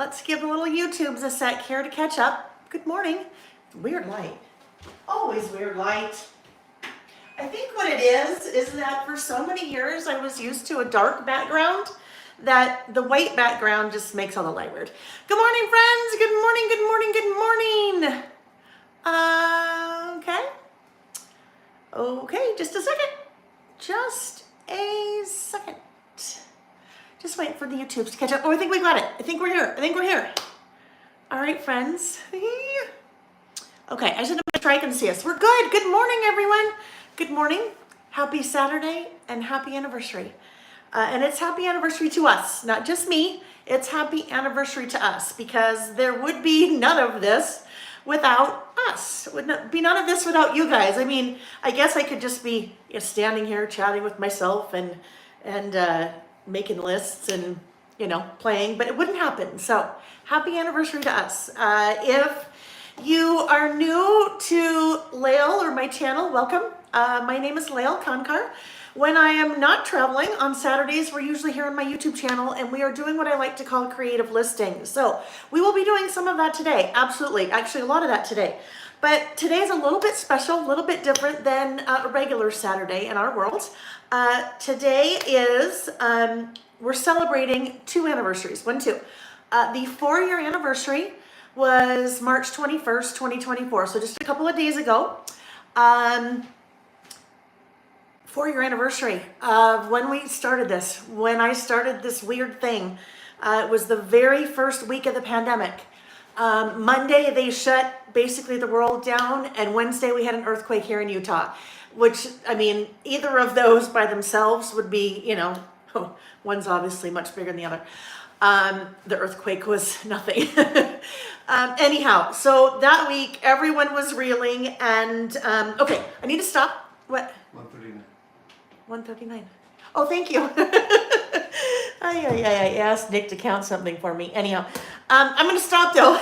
Let's give the little YouTubes a sec here to catch up. Good morning. Weird light. Always weird light. I think what it is that for so many years I was used to a dark background that the white background just makes all the light weird. Good morning, friends. Good morning, good morning, good morning. Okay. Okay, just a second. Just a second. Just waiting for the YouTubes to catch up. Oh, I think we got it. I think we're here. All right, friends. Okay, I just want to try and see us. We're good. Good morning, everyone. Good morning. Happy Saturday and happy anniversary. And it's happy anniversary to us, not just me. It's happy anniversary to us because there would be none of this without us. Would be none of this without you guys. I mean, I guess I could just be standing here chatting with myself and making lists and playing, but it wouldn't happen. So happy anniversary to us. If you are new to Layle or my channel, welcome. My name is Layle Kankar. When I am not traveling on Saturdays, we're usually here on my YouTube channel and we are doing what I like to call creative listings. So we will be doing some of that today. Absolutely. Actually, a lot of that today. But today's a little bit special, a little bit different than a regular Saturday in our world. Today is, we're celebrating two anniversaries, The 4-year anniversary was March 21st, 2024. So just a couple of days ago. 4-year anniversary of when we started this, when I started this weird thing. It was the very first week of the pandemic. Monday, they shut basically the world down, and Wednesday we had an earthquake here in Utah, which, I mean, either of those by themselves would be, one's obviously much bigger than the other. The earthquake was nothing. Anyhow, so that week, everyone was reeling, and, okay, I need to stop. What? 139. 139. Oh, thank you. I asked Nick to count something for me. Anyhow, I'm going to stop though.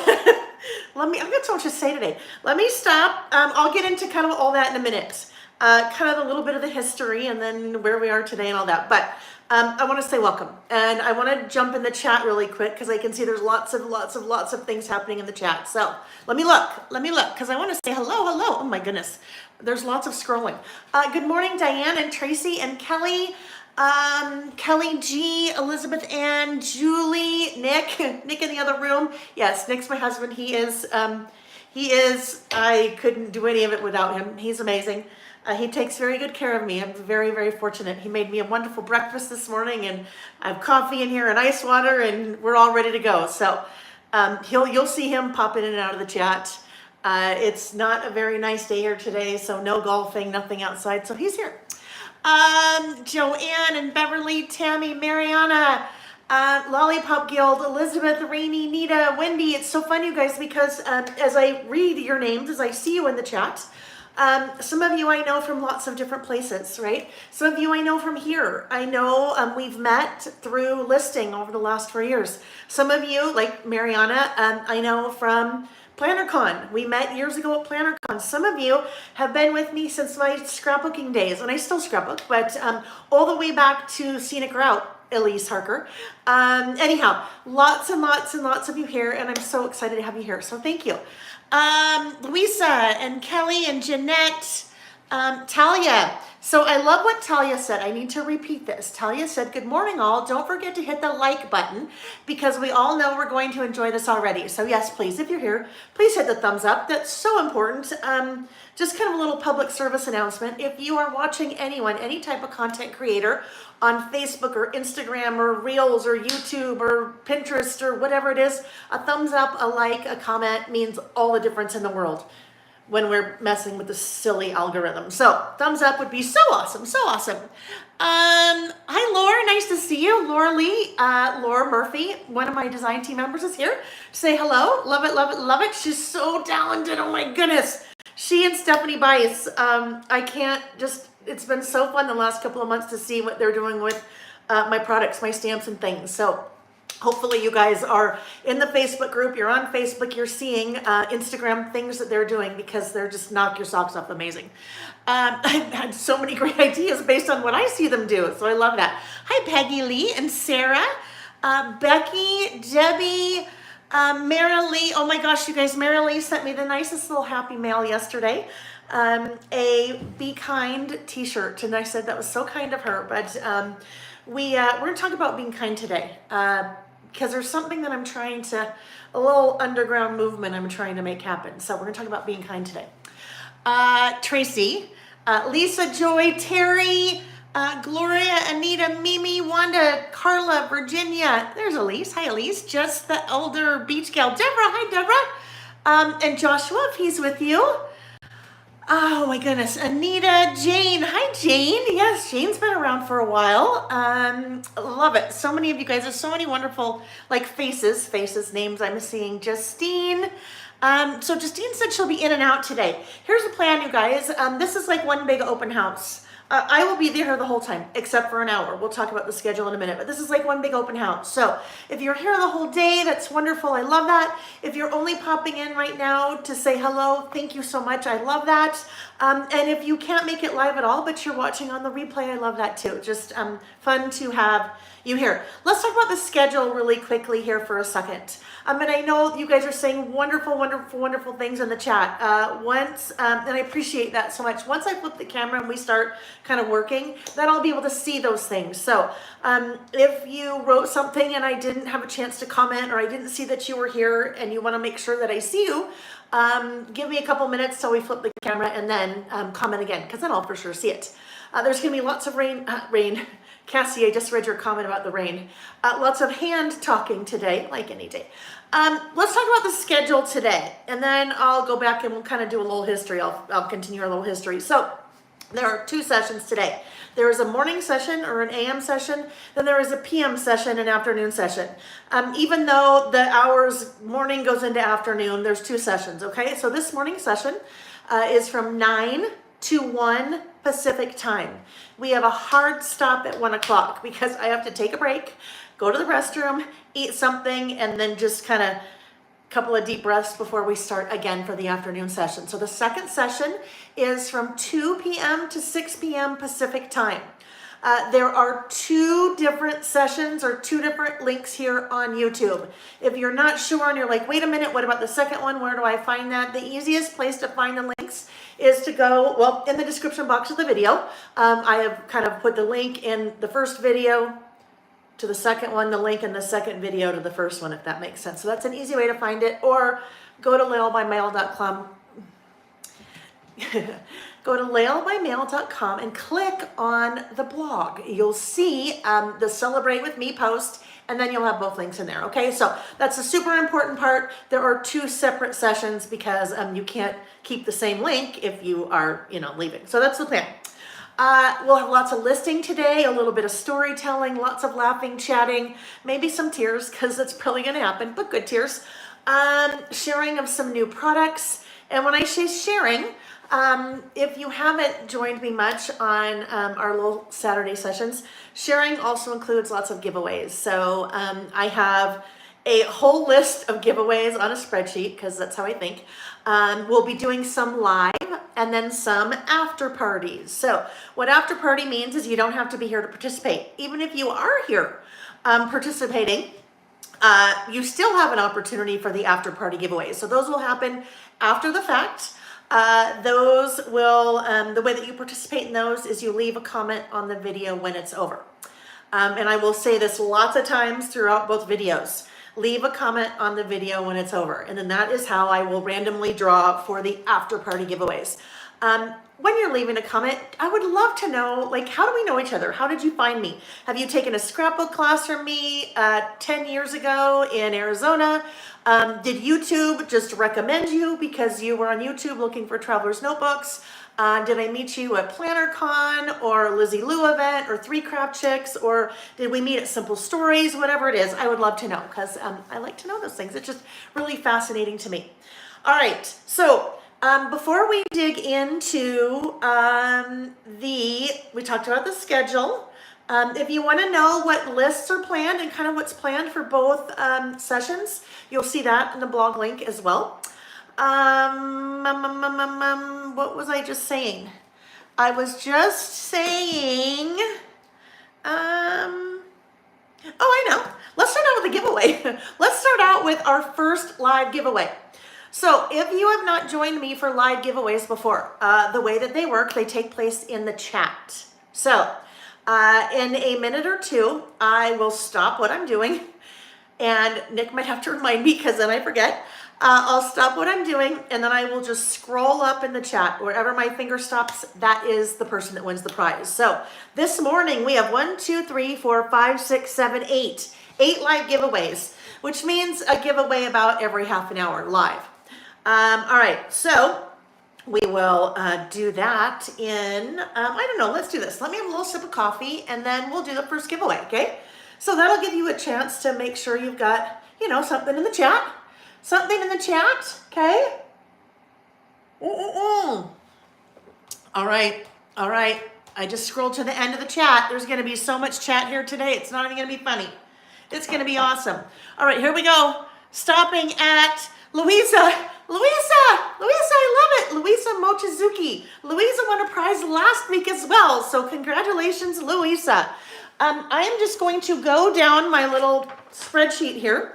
I've got so much to say today. Let me stop. I'll get into kind of all that in a minute. Kind of a little bit of the history and then where we are today and all that. But I want to say welcome. And I want to jump in the chat really quick because I can see there's lots of things happening in the chat. So let me look because I want to say hello. Oh my goodness. There's lots of scrolling. Good morning, Diane and Tracy and Kelly. Kelly G, Elizabeth Ann, Julie, Nick in the other room. Yes, Nick's my husband. He is, I couldn't do any of it without him. He's amazing. He takes very good care of me. I'm very, very fortunate. He made me a wonderful breakfast this morning and I have coffee in here and ice water and we're all ready to go. So, you'll see him pop in and out of the chat. It's not a very nice day here today, so no golfing, nothing outside. So he's here. Joanne and Beverly, Tammy, Mariana, Lollipop Guild, Elizabeth, Rainey, Nita, Wendy. It's so fun, you guys, because as I read your names, as I see you in the chat, some of you I know from lots of different places, right? Some of you I know from here. I know we've met through listing over the last 4 years. Some of you, like Mariana, I know from PlannerCon. We met years ago at PlannerCon. Some of you have been with me since my scrapbooking days, and I still scrapbook, but all the way back to Scenic Route, Elise Harker. Anyhow, lots and lots of you here, and I'm so excited to have you here, so thank you. Louisa and Kelly and Jeanette, Talia. So I love what Talia said. I need to repeat this. Talia said, good morning all. Don't forget to hit the like button because we all know we're going to enjoy this already. So yes, please, if you're here, please hit the thumbs up. That's so important. Just kind of a little public service announcement. If you are watching anyone, any type of content creator on Facebook or Instagram or Reels or YouTube or Pinterest or whatever it is, a thumbs up, a like, a comment means all the difference in the world when we're messing with the silly algorithm. So thumbs up would be so awesome, so awesome. Hi Laura, nice to see you. Laura Lee, Laura Murphy, one of my design team members is here. Say hello, love it. She's so talented, oh my goodness. She and Stephanie Bice, I can't just, it's been so fun the last couple of months to see what they're doing with my products, my stamps and things. So hopefully you guys are in the Facebook group, you're on Facebook, you're seeing Instagram things that they're doing because they're just knock your socks off amazing. I've had so many great ideas based on what I see them do, so I love that. Hi Peggy Lee and Sarah, Becky, Debbie, Mary Lee, oh my gosh, you guys, Mary Lee sent me the nicest little happy mail yesterday. A Be Kind t-shirt, and I said that was so kind of her, but we're going to talk about being kind today, because there's something that I'm trying to, a little underground movement I'm trying to make happen. So we're going to talk about being kind today. Tracy, Lisa, Joy, Terry, Gloria, Anita, Mimi, Wanda, Carla, Virginia. There's Elise. Hi, Elise. Just the elder beach gal. Deborah. Hi, Deborah. And Joshua, if he's with you. Oh my goodness. Anita, Jane. Hi, Jane. Yes, Jane's been around for a while. Love it. So many of you guys. There's so many wonderful like faces, names I'm seeing. Justine. So Justine said she'll be in and out today. Here's the plan, you guys. This is like one big open house. I will be there the whole time, except for an hour. We'll talk about the schedule in a minute, but this is like one big open house. So if you're here the whole day, that's wonderful. I love that. If you're only popping in right now to say hello, thank you so much. I love that. And if you can't make it live at all, but you're watching on the replay, I love that too. Just fun to have you here. Let's talk about the schedule really quickly here for a second. And I know you guys are saying wonderful, wonderful, wonderful things in the chat. And I appreciate that so much. Once I flip the camera and we start kind of working, then I'll be able to see those things. So if you wrote something and I didn't have a chance to comment, or I didn't see that you were here and you want to make sure that I see you, give me a couple minutes till we flip the camera and then comment again, because then I'll for sure see it. There's going to be lots of rain. Cassie, I just read your comment about the rain. Lots of hand talking today, like any day. Let's talk about the schedule today, and then I'll go back and we'll kind of do a little history. I'll continue our little history. So there are 2 sessions today. There is a morning session or an AM session, then there is a PM session, an afternoon session. Even though the hours morning goes into afternoon, there's 2 sessions, okay? So this morning session is from 9 to 1 Pacific time. We have a hard stop at 1 o'clock because I have to take a break, go to the restroom, eat something, and then just kind of couple of deep breaths before we start again for the afternoon session. So the second session is from 2 p.m. to 6 p.m. Pacific time. There are 2 different sessions or 2 different links here on YouTube. If you're not sure and you're like, wait a minute, what about the second one? Where do I find that? The easiest place to find the links is to go, well, in the description box of the video. I have kind of put the link in the first video to the second one, the link in the second video to the first one, if that makes sense. So that's an easy way to find it. Or go to laylebymail.com. Go to laylebymail.com and click on the blog. You'll see the Celebrate With Me post, and then you'll have both links in there, okay? So that's a super important part. There are 2 separate sessions because you can't keep the same link if you are, leaving. So that's the plan. We'll have lots of listing today, a little bit of storytelling, lots of laughing, chatting, maybe some tears, because that's probably going to happen, but good tears. Sharing of some new products. And when I say sharing, if you haven't joined me much on our little Saturday sessions, sharing also includes lots of giveaways. So I have a whole list of giveaways on a spreadsheet, because that's how I think. We'll be doing some live and then some after parties. So what after party means is you don't have to be here to participate. Even if you are here participating, you still have an opportunity for the after party giveaways. So those will happen after the fact. Those will, the way that you participate in those is you leave a comment on the video when it's over. And I will say this lots of times throughout both videos. Leave a comment on the video when it's over. And then that is how I will randomly draw for the after party giveaways. When you're leaving a comment, I would love to know, like, how do we know each other? How did you find me? Have you taken a scrapbook class from me 10 years ago in Arizona? Did YouTube just recommend you because you were on YouTube looking for traveler's notebooks? Did I meet you at PlannerCon or Lizzie Lou event or 3 Craft Chicks, or did we meet at Simple Stories? Whatever it is, I would love to know, because I like to know those things. It's just really fascinating to me. All right, so before we dig into we talked about the schedule. If you want to know what lists are planned and kind of what's planned for both sessions, you'll see that in the blog link as well. What was I just saying? I was just saying, oh, I know. Let's start out with a giveaway. Let's start out with our first live giveaway. So if you have not joined me for live giveaways before, the way that they work, they take place in the chat. So in a minute or two, I will stop what I'm doing, and Nick might have to remind me because then I forget. I'll stop what I'm doing, and then I will just scroll up in the chat. Wherever my finger stops, that is the person that wins the prize. So this morning we have 1, 2, 3, 4, 5, 6, 7, 8. 8 live giveaways, which means a giveaway about every half an hour live. All right, so we will do that in, I don't know, let's do this. Let me have a little sip of coffee, and then we'll do the first giveaway, okay? So that'll give you a chance to make sure you've got, something in the chat. Something in the chat, okay? All right. I just scrolled to the end of the chat. There's going to be so much chat here today. It's not even going to be funny. It's going to be awesome. All right, here we go. Stopping at Louisa, I love it. Louisa Mochizuki. Louisa won a prize last week as well. So congratulations, Louisa. I am just going to go down my little spreadsheet here.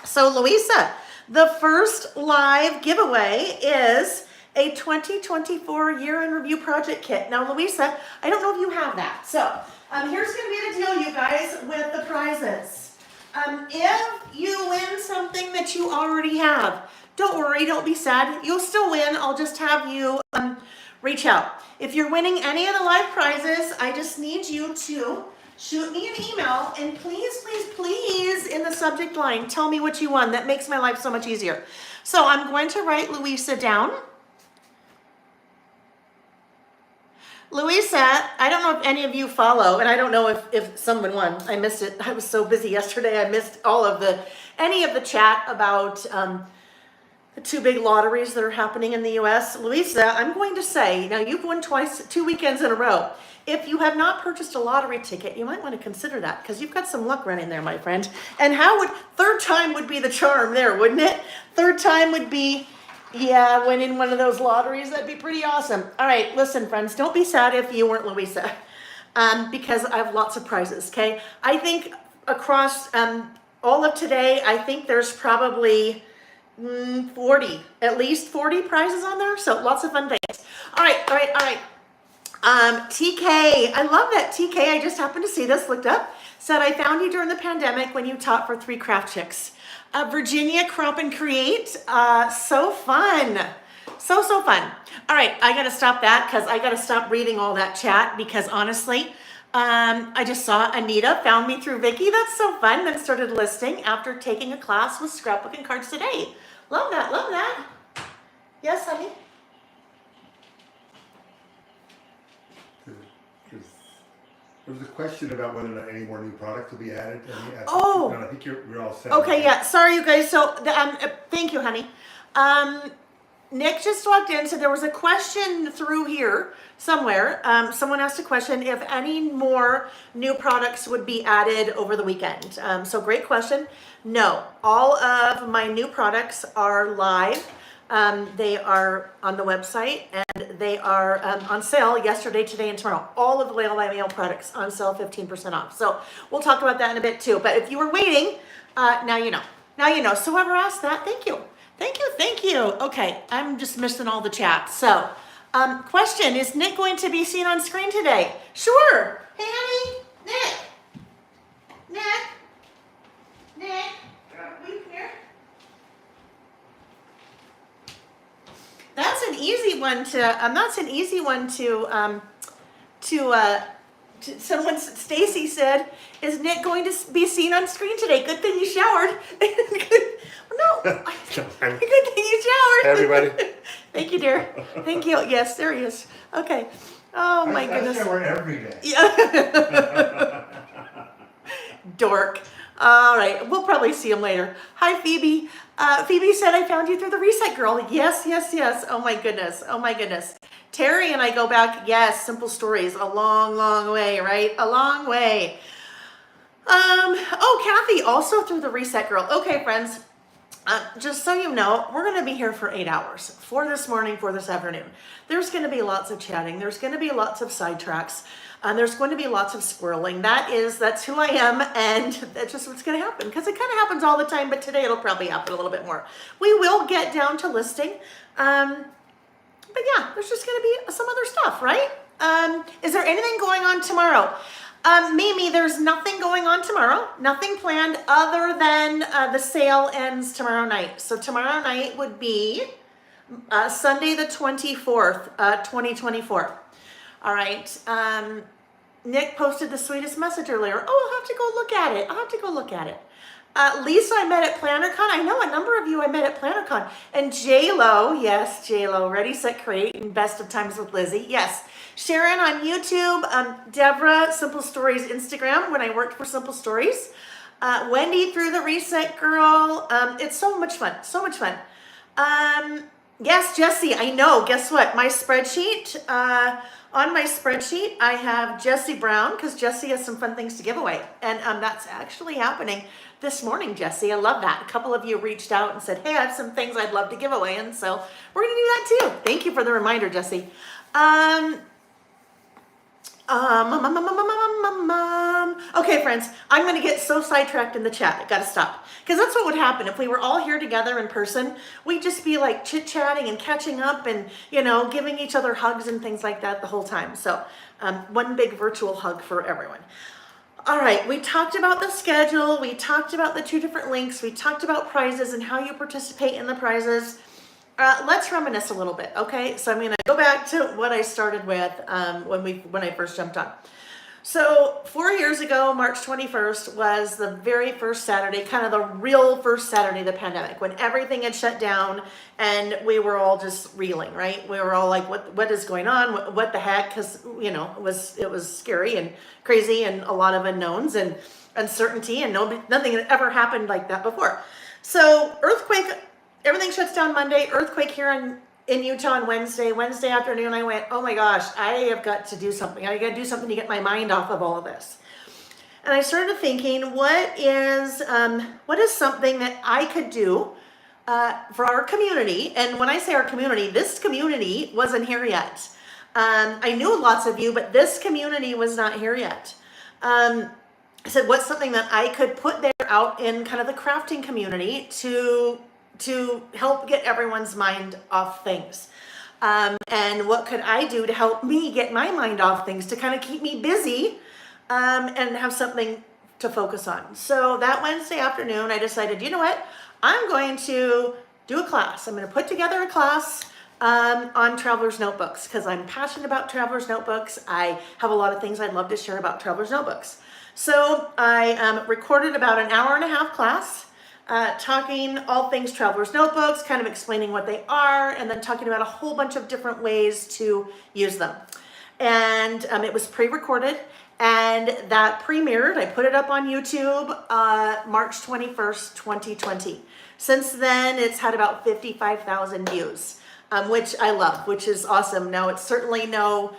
So Louisa, the first live giveaway is a 2024 year in review project kit. Now, Louisa, I don't know if you have that. So here's going to be the deal, you guys, with the prizes. If you win something that you already have, don't worry, don't be sad. You'll still win. I'll just have you reach out. If you're winning any of the live prizes, I just need you to shoot me an email, and please, in the subject line, tell me what you won. That makes my life so much easier. So I'm going to write Louisa down. Louisa, I don't know if any of you follow, and I don't know if someone won. I missed it. I was so busy yesterday. I missed any of the chat about the 2 big lotteries that are happening in the U.S. Louisa, I'm going to say, now you've won twice, 2 weekends in a row. If you have not purchased a lottery ticket, you might want to consider that because you've got some luck running there, my friend. And third time would be the charm there, wouldn't it? Third time would be, winning one of those lotteries. That'd be pretty awesome. All right, listen, friends, don't be sad if you weren't Louisa because I have lots of prizes, okay? I think across all of today, I think there's probably 40, at least 40 prizes on there. So lots of fun things. All right. TK, I love that. TK, I just happened to see this, looked up, said, I found you during the pandemic when you taught for 3 craft chicks. Virginia Crop and Create, so fun. So fun. All right, I got to stop that because I got to stop reading all that chat because honestly, I just saw Anita found me through Vicky. That's so fun. Then started listing after taking a class with scrapbooking cards today. Love that. Yes, honey? There was a question about whether or not any more new products will be added. I think you're all set. Okay, yeah. Sorry, you guys. So, thank you, honey. Nick just walked in, so there was a question through here somewhere. Someone asked a question if any more new products would be added over the weekend. So great question. No, all of my new products are live. They are on the website and they are on sale yesterday, today, and tomorrow. All of the Layle by Mail products on sale, 15% off. So we'll talk about that in a bit too. But if you were waiting, now you know. Now you know. So whoever asked that, thank you. Thank you. Okay, I'm just missing all the chat. So, question, is Nick going to be seen on screen today? Sure. Hey, honey. Nick. Will you come here? That's an easy one to someone, Stacy said, is Nick going to be seen on screen today? Good thing you showered. No, good thing you showered. Everybody. Thank you, dear. Thank you. Yes, there he is. Okay. Oh my goodness. I shower every day. Yeah. Dork. All right, we'll probably see him later. Hi, Phoebe. Phoebe said, I found you through the Reset Girl. Yes. Oh my goodness. Terry and I go back, yes, Simple Stories, a long way, right? A long way. Kathy, also through the Reset Girl. Okay, friends, just so you know, we're going to be here for 8 hours, for this morning, for this afternoon. There's going to be lots of chatting. There's going to be lots of sidetracks. There's going to be lots of squirreling. That's who I am, and that's just what's going to happen, because it kind of happens all the time, but today it'll probably happen a little bit more. We will get down to listing, but yeah, there's just going to be some other stuff, right? Is there anything going on tomorrow? Mimi, there's nothing going on tomorrow, nothing planned other than the sale ends tomorrow night. So tomorrow night would be Sunday the 24th, 2024. All right. Nick posted the sweetest message earlier. Oh, I'll have to go look at it. Lisa, I met at PlannerCon. I know a number of you I met at PlannerCon. And J-Lo, yes, J-Lo, Ready, Set, Create, and Best of Times with Lizzie. Yes. Sharon on YouTube. Deborah, Simple Stories Instagram, when I worked for Simple Stories. Wendy through the Reset Girl. It's so much fun. Yes, Jesse, I know. Guess what? My spreadsheet, on my spreadsheet, I have Jesse Brown, because Jesse has some fun things to give away. And that's actually happening this morning, Jesse. I love that. A couple of you reached out and said, hey, I have some things I'd love to give away. And so we're going to do that too. Thank you for the reminder, Jesse. Okay, friends, I'm going to get so sidetracked in the chat. I got to stop. Because that's what would happen if we were all here together in person. We'd just be like chit-chatting and catching up and, giving each other hugs and things like that the whole time. So one big virtual hug for everyone. All right, we talked about the schedule. We talked about the 2 different links. We talked about prizes and how you participate in the prizes. Let's reminisce a little bit, okay? So I'm going to go back to what I started with when I first jumped on. So 4 years ago, March 21st was the very first Saturday, kind of the real first Saturday of the pandemic, when everything had shut down and we were all just reeling, right? We were all like, what is going on? What the heck? Because, it was scary and crazy and a lot of unknowns and uncertainty, and nothing had ever happened like that before. So earthquake, everything shuts down Monday, earthquake here in Utah on Wednesday afternoon. I went, oh my gosh, I have got to do something. I got to do something to get my mind off of all of this. And I started thinking, what is something that I could do for our community? And when I say our community, this community wasn't here yet. I knew lots of you, but this community was not here yet. I said, what's something that I could put there out in kind of the crafting community to help get everyone's mind off things? And what could I do to help me get my mind off things, to kind of keep me busy and have something to focus on? So that Wednesday afternoon, I decided, you know what? I'm going to do a class. I'm going to put together a class on Traveler's Notebooks, because I'm passionate about Traveler's Notebooks. I have a lot of things I'd love to share about Traveler's Notebooks. So I recorded about an hour and a half class, talking all things Traveler's Notebooks, kind of explaining what they are, and then talking about a whole bunch of different ways to use them. And it was pre-recorded, and that premiered. I put it up on YouTube March 21st, 2020. Since then, it's had about 55,000 views, which I love, which is awesome. Now, it's certainly no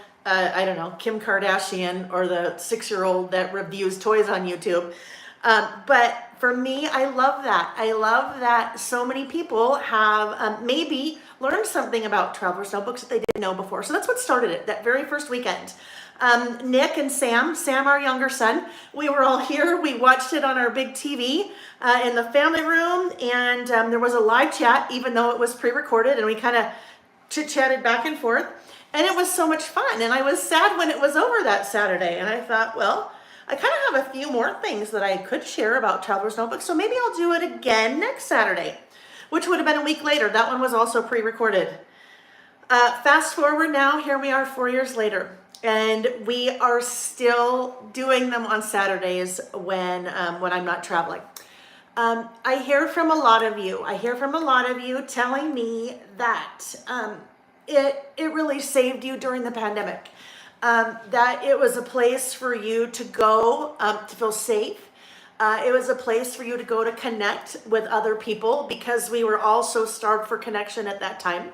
Kim Kardashian or the 6-year-old that reviews toys on YouTube. But for me, I love that. I love that so many people have maybe learned something about Traveler's Notebooks that they didn't know before. So that's what started it, that very first weekend. Nick and Sam, our younger son, we were all here. We watched it on our big TV in the family room, and there was a live chat, even though it was pre-recorded, and we kind of chit-chatted back and forth. And it was so much fun. And I was sad when it was over that Saturday. And I thought, well, I kind of have a few more things that I could share about Traveler's Notebooks. So maybe I'll do it again next Saturday, which would have been a week later. That one was also pre-recorded. Fast forward now, here we are 4 years later. And we are still doing them on Saturdays when I'm not traveling. I hear from a lot of you. Telling me that it really saved you during the pandemic. That it was a place for you to go to feel safe. It was a place for you to go to connect with other people, because we were all so starved for connection at that time.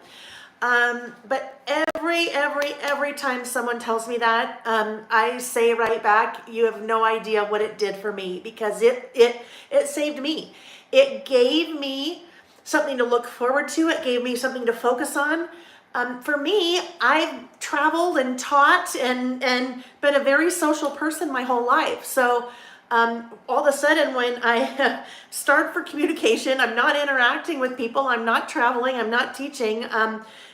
But every time someone tells me that, I say right back, you have no idea what it did for me, because it saved me. It gave me something to look forward to. It gave me something to focus on. For me, I've traveled and taught and been a very social person my whole life. So all of a sudden, when I start for communication, I'm not interacting with people, I'm not traveling, I'm not teaching.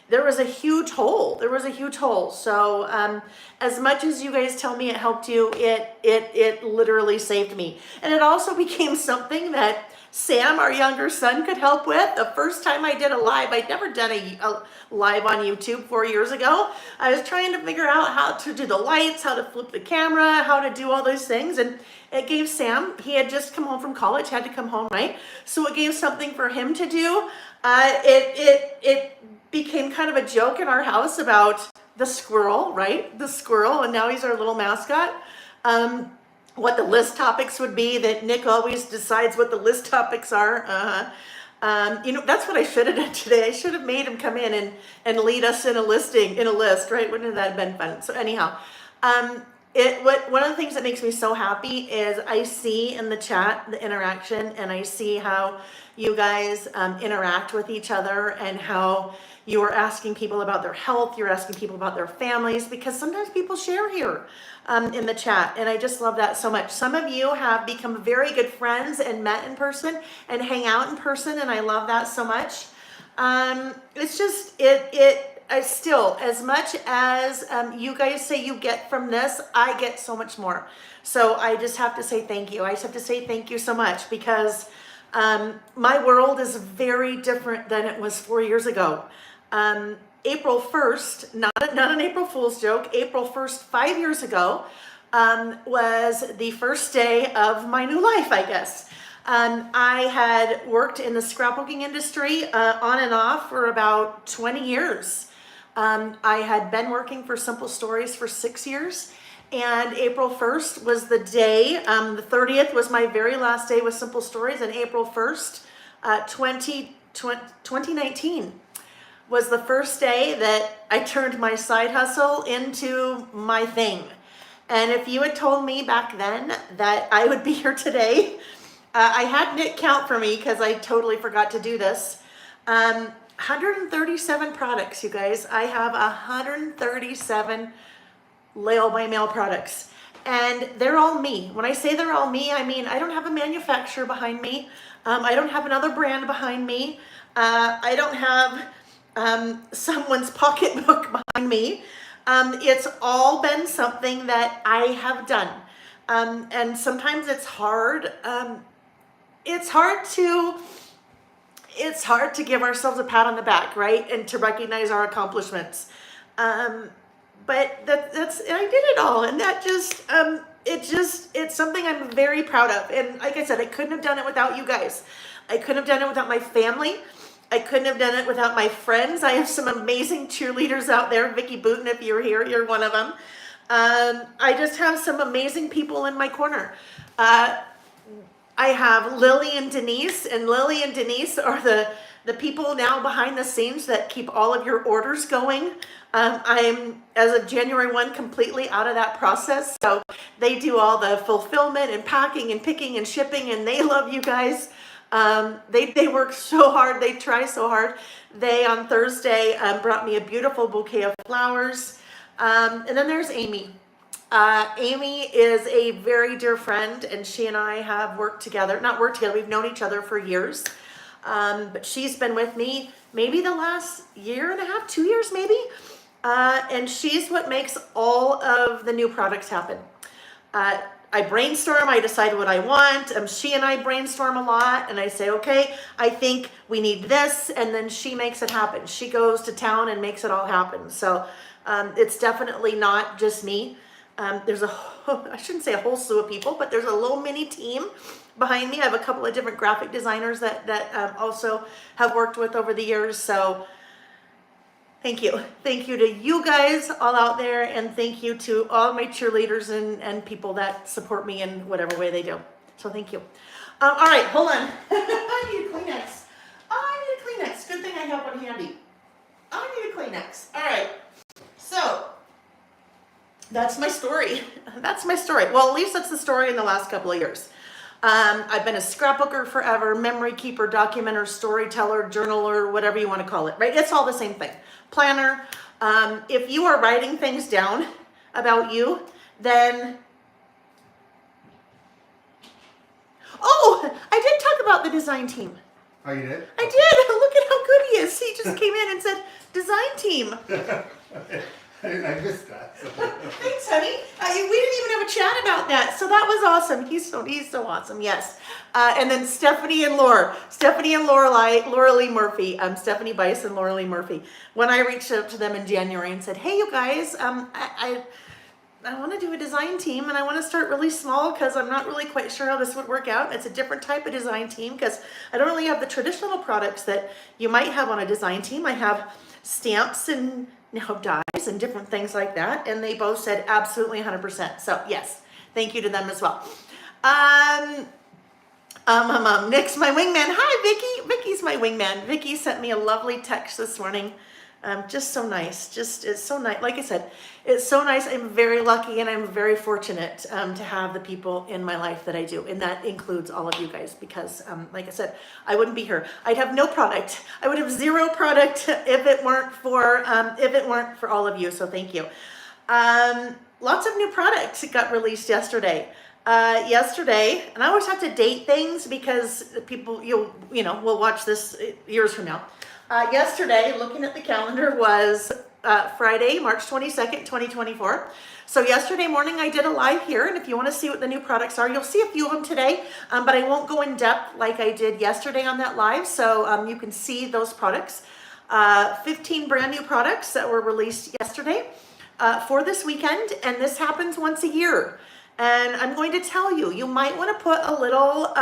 There was a huge hole. There was a huge hole. So as much as you guys tell me it helped you, it literally saved me. And it also became something that Sam, our younger son, could help with. The first time I did a live, I'd never done a live on YouTube 4 years ago. I was trying to figure out how to do the lights, how to flip the camera, how to do all those things. And it gave Sam, he had just come home from college, had to come home, right? So it gave something for him to do. It became kind of a joke in our house about the squirrel, right? The squirrel, and now he's our little mascot. What the list topics would be, that Nick always decides what the list topics are. That's what I should have done today. I should have made him come in and lead us in a list, right? Wouldn't that have been fun? So anyhow, one of the things that makes me so happy is I see in the chat the interaction, and I see how you guys interact with each other, and how you are asking people about their health, you're asking people about their families, because sometimes people share here in the chat, and I just love that so much. Some of you have become very good friends and met in person and hang out in person, and I love that so much. It's just, I still, as much as you guys say you get from this, I get so much more. So I just have to say thank you. I just have to say thank you so much, because my world is very different than it was 4 years ago. April 1st, not an April Fool's joke, April 1st, 5 years ago, was the first day of my new life, I guess. I had worked in the scrapbooking industry on and off for about 20 years. I had been working for Simple Stories for 6 years, and April 1st was the day, the 30th was my very last day with Simple Stories, and April 1st, 2019 was the first day that I turned my side hustle into my thing. And if you had told me back then that I would be here today, I had Nick count for me because I totally forgot to do this. 137 products, you guys. I have 137 Layle by Mail products, and they're all me. When I say they're all me, I mean I don't have a manufacturer behind me. I don't have another brand behind me. I don't have someone's pocketbook behind me. It's all been something that I have done. And sometimes it's hard. It's hard to give ourselves a pat on the back, right? And to recognize our accomplishments. But that's I did it all. And that just, it's something I'm very proud of. And like I said, I couldn't have done it without you guys. I couldn't have done it without my family. I couldn't have done it without my friends. I have some amazing cheerleaders out there. Vicki Booten, if you're here, you're one of them. I just have some amazing people in my corner. I have Lily and Denise, and Lily and Denise are the people now behind the scenes that keep all of your orders going. I'm, as of January 1, completely out of that process. So they do all the fulfillment and packing and picking and shipping, and they love you guys. They work so hard. They try so hard. They, on Thursday, brought me a beautiful bouquet of flowers. And then there's Amy. Amy is a very dear friend, and she and I have worked together, we've known each other for years. But she's been with me maybe the last year and a half, 2 years maybe. And she's what makes all of the new products happen. I brainstorm, I decide what I want. She and I brainstorm a lot, and I say, okay, I think we need this, and then she makes it happen. She goes to town and makes it all happen. So it's definitely not just me. There's I shouldn't say a whole slew of people, but there's a little mini team behind me. I have a couple of different graphic designers that also have worked with over the years. So thank you. Thank you to you guys all out there, and thank you to all my cheerleaders and people that support me in whatever way they do. So thank you. All right, hold on. I need a Kleenex. I need a Kleenex. Good thing I have one handy. I need a Kleenex. All right. So that's my story. That's my story. Well, at least that's the story in the last couple of years. I've been a scrapbooker forever, memory keeper, documenter, storyteller, journaler, whatever you want to call it, right? It's all the same thing. planner. If you are writing things down about you, then, oh, I did talk about the design team. Oh, you did? I did. Look at how good he is. He just came in and said, design team. I missed that. Thanks, honey. We didn't even have a chat about that, so that was awesome. He's so awesome. Yes. And then Stephanie and Laura Lee Murphy. Stephanie Bice and Laura Lee Murphy. When I reached out to them in January and said, "Hey, you guys, I want to do a design team, and I want to start really small because I'm not really quite sure how this would work out. It's a different type of design team because I don't really have the traditional products that you might have on a design team. I have stamps and dies and different things like that." And they both said absolutely 100%. So yes, thank you to them as well. Nick's my wingman. Hi, Vicky. Vicky's my wingman. Vicky sent me a lovely text this morning. Just so nice. It's so nice. Like I said, it's so nice. I'm very lucky and I'm very fortunate to have the people in my life that I do. And that includes all of you guys because, like I said, I wouldn't be here. I'd have no product. I would have zero product if it weren't for all of you. So thank you. Lots of new products got released yesterday. Yesterday, and I always have to date things because people, will watch this years from now. Yesterday, looking at the calendar, was Friday, March 22nd, 2024. So yesterday morning, I did a live here, and if you want to see what the new products are, you'll see a few of them today, but I won't go in depth like I did yesterday on that live, so you can see those products. 15 brand new products that were released yesterday for this weekend, and this happens once a year. And I'm going to tell you, you might want to put a little,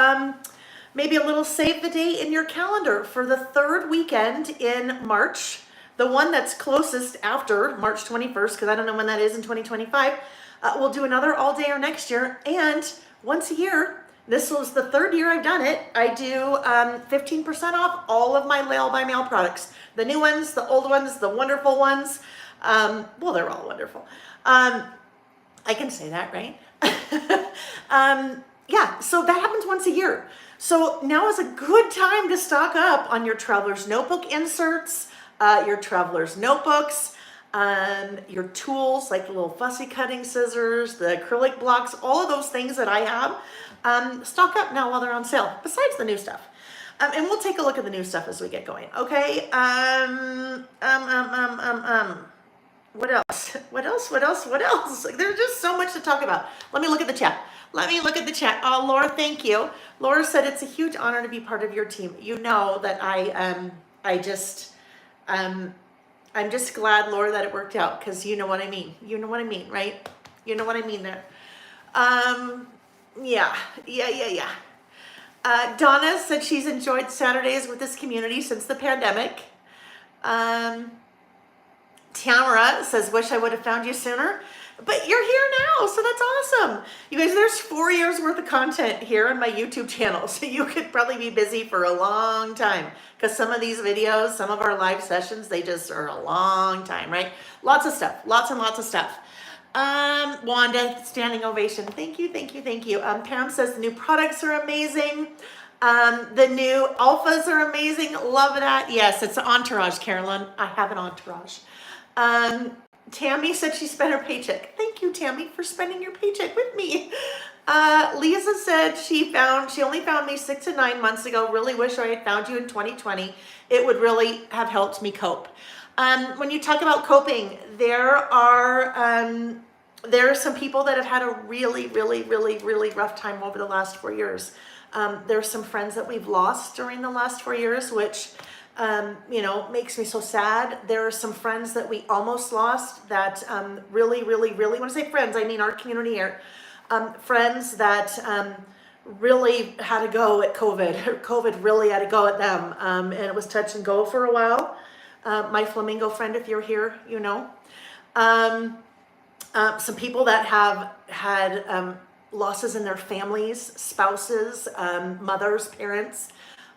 maybe a little save the date in your calendar for the third weekend in March, the one that's closest after March 21st, because I don't know when that is in 2025. We'll do another all day or next year. And once a year, this was the third year I've done it, I do 15% off all of my Layle by Mail products. The new ones, the old ones, the wonderful ones. Well, they're all wonderful. I can say that, right? Yeah, so that happens once a year. So now is a good time to stock up on your Traveler's Notebook inserts, your Traveler's Notebooks, your tools like the little fussy cutting scissors, the acrylic blocks, all of those things that I have. Stock up now while they're on sale, besides the new stuff. And we'll take a look at the new stuff as we get going, okay? What else? What else? Like, there's just so much to talk about. Let me look at the chat. Oh, Laura, thank you. Laura said it's a huge honor to be part of your team. You know that I'm just glad, Laura, that it worked out because you know what I mean. You know what I mean, right? You know what I mean there. Yeah. Donna said she's enjoyed Saturdays with this community since the pandemic. Tamara says, wish I would have found you sooner. But you're here now, so that's awesome. You guys, there's 4 years worth of content here on my YouTube channel, so you could probably be busy for a long time because some of these videos, some of our live sessions, they just are a long time, right? Lots of stuff, lots and lots of stuff. Wanda, standing ovation. Thank you. Pam says the new products are amazing. The new alphas are amazing. Love that. Yes, it's an entourage, Carolyn. I have an entourage. Tammy said she spent her paycheck. Thank you, Tammy, for spending your paycheck with me. Lisa said she only found me 6 to 9 months ago. Really wish I had found you in 2020. It would really have helped me cope. When you talk about coping, there are some people that have had a really rough time over the last 4 years. There's some friends that we've lost during the last 4 years, which makes me so sad. There are some friends that we almost lost that really, when I say friends, I mean our community here. Friends that really had to go at COVID. COVID really had to go at them. And it was touch and go for a while. My flamingo friend, if you're here, you know. Some people that have had losses in their families, spouses, mothers, parents.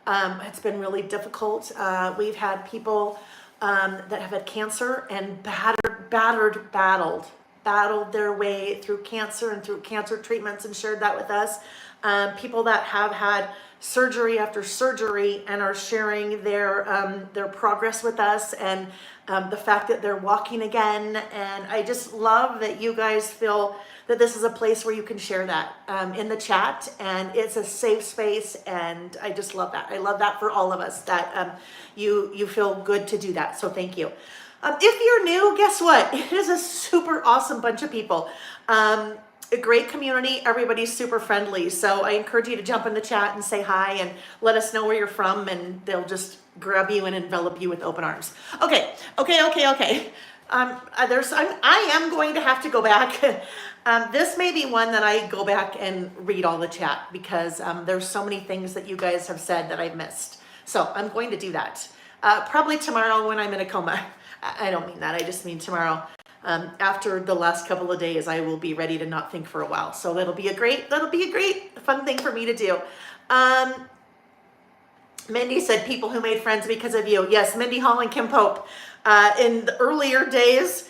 It's been really difficult. We've had people that have had cancer and battled battled their way through cancer and through cancer treatments and shared that with us. People that have had surgery after surgery and are sharing their progress with us, and the fact that they're walking again. And I just love that you guys feel that this is a place where you can share that in the chat, and it's a safe space. And I just love that. I love that for all of us, that you feel good to do that. So thank you. If you're new, guess what? It is a super awesome bunch of people. A great community. Everybody's super friendly. So I encourage you to jump in the chat and say hi and let us know where you're from, and they'll just grab you and envelop you with open arms. Okay. I am going to have to go back. This may be one that I go back and read all the chat, because there's so many things that you guys have said that I've missed. So I'm going to do that. Probably tomorrow when I'm in a coma. I don't mean that. I just mean tomorrow. After the last couple of days, I will be ready to not think for a while. So that'll be a great fun thing for me to do. Mindy said people who made friends because of you. Yes, Mindy Hall and Kim Pope. In the earlier days,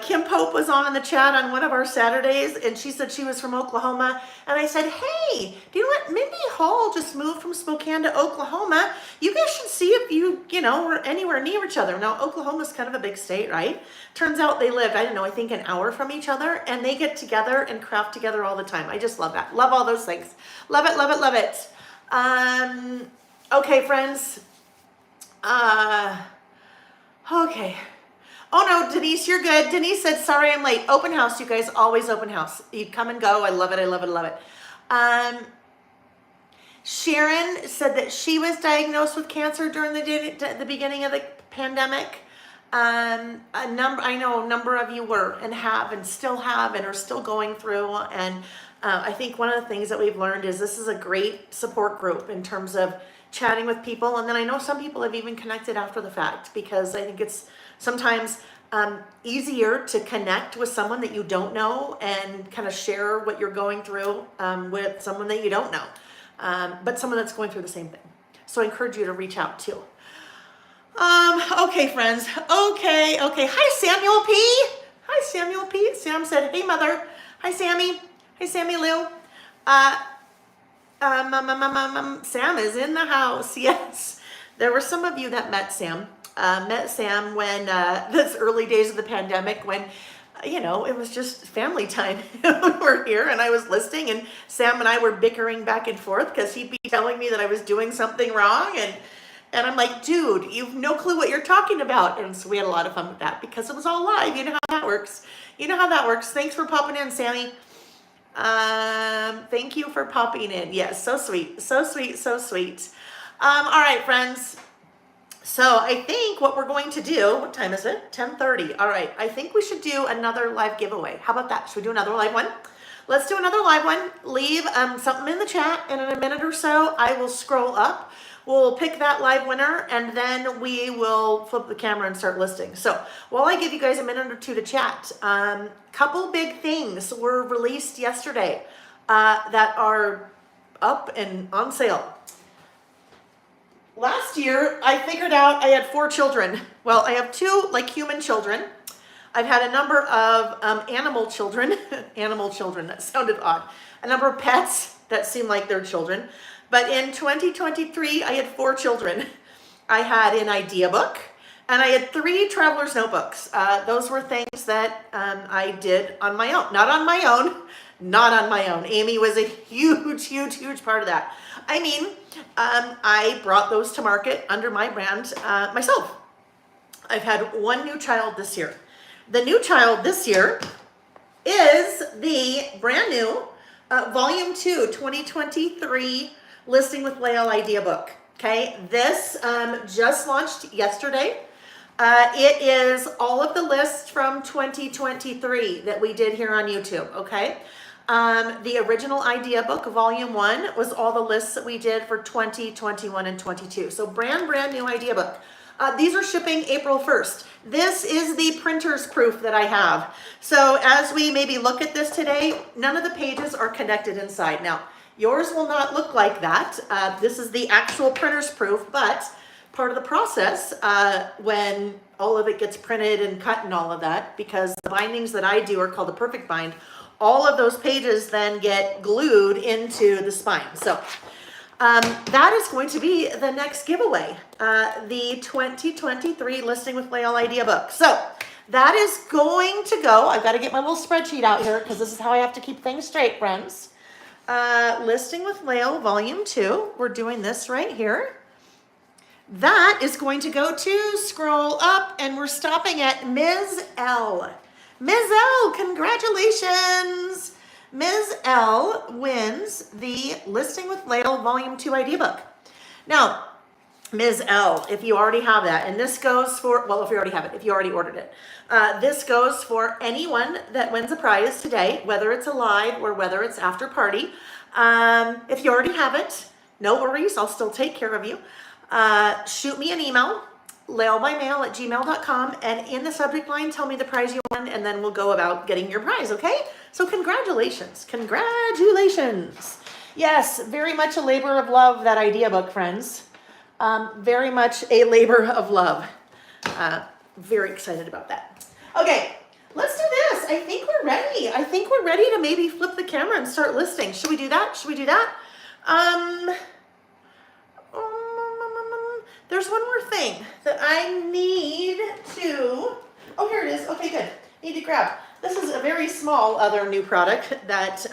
Kim Pope was on in the chat on one of our Saturdays, and she said she was from Oklahoma. And I said, hey, do you know what? Mindy Hall just moved from Spokane to Oklahoma. You guys should see if you know, were anywhere near each other. Now, Oklahoma's kind of a big state, right? Turns out they live, I don't know, I think an hour from each other, and they get together and craft together all the time. I just love that. Love all those things. Love it, love it, love it. Okay, friends. Okay. Oh no, Denise, you're good. Denise said, sorry, I'm late. Open house, you guys, always open house. You come and go. I love it. I love it. I love it. Sharon said that she was diagnosed with cancer during the beginning of the pandemic. I know a number of you were and have and still have and are still going through. And I think one of the things that we've learned is this is a great support group in terms of chatting with people. And then I know some people have even connected after the fact, because I think it's sometimes easier to connect with someone that you don't know and kind of share what you're going through with someone that you don't know, but someone that's going through the same thing. So I encourage you to reach out too. Okay, friends. Okay. Hi, Samuel P. Hi, Samuel P. Sam said, hey, mother. Hi, Sammy. Hey, Sammy Lou. Sam is in the house. Yes. There were some of you that met Sam. When this early days of the pandemic, when it was just family time. We were here and I was listening, and Sam and I were bickering back and forth because he'd be telling me that I was doing something wrong, and I'm like, dude, you've no clue what you're talking about. And so we had a lot of fun with that because it was all live. You know how that works. Thanks for popping in, Sammy. Thank you for popping in. Yes, so sweet. All right, friends. So I think what we're going to do, what time is it? 10:30. All right. I think we should do another live giveaway. How about that? Should we do another live one? Let's do another live one. Leave something in the chat, and in a minute or so, I will scroll up. We'll pick that live winner, and then we will flip the camera and start listing. So while I give you guys a minute or two to chat, couple big things were released yesterday that are up and on sale. Last year, I figured out I had 4 children. Well, I have 2 like human children. I've had a number of animal children. Animal children, that sounded odd. A number of pets that seem like they're children. But in 2023, I had 4 children. I had an idea book, and I had 3 traveler's notebooks. Those were things that I did on my own. Not on my own. Amy was a huge part of that. I mean, I brought those to market under my brand myself. I've had 1 new child this year. The new child this year is the brand new Volume 2 2023 Listing with Layle idea book. Okay, this just launched yesterday. It is all of the lists from 2023 that we did here on YouTube. Okay. The original idea book, volume 1, was all the lists that we did for 2021 and 22. So brand new idea book. These are shipping April 1st. This is the printer's proof that I have. So as we maybe look at this today, none of the pages are connected inside. Now, yours will not look like that. This is the actual printer's proof, but part of the process when all of it gets printed and cut and all of that, because the bindings that I do are called the perfect bind. All of those pages then get glued into the spine. So that is going to be the next giveaway, the 2023 Listing with Layle idea book. So that is going to go. I've got to get my little spreadsheet out here because this is how I have to keep things straight, friends. Listing with Layle Volume 2. We're doing this right here. That is going to go to, scroll up, and we're stopping at Ms. L. Ms. L, congratulations. Ms. L wins the Listing with Layle Volume 2 idea book. Now, Ms. L, if you already have that, and this goes for, well, if you already have it, if you already ordered it, this goes for anyone that wins a prize today, whether it's a live or whether it's after party. If you already have it, no worries, I'll still take care of you. Shoot me an email, laylebymail@gmail.com, and in the subject line, tell me the prize you won, and then we'll go about getting your prize, okay? So congratulations, congratulations. Yes, very much a labor of love, that idea book, friends. Very much a labor of love. Very excited about that. Okay, let's do this. I think we're ready. I think we're ready to maybe flip the camera and start listing. Should we do that? Should we do that? There's one more thing that I need to, oh, here it is. Okay, good. Need to grab. This is a very small other new product that,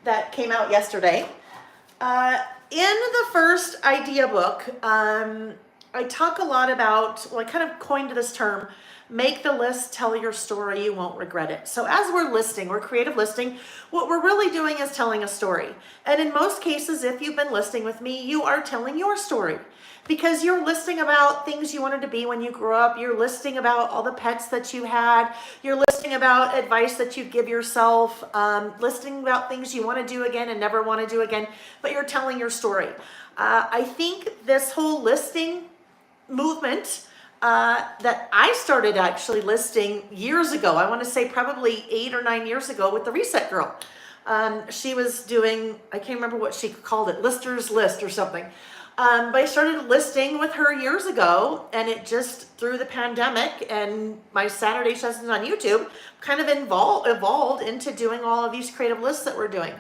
that came out yesterday. In the first idea book, I talk a lot about, well, I kind of coined this term, make the list, tell your story, you won't regret it. So as we're listing, we're creative listing, what we're really doing is telling a story. And in most cases, if you've been listing with me, you are telling your story. Because you're listing about things you wanted to be when you grew up. You're listing about all the pets that you had. You're listing about advice that you give yourself. Listing about things you want to do again and never want to do again. But you're telling your story. I think this whole listing movement that I started actually listing years ago. I want to say probably 8 or 9 years ago with the Reset Girl. She was doing, I can't remember what she called it, Lister's List or something. But I started listing with her years ago, and it just, through the pandemic and my Saturday sessions on YouTube, kind of evolved into doing all of these creative lists that we're doing.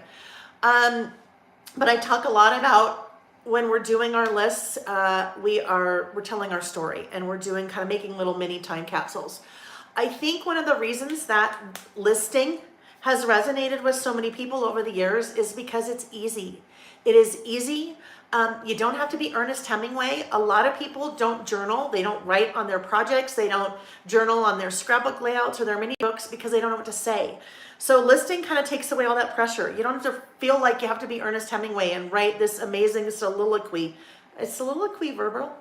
But I talk a lot about when we're doing our lists, we're telling our story, and we're doing kind of making little mini time capsules. I think one of the reasons that listing has resonated with so many people over the years is because it's easy. It is easy. You don't have to be Ernest Hemingway. A lot of people don't journal. They don't write on their projects. They don't journal on their scrapbook layouts or their mini books because they don't know what to say. So listing kind of takes away all that pressure. You don't have to feel like you have to be Ernest Hemingway and write this amazing soliloquy. Is soliloquy verbal?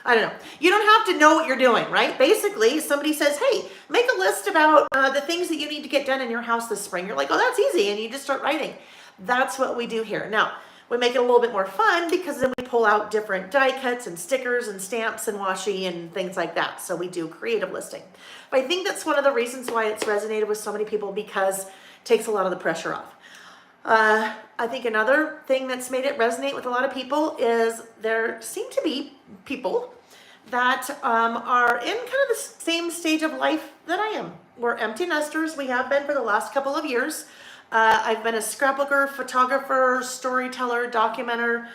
I don't know. You don't have to know what you're doing, right? Basically, somebody says, hey, make a list about the things that you need to get done in your house this spring. You're like, oh, that's easy. And you just start writing. That's what we do here. Now, we make it a little bit more fun because then we pull out different die cuts and stickers and stamps and washi and things like that. So we do creative listing. But I think that's one of the reasons why it's resonated with so many people, because it takes a lot of the pressure off. I think another thing that's made it resonate with a lot of people is there seem to be people that are in kind of the same stage of life that I am. We're empty nesters. We have been for the last couple of years. I've been a scrapbooker, photographer, storyteller, documenter,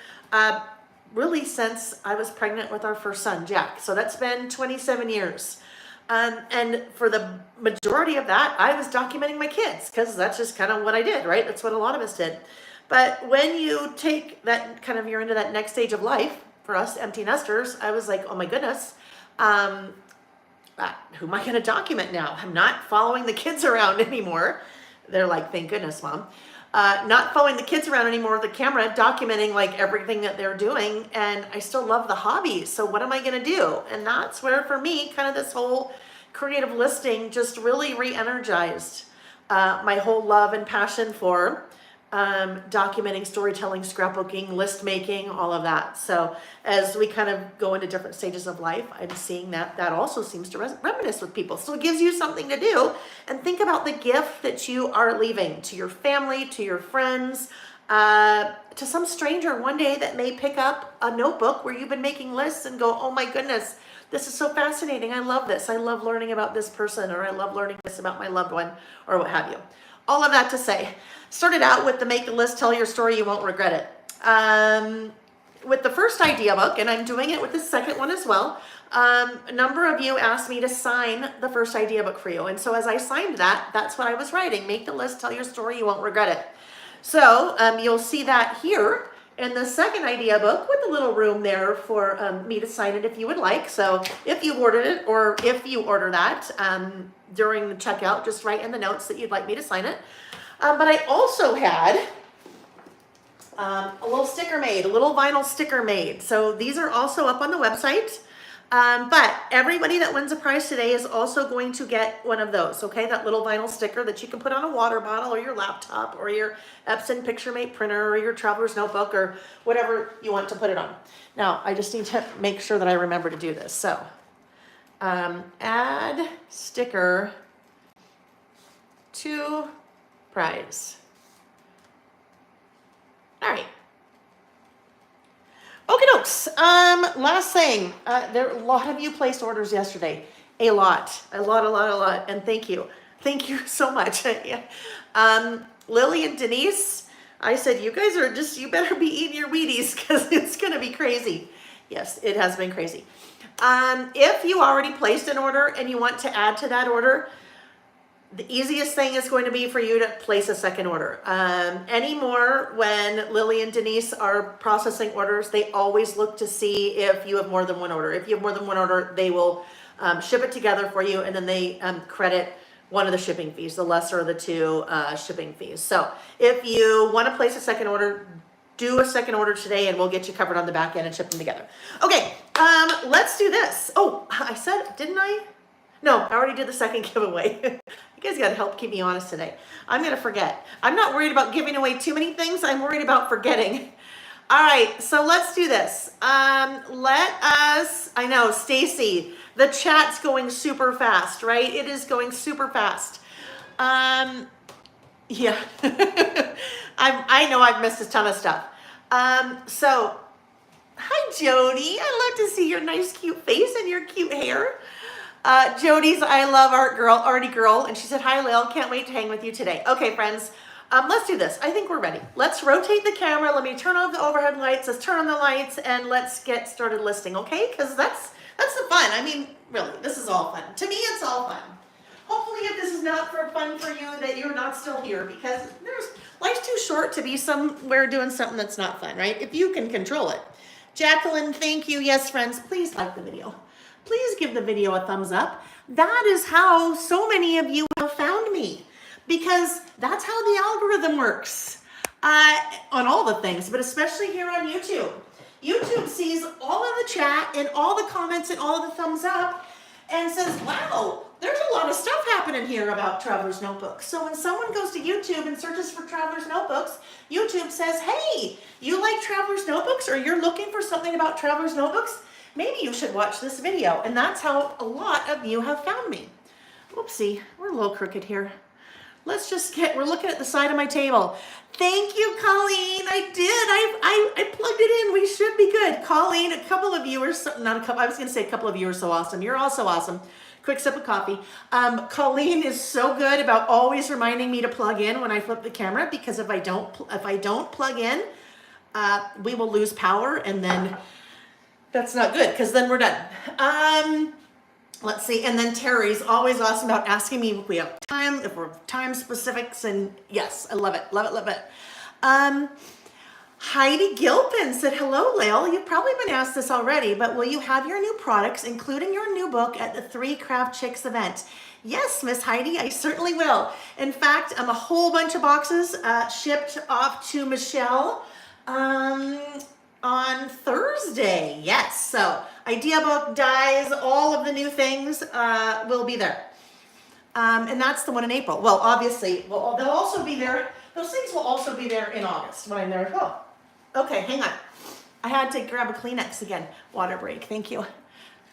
really since I was pregnant with our first son, Jack. So that's been 27 years. And for the majority of that, I was documenting my kids because that's just kind of what I did, right? That's what a lot of us did. But when you take that kind of, you're into that next stage of life, for us empty nesters, I was like, oh my goodness, who am I going to document now? I'm not following the kids around anymore. They're like, thank goodness, Mom. Not following the kids around anymore with the camera, documenting like everything that they're doing. And I still love the hobby. So what am I going to do? And that's where, for me, kind of this whole creative listing just really re-energized my whole love and passion for documenting, storytelling, scrapbooking, list making, all of that. So as we kind of go into different stages of life, I'm seeing that also seems to reminisce with people. So it gives you something to do, and think about the gift that you are leaving to your family, to your friends, to some stranger one day that may pick up a notebook where you've been making lists and go, oh my goodness, this is so fascinating. I love this. I love learning about this person, or I love learning this about my loved one, or what have you. All of that to say, started out with the make a list, tell your story, you won't regret it. With the first idea book, and I'm doing it with the second one as well, a number of you asked me to sign the first idea book for you. And so as I signed that, that's what I was writing. Make the list, tell your story, you won't regret it. So you'll see that here in the second idea book with a little room there for me to sign it if you would like. So if you ordered it, or if you order that during the checkout, just write in the notes that you'd like me to sign it. But I also had a little sticker made, a little vinyl sticker made. So these are also up on the website. But everybody that wins a prize today is also going to get one of those, okay? That little vinyl sticker that you can put on a water bottle or your laptop or your Epson PictureMate printer or your traveler's notebook or whatever you want to put it on. Now, I just need to make sure that I remember to do this. So, add sticker to prize. All right. Okay, dokes. Last thing. There a lot of you placed orders yesterday. A lot. And thank you. Thank you so much. Yeah. Lily and Denise, I said, you guys are just, you better be eating your Wheaties because it's going to be crazy. Yes, it has been crazy. If you already placed an order and you want to add to that order, the easiest thing is going to be for you to place a second order. Anymore, when Lily and Denise are processing orders, they always look to see if you have more than one order. If you have more than one order, they will ship it together for you, and then they credit one of the shipping fees, the lesser of the two shipping fees. So if you want to place a second order, do a second order today, and we'll get you covered on the back end and ship them together. Okay, let's do this. Oh, I said, didn't I? No, I already did the second giveaway. You guys got to help keep me honest today. I'm going to forget. I'm not worried about giving away too many things. I'm worried about forgetting. All right, so let's do this. Let us, I know, Stacy, the chat's going super fast, right? It is going super fast. Yeah. I know I've missed a ton of stuff. So, hi, Jody. I love to see your nice, cute face and your cute hair. Jody's I love arty girl, and she said, hi, Layle, can't wait to hang with you today. Okay, friends, let's do this. I think we're ready. Let's rotate the camera. Let me turn on the overhead lights. Let's turn on the lights, and let's get started listing, okay? Because that's the fun. I mean, really, this is all fun. To me, it's all fun. Hopefully, if this is not for fun for you, that you're not still here, because life's too short to be somewhere doing something that's not fun, right? If you can control it. Jacqueline, thank you. Yes, friends, please like the video. Please give the video a thumbs up. That is how so many of you have found me, because that's how the algorithm works on all the things, but especially here on YouTube. YouTube sees all of the chat and all the comments and all of the thumbs up and says, wow, there's a lot of stuff happening here about Traveler's Notebooks. So when someone goes to YouTube and searches for Traveler's Notebooks, YouTube says, hey, you like Traveler's Notebooks, or you're looking for something about Traveler's Notebooks? Maybe you should watch this video. And that's how a lot of you have found me. Whoopsie, we're a little crooked here. Let's just we're looking at the side of my table. Thank you, Colleen. I did. I plugged it in. We should be good. Colleen, a couple of you are I was going to say a couple of you are so awesome. You're all so awesome. Quick sip of coffee. Colleen is so good about always reminding me to plug in when I flip the camera, because if I don't plug in, we will lose power, and then that's not good, because then we're done. Let's see. And then Terry's always awesome about asking me if we have time, if we're time specifics. And yes, I love it. Love it. Love it. Heidi Gilpin said, hello, Layle. You've probably been asked this already, but will you have your new products, including your new book, at the 3 Craft Chicks event? Yes, Miss Heidi, I certainly will. In fact, a whole bunch of boxes shipped off to Michelle on Thursday. Yes, so idea book, dies, all of the new things will be there. And that's the one in April. Well, obviously, they'll also be there. Those things will also be there in August when I'm there as well. Okay, hang on. I had to grab a Kleenex again. Water break, thank you.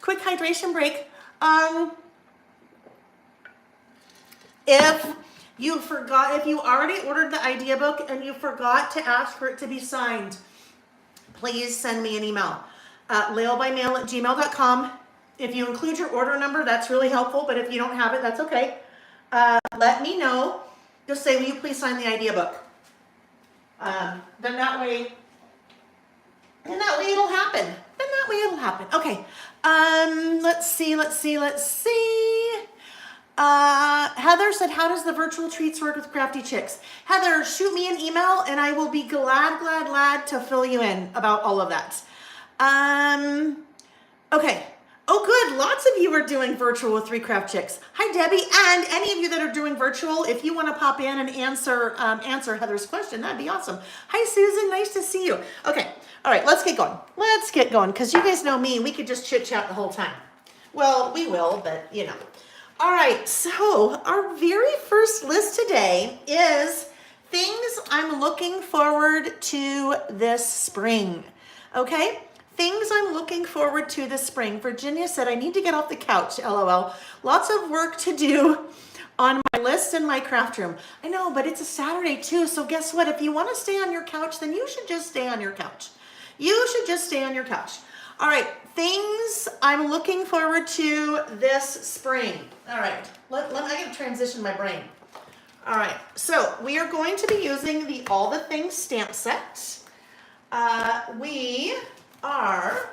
Quick hydration break. If You forgot, if you already ordered the idea book and you forgot to ask for it to be signed, please send me an email. laylebymail@gmail.com. If you include your order number, that's really helpful, but if you don't have it, that's okay. Let me know. Just say, will you please sign the idea book? Then that way it'll happen. Okay. Let's see. Heather said, how does the virtual treats work with Crafty Chicks? Heather, shoot me an email and I will be glad to fill you in about all of that. Okay. Oh, good. Lots of you are doing virtual with 3 Craft Chicks. Hi, Debbie. And any of you that are doing virtual, if you want to pop in and answer Heather's question, that'd be awesome. Hi, Susan. Nice to see you. Okay. All right. Let's get going. Because you guys know me. We could just chit chat the whole time. Well, we will, but you know. All right. So our very first list today is things I'm looking forward to this spring. Okay. Things I'm looking forward to this spring. Virginia said, I need to get off the couch, LOL. Lots of work to do on my list in my craft room. I know, but it's a Saturday too, so guess what? If you want to stay on your couch, then you should just stay on your couch. All right, things I'm looking forward to this spring. All right, I gotta transition my brain. All right, so we are going to be using the All the Things stamp set. We are,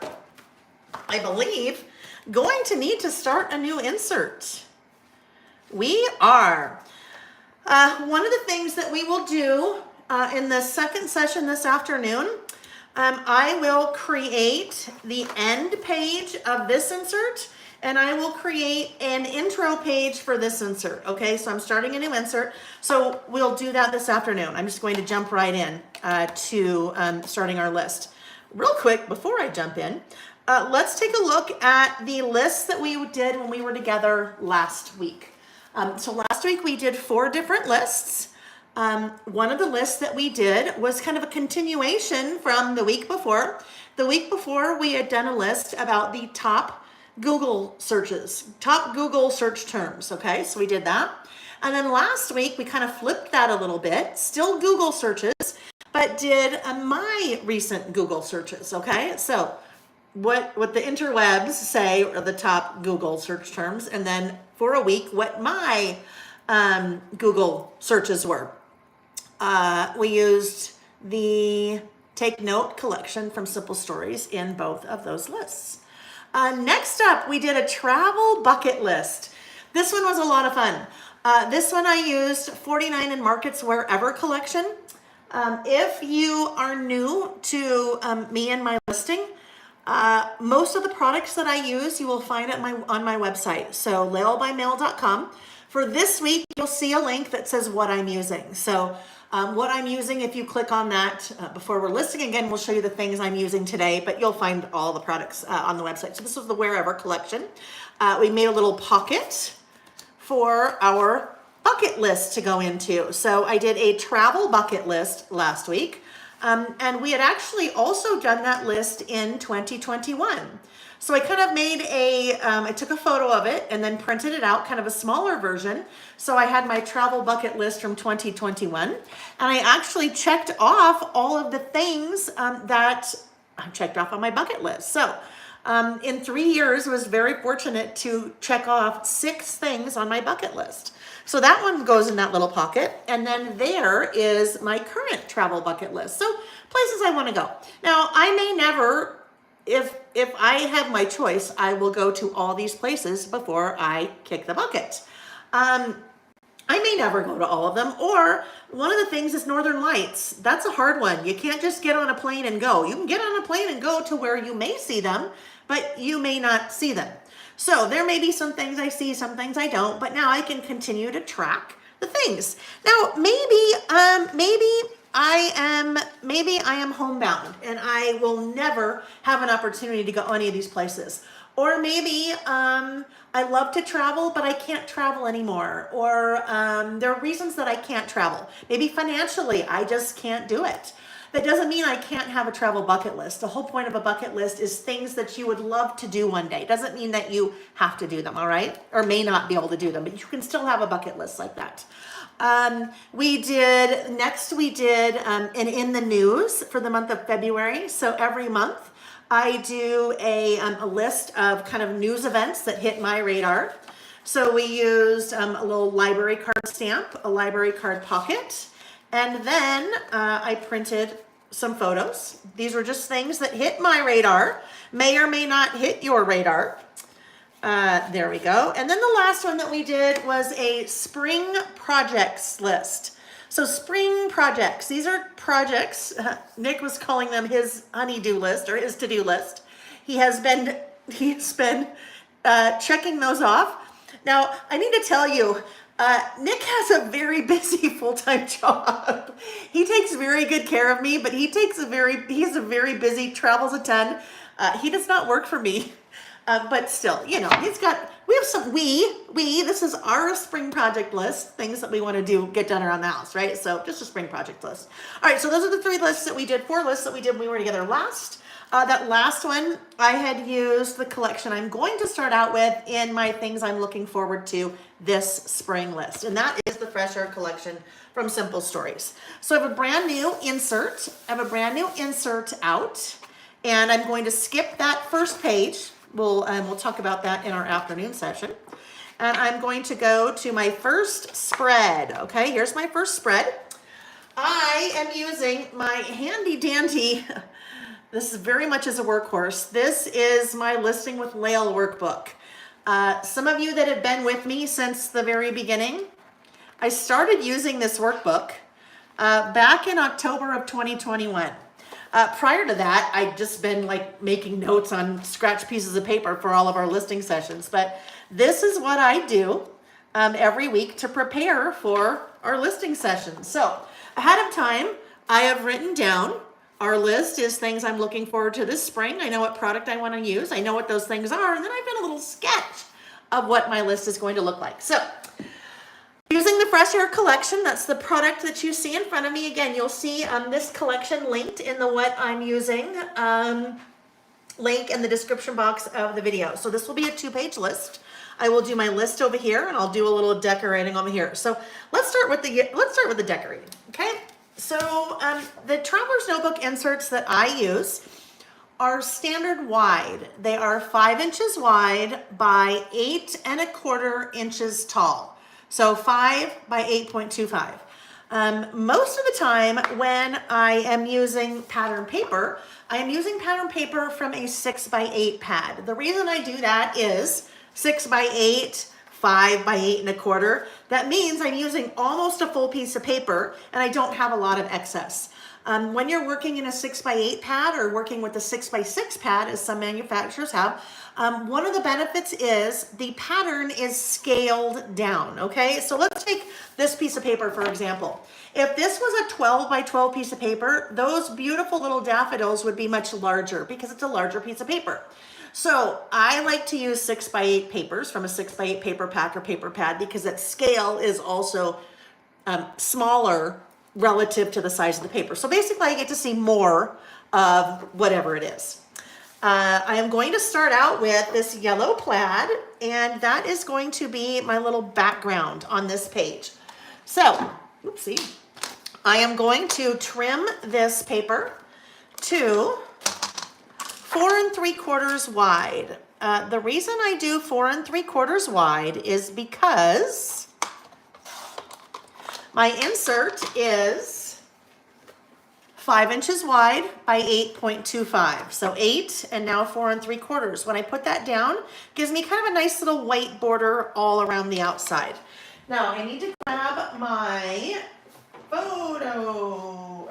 I believe, going to need to start a new insert. We are. One of the things that we will do in the second session this afternoon, I will create the end page of this insert and I will create an intro page for this insert. Okay, so I'm starting a new insert. So we'll do that this afternoon. I'm just going to jump right in to starting our list. Real quick, before I jump in, let's take a look at the lists that we did when we were together last week. So last week we did 4 different lists. One of the lists that we did was kind of a continuation from the week before. The week before we had done a list about the top Google searches, top Google search terms. Okay, so we did that. And then last week we kind of flipped that a little bit, still Google searches, but did my recent Google searches, okay? So what the interwebs say are the top Google search terms, and then for a week, what my Google searches were. We used the Take Note collection from Simple Stories in both of those lists. Next up, we did a travel bucket list. This one was a lot of fun. This one I used 49 in Markets Wherever collection. If you are new to me and my listing, most of the products that I use you will find on my website, so laylebymail.com. For this week, you'll see a link that says what I'm using. So what I'm using, if you click on that before we're listing, again, we'll show you the things I'm using today, but you'll find all the products on the website. So this was the Wherever collection. We made a little pocket for our bucket list to go into. So I did a travel bucket list last week, and we had actually also done that list in 2021. So I kind of made I took a photo of it and then printed it out, kind of a smaller version. So I had my travel bucket list from 2021, and I actually checked off all of the things that I checked off on my bucket list. So in 3 years, I was very fortunate to check off 6 things on my bucket list. So that one goes in that little pocket. And then there is my current travel bucket list. So places I want to go. Now, I may never, if I have my choice, I will go to all these places before I kick the bucket. I may never go to all of them. Or one of the things is Northern Lights. That's a hard one. You can't just get on a plane and go. You can get on a plane and go to where you may see them, but you may not see them. So there may be some things I see, some things I don't, but now I can continue to track the things. Now, maybe I am homebound and I will never have an opportunity to go any of these places. Or maybe I love to travel, but I can't travel anymore. Or there are reasons that I can't travel. Maybe financially, I just can't do it. That doesn't mean I can't have a travel bucket list. The whole point of a bucket list is things that you would love to do one day. It doesn't mean that you have to do them, all right? Or may not be able to do them, but you can still have a bucket list like that. We did an in the news for the month of February. So every month I do a list of kind of news events that hit my radar. So we used a little library card stamp, a library card pocket, and then I printed some photos. These were just things that hit my radar, may or may not hit your radar. There we go. And then the last one that we did was a spring projects list. So spring projects, these are projects, Nick was calling them his honey-do list or his to-do list. He's been checking those off. Now, I need to tell you, Nick has a very busy full-time job. He takes very good care of me, but he's a very busy, travels a ton. He does not work for me. But still, you know, this is our spring project list, things that we want to get done around the house, right? So just a spring project list. All right, so those are the 4 lists that we did when we were together last. That last one, I had used the collection I'm going to start out with in my things I'm looking forward to this spring list. And that is the Fresh Air collection from Simple Stories. So I have a brand new insert. Out. And I'm going to skip that first page. We'll talk about that in our afternoon session. And I'm going to go to my first spread. Okay, here's my first spread. I am using my handy dandy, this is very much as a workhorse. This is my Listing with Layle workbook. Some of you that have been with me since the very beginning, I started using this workbook back in October of 2021. Prior to that, I'd just been like making notes on scratch pieces of paper for all of our listing sessions. But this is what I do every week to prepare for our listing sessions. So ahead of time, I have written down our list is things I'm looking forward to this spring. I know what product I want to use. I know what those things are. And then I've done a little sketch of what my list is going to look like. So using the Fresh Air collection, that's the product that you see in front of me. Again, you'll see this collection linked in the what I'm using link in the description box of the video. So this will be a 2-page list. I will do my list over here, and I'll do a little decorating over here. So let's start with the decorating. Okay. So the Traveler's Notebook inserts that I use are standard wide. They are 5 inches wide by 8 1/4 inches tall. So 5 by 8.25. Most of the time when I am using pattern paper, I am using pattern paper from a 6 by 8 pad. The reason I do that is 6 by 8, 5 by 8 1/4. That means I'm using almost a full piece of paper and I don't have a lot of excess. When you're working in a 6 by 8 pad or working with a 6 by 6 pad, as some manufacturers have, one of the benefits is the pattern is scaled down, okay? So let's take this piece of paper, for example. If this was a 12 by 12 piece of paper, those beautiful little daffodils would be much larger because it's a larger piece of paper. So I like to use 6 by 8 papers from a 6 by 8 paper pack or paper pad because that scale is also smaller relative to the size of the paper. So basically I get to see more of whatever it is. I am going to start out with this yellow plaid, and that is going to be my little background on this page. So, oopsie, I am going to trim this paper to 4 3/4 wide. The reason I do 4 3/4 wide is because my insert is 5 inches wide by 8.25. So 8 and now 4 3/4. When I put that down, gives me kind of a nice little white border all around the outside. Now I need to grab my corner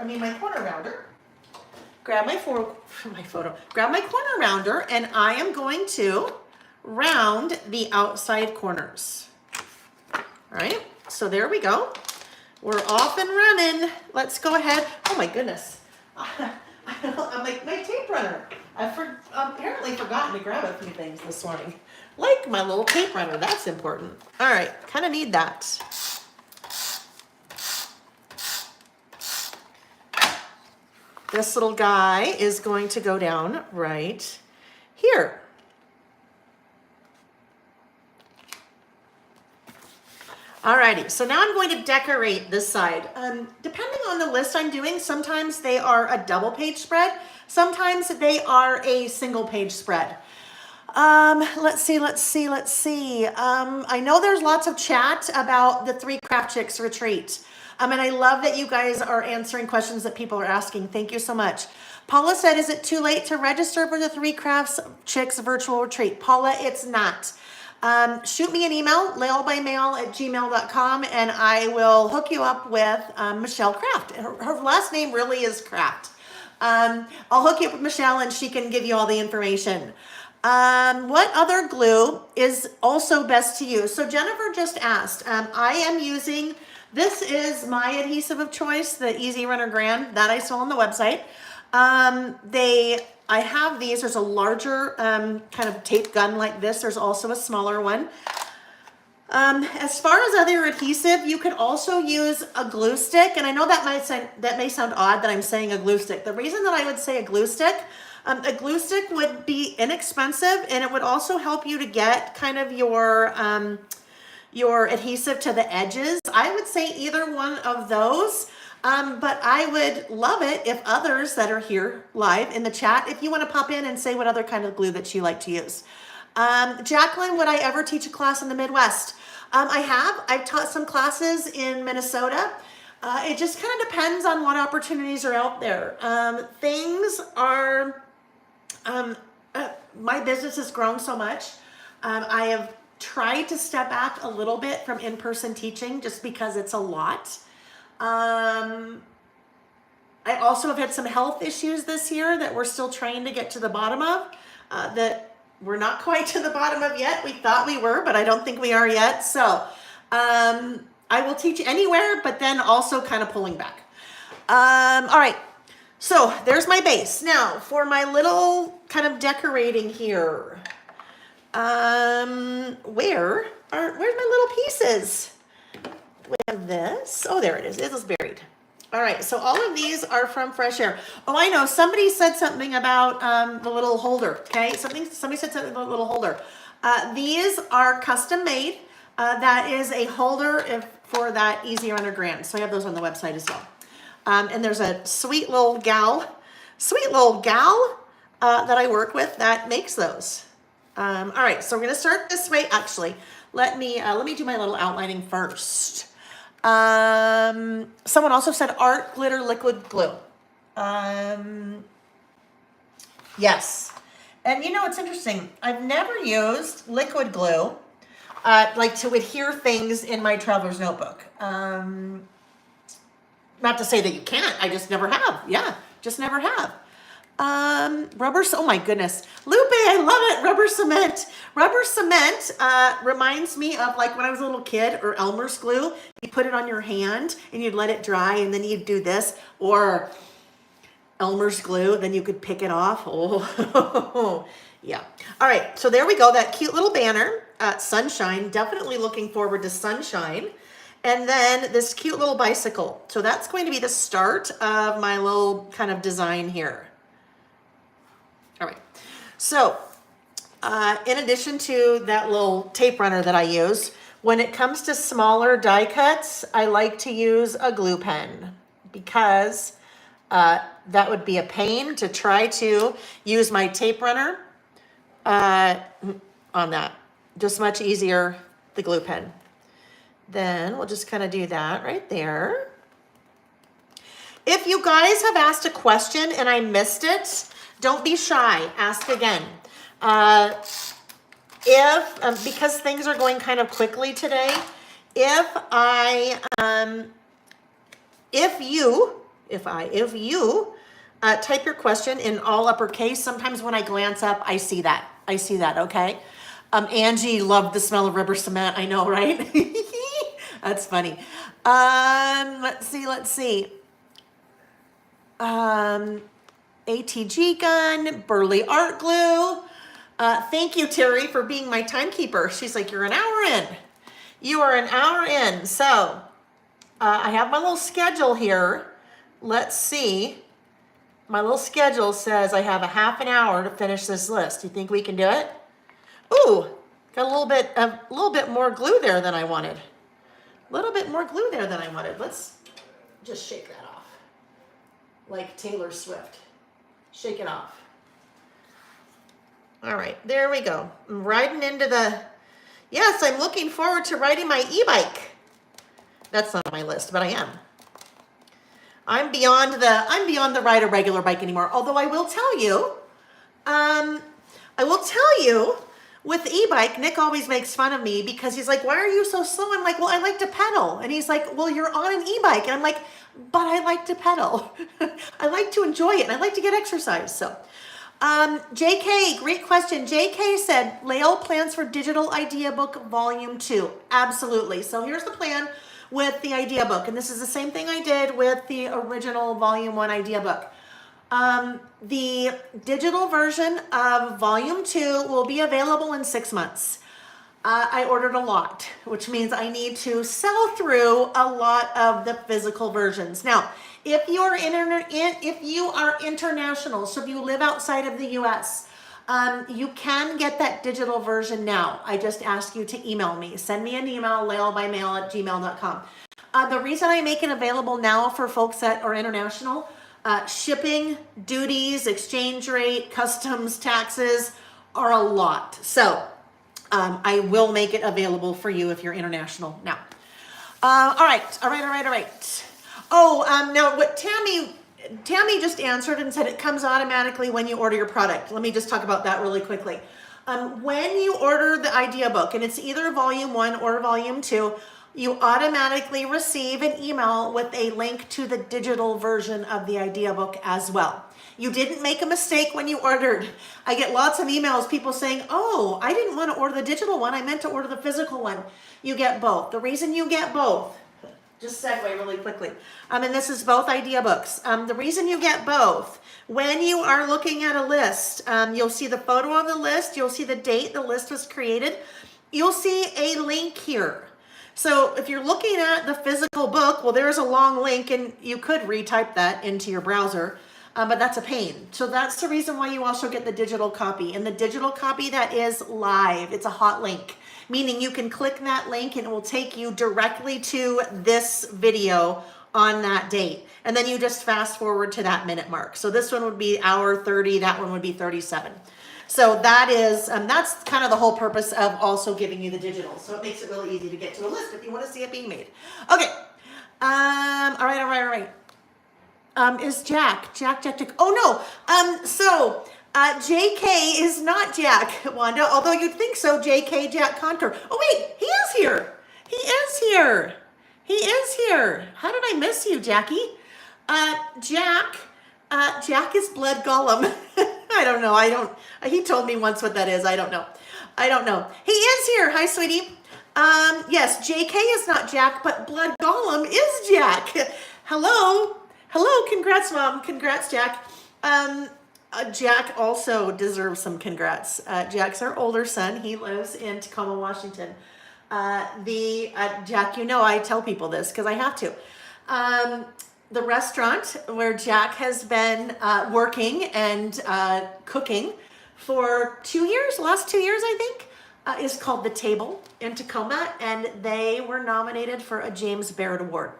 rounder. Grab my corner rounder, and I am going to round the outside corners. All right, so there we go. We're off and running. Let's go ahead. Oh my goodness. I'm like my tape runner. I've apparently forgotten to grab a few things this morning. Like my little tape runner, that's important. All right, kind of need that. This little guy is going to go down right here. Alrighty, so now I'm going to decorate this side. Depending on the list I'm doing, sometimes they are a double page spread. Sometimes they are a single page spread. Let's see. I know there's lots of chat about the 3 Craft Chicks retreat. And I love that you guys are answering questions that people are asking. Thank you so much. Paula said, is it too late to register for the 3 Crafts Chicks virtual retreat? Paula, it's not. Shoot me an email, laylebymail@gmail.com, and I will hook you up with Michelle Craft. Her last name really is Craft. I'll hook you up with Michelle and she can give you all the information. What other glue is also best to use? So Jennifer just asked, I am using, this is my adhesive of choice, the Easy Runner Grand that I saw on the website. I have these, there's a larger kind of tape gun like this. There's also a smaller one. As far as other adhesive, you could also use a glue stick. And I know that may sound odd that I'm saying a glue stick. The reason that I would say a glue stick would be inexpensive, and it would also help you to get kind of your adhesive to the edges. I would say either one of those. But I would love it if others that are here live in the chat, if you want to pop in and say what other kind of glue that you like to use. Jacqueline, would I ever teach a class in the Midwest? I've taught some classes in Minnesota. It just kind of depends on what opportunities are out there. My business has grown so much. I have tried to step back a little bit from in-person teaching just because it's a lot. I also have had some health issues this year that we're still trying to get to the bottom of, that we're not quite to the bottom of yet. We thought we were, but I don't think we are yet. So, I will teach anywhere, but then also kind of pulling back. All right. So there's my base. Now for my little kind of decorating here, where's my little pieces? We have this. Oh, there it is. It was buried. All right. So all of these are from Fresh Air. Oh, I know. Somebody said something about the little holder. Okay. Somebody said something about the little holder. These are custom made. That is a holder for that Easy Runner Grand. So I have those on the website as well. And there's a sweet little gal that I work with that makes those. All right. So we're going to start this way. Actually, let me do my little outlining first. Someone also said art glitter liquid glue. Yes. And you know, it's interesting. I've never used liquid glue, like to adhere things in my traveler's notebook. Not to say that you can't, I just never have. Yeah, just never have. Oh my goodness. Lupe, I love it. Rubber cement. Rubber cement reminds me of like when I was a little kid, or Elmer's glue. You put it on your hand and you'd let it dry and then you'd do this, or Elmer's glue, then you could pick it off. Oh, yeah. All right, so there we go. That cute little banner, sunshine, definitely looking forward to sunshine. And then this cute little bicycle. So that's going to be the start of my little kind of design here. All right, so in addition to that little tape runner that I use, when it comes to smaller die cuts, I like to use a glue pen because that would be a pain to try to use my tape runner on that. Just much easier, the glue pen. Then we'll just kind of do that right there. If you guys have asked a question and I missed it, don't be shy, ask again. Because things are going kind of quickly today, if you type your question in all uppercase, sometimes when I glance up, I see that, okay? Angie loved the smell of rubber cement, I know, right? That's funny. Let's see. ATG gun, Burley art glue. Thank you, Terry, for being my timekeeper. She's like, you're an hour in. You are an hour in. So I have my little schedule here. Let's see. My little schedule says I have a half an hour to finish this list. Do you think we can do it? Ooh, got a little bit more glue there than I wanted. A little bit more glue there than I wanted. Let's just shake that off. Like Taylor Swift. Shake it off. All right, there we go. I'm riding into the, yes, I'm looking forward to riding my e-bike. That's not on my list, but I am. I'm beyond the ride a regular bike anymore. Although I will tell you, with the e-bike, Nick always makes fun of me because he's like, why are you so slow? I'm like, well, I like to pedal. And he's like, well, you're on an e-bike. And I'm like, but I like to pedal. I like to enjoy it and I like to get exercise. So, JK, great question. JK said, Layle plans for Digital Idea Book Volume 2. Absolutely. So here's the plan with the idea book. And this is the same thing I did with the original Volume 1 idea book. The digital version of Volume 2 will be available in 6 months. I ordered a lot, which means I need to sell through a lot of the physical versions. Now, if you are international, so if you live outside of the US, you can get that digital version now. I just ask you to email me. Send me an email, laylebymail@gmail.com. The reason I make it available now for folks that are international, shipping, duties, exchange rate, customs, taxes are a lot. So I will make it available for you if you're international now. All right. Oh, now what Tammy just answered and said it comes automatically when you order your product. Let me just talk about that really quickly. When you order the idea book, and it's either Volume 1 or Volume 2, you automatically receive an email with a link to the digital version of the idea book as well. You didn't make a mistake when you ordered. I get lots of emails, people saying, oh, I didn't want to order the digital one. I meant to order the physical one. You get both. The reason you get both, just segue really quickly. And this is both idea books. The reason you get both, when you are looking at a list, you'll see the photo of the list. You'll see the date the list was created. You'll see a link here. So if you're looking at the physical book, well, there's a long link and you could retype that into your browser, but that's a pain. So that's the reason why you also get the digital copy. And the digital copy that is live, it's a hot link, meaning you can click that link and it will take you directly to this video on that date. And then you just fast forward to that minute mark. So this one would be hour 30, that one would be 37. So that is, that's kind of the whole purpose of also giving you the digital. So it makes it really easy to get to a list if you want to see it being made. Okay. All right. Is Jack? Oh no. So JK is not Jack, Wanda, although you'd think so. JK, Jack Contour. Oh wait, he is here. He is here. How did I miss you, Jackie? Jack is Blood Golem. I don't know. He told me once what that is. I don't know. He is here. Hi, sweetie. Yes, JK is not Jack, but Blood Golem is Jack. Hello. Congrats, Mom. Congrats, Jack. Jack also deserves some congrats. Jack's our older son. He lives in Tacoma, Washington. Jack, I tell people this because I have to. The restaurant where Jack has been working and cooking for 2 years, last 2 years, I think, is called The Table in Tacoma, and they were nominated for a James Barrett Award.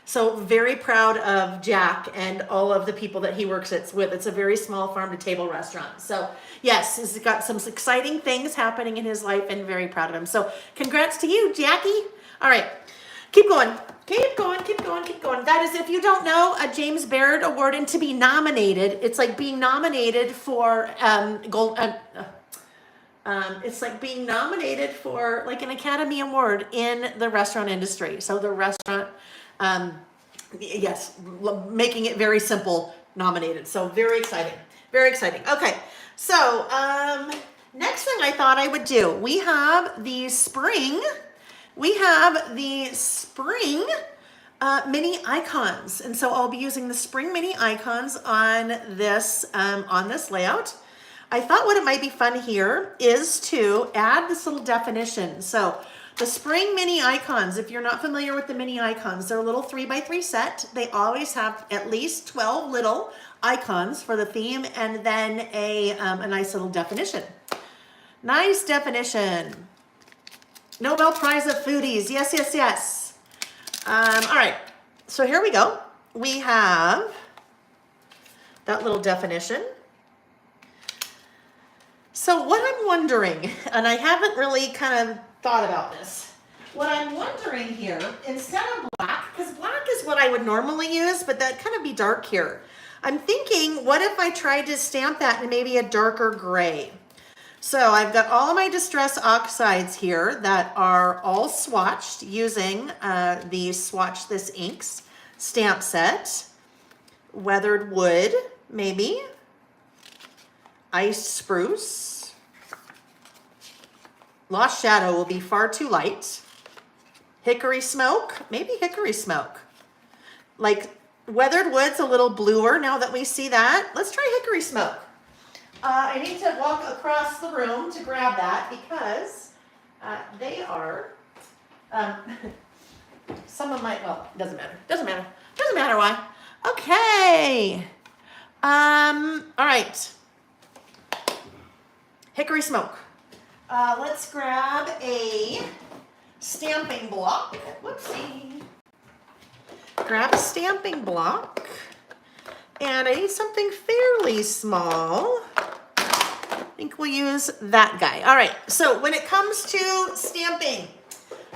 So very proud of Jack and all of the people that he works with. It's a very small farm to table restaurant. So yes, he's got some exciting things happening in his life and very proud of him. So congrats to you, Jackie. All right, keep going. That is, if you don't know, a James Barrett Award, and to be nominated, it's like being nominated for it's like being nominated for like an Academy Award in the restaurant industry. So the restaurant, yes, making it very simple, nominated. So very exciting. Okay, so next thing I thought I would do, we have the spring mini icons, and so I'll be using the spring mini icons on this layout. I thought what it might be fun here is to add this little definition. So the spring mini icons, if you're not familiar with the mini icons, they're a little 3x3 set. They always have at least 12 little icons for the theme, and then a nice little definition. Nice definition. Nobel Prize of Foodies. Yes. All right, so here we go. We have that little definition. So what I'm wondering, and I haven't really kind of thought about this, what I'm wondering here, instead of black, because black is what I would normally use, but that kind of be dark here. I'm thinking, what if I tried to stamp that in maybe a darker gray? So I've got all of my Distress Oxides here that are all swatched using the Swatch This Inks stamp set. Weathered Wood, maybe. Iced Spruce. Lost Shadow will be far too light. Hickory Smoke, maybe Hickory Smoke. Like Weathered Wood's a little bluer now that we see that. Let's try Hickory Smoke. I need to walk across the room to grab that because they are, some of my, well, doesn't matter why. Okay. All right. Hickory Smoke. Let's grab a stamping block. Whoopsie. Grab a stamping block. And I need something fairly small. I think we'll use that guy. All right, so when it comes to stamping,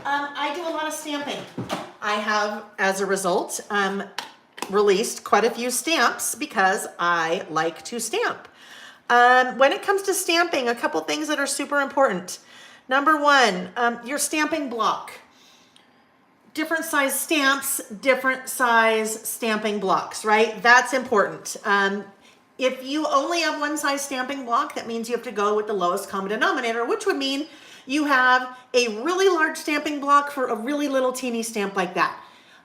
I do a lot of stamping. I have, as a result, released quite a few stamps because I like to stamp. When it comes to stamping, a couple things that are super important. Number one, your stamping block. Different size stamps, different size stamping blocks, right? That's important. If you only have one size stamping block, that means you have to go with the lowest common denominator, which would mean you have a really large stamping block for a really little teeny stamp like that.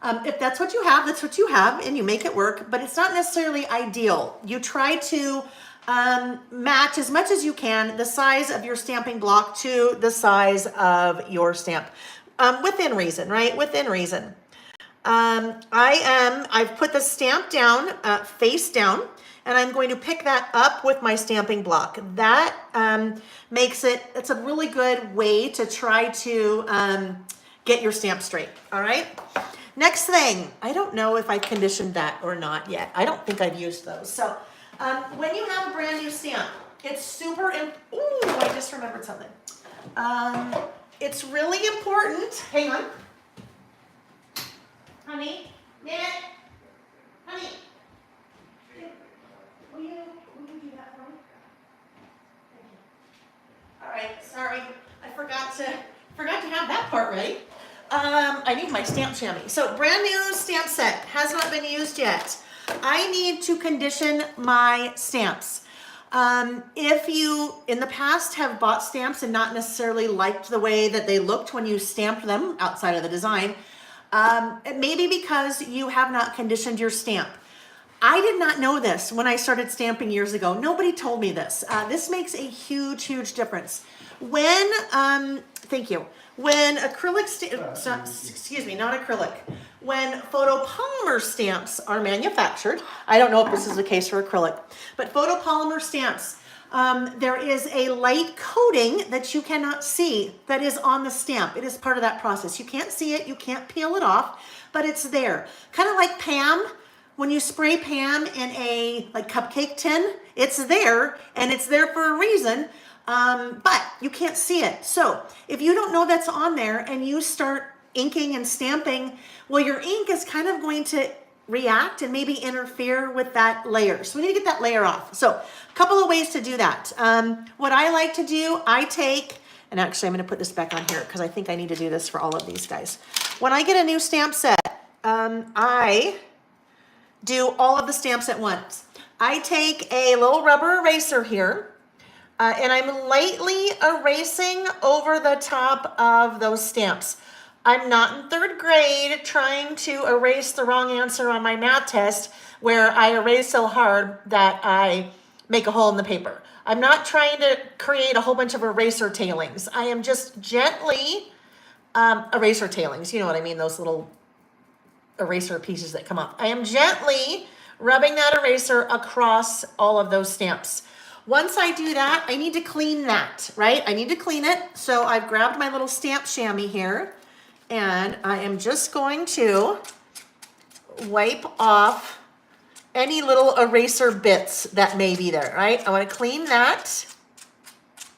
If that's what you have, that's what you have, and you make it work, but it's not necessarily ideal. You try to match as much as you can the size of your stamping block to the size of your stamp. Within reason, right? Within reason. I've put the stamp down, face down, and I'm going to pick that up with my stamping block. That makes it's a really good way to try to get your stamp straight, all right? Next thing, I don't know if I conditioned that or not yet. I don't think I've used those. So when you have a brand new stamp, it's super, ooh, I just remembered something. It's really important. Hang on. Honey, Ned, honey. Will you do that for me? Thank you. All right, sorry. I forgot to have that part ready. I need my stamp chamois. So brand new stamp set, has not been used yet. I need to condition my stamps. If you, in the past, have bought stamps and not necessarily liked the way that they looked when you stamped them outside of the design, it may be because you have not conditioned your stamp. I did not know this when I started stamping years ago. Nobody told me this. This makes a huge, huge difference. When, thank you, when acrylic, excuse me, not acrylic, when photopolymer stamps are manufactured, I don't know if this is the case for acrylic, but photopolymer stamps, there is a light coating that you cannot see that is on the stamp. It is part of that process. You can't see it, you can't peel it off, but it's there. Kind of like Pam, when you spray Pam in a cupcake tin, it's there, and it's there for a reason, but you can't see it. So if you don't know that's on there and you start inking and stamping, well, your ink is kind of going to react and maybe interfere with that layer. So we need to get that layer off. So a couple of ways to do that. What I like to do, I take, and actually I'm going to put this back on here because I think I need to do this for all of these guys. When I get a new stamp set, I do all of the stamps at once. I take a little rubber eraser here, and I'm lightly erasing over the top of those stamps. I'm not in third grade trying to erase the wrong answer on my math test where I erase so hard that I make a hole in the paper. I'm not trying to create a whole bunch of eraser tailings. I am just gently, eraser tailings, you know what I mean, those little eraser pieces that come up. I am gently rubbing that eraser across all of those stamps. Once I do that, I need to clean that, right? I need to clean it. So I've grabbed my little stamp chamois here, And I am just going to wipe off any little eraser bits that may be there, right? I want to clean that.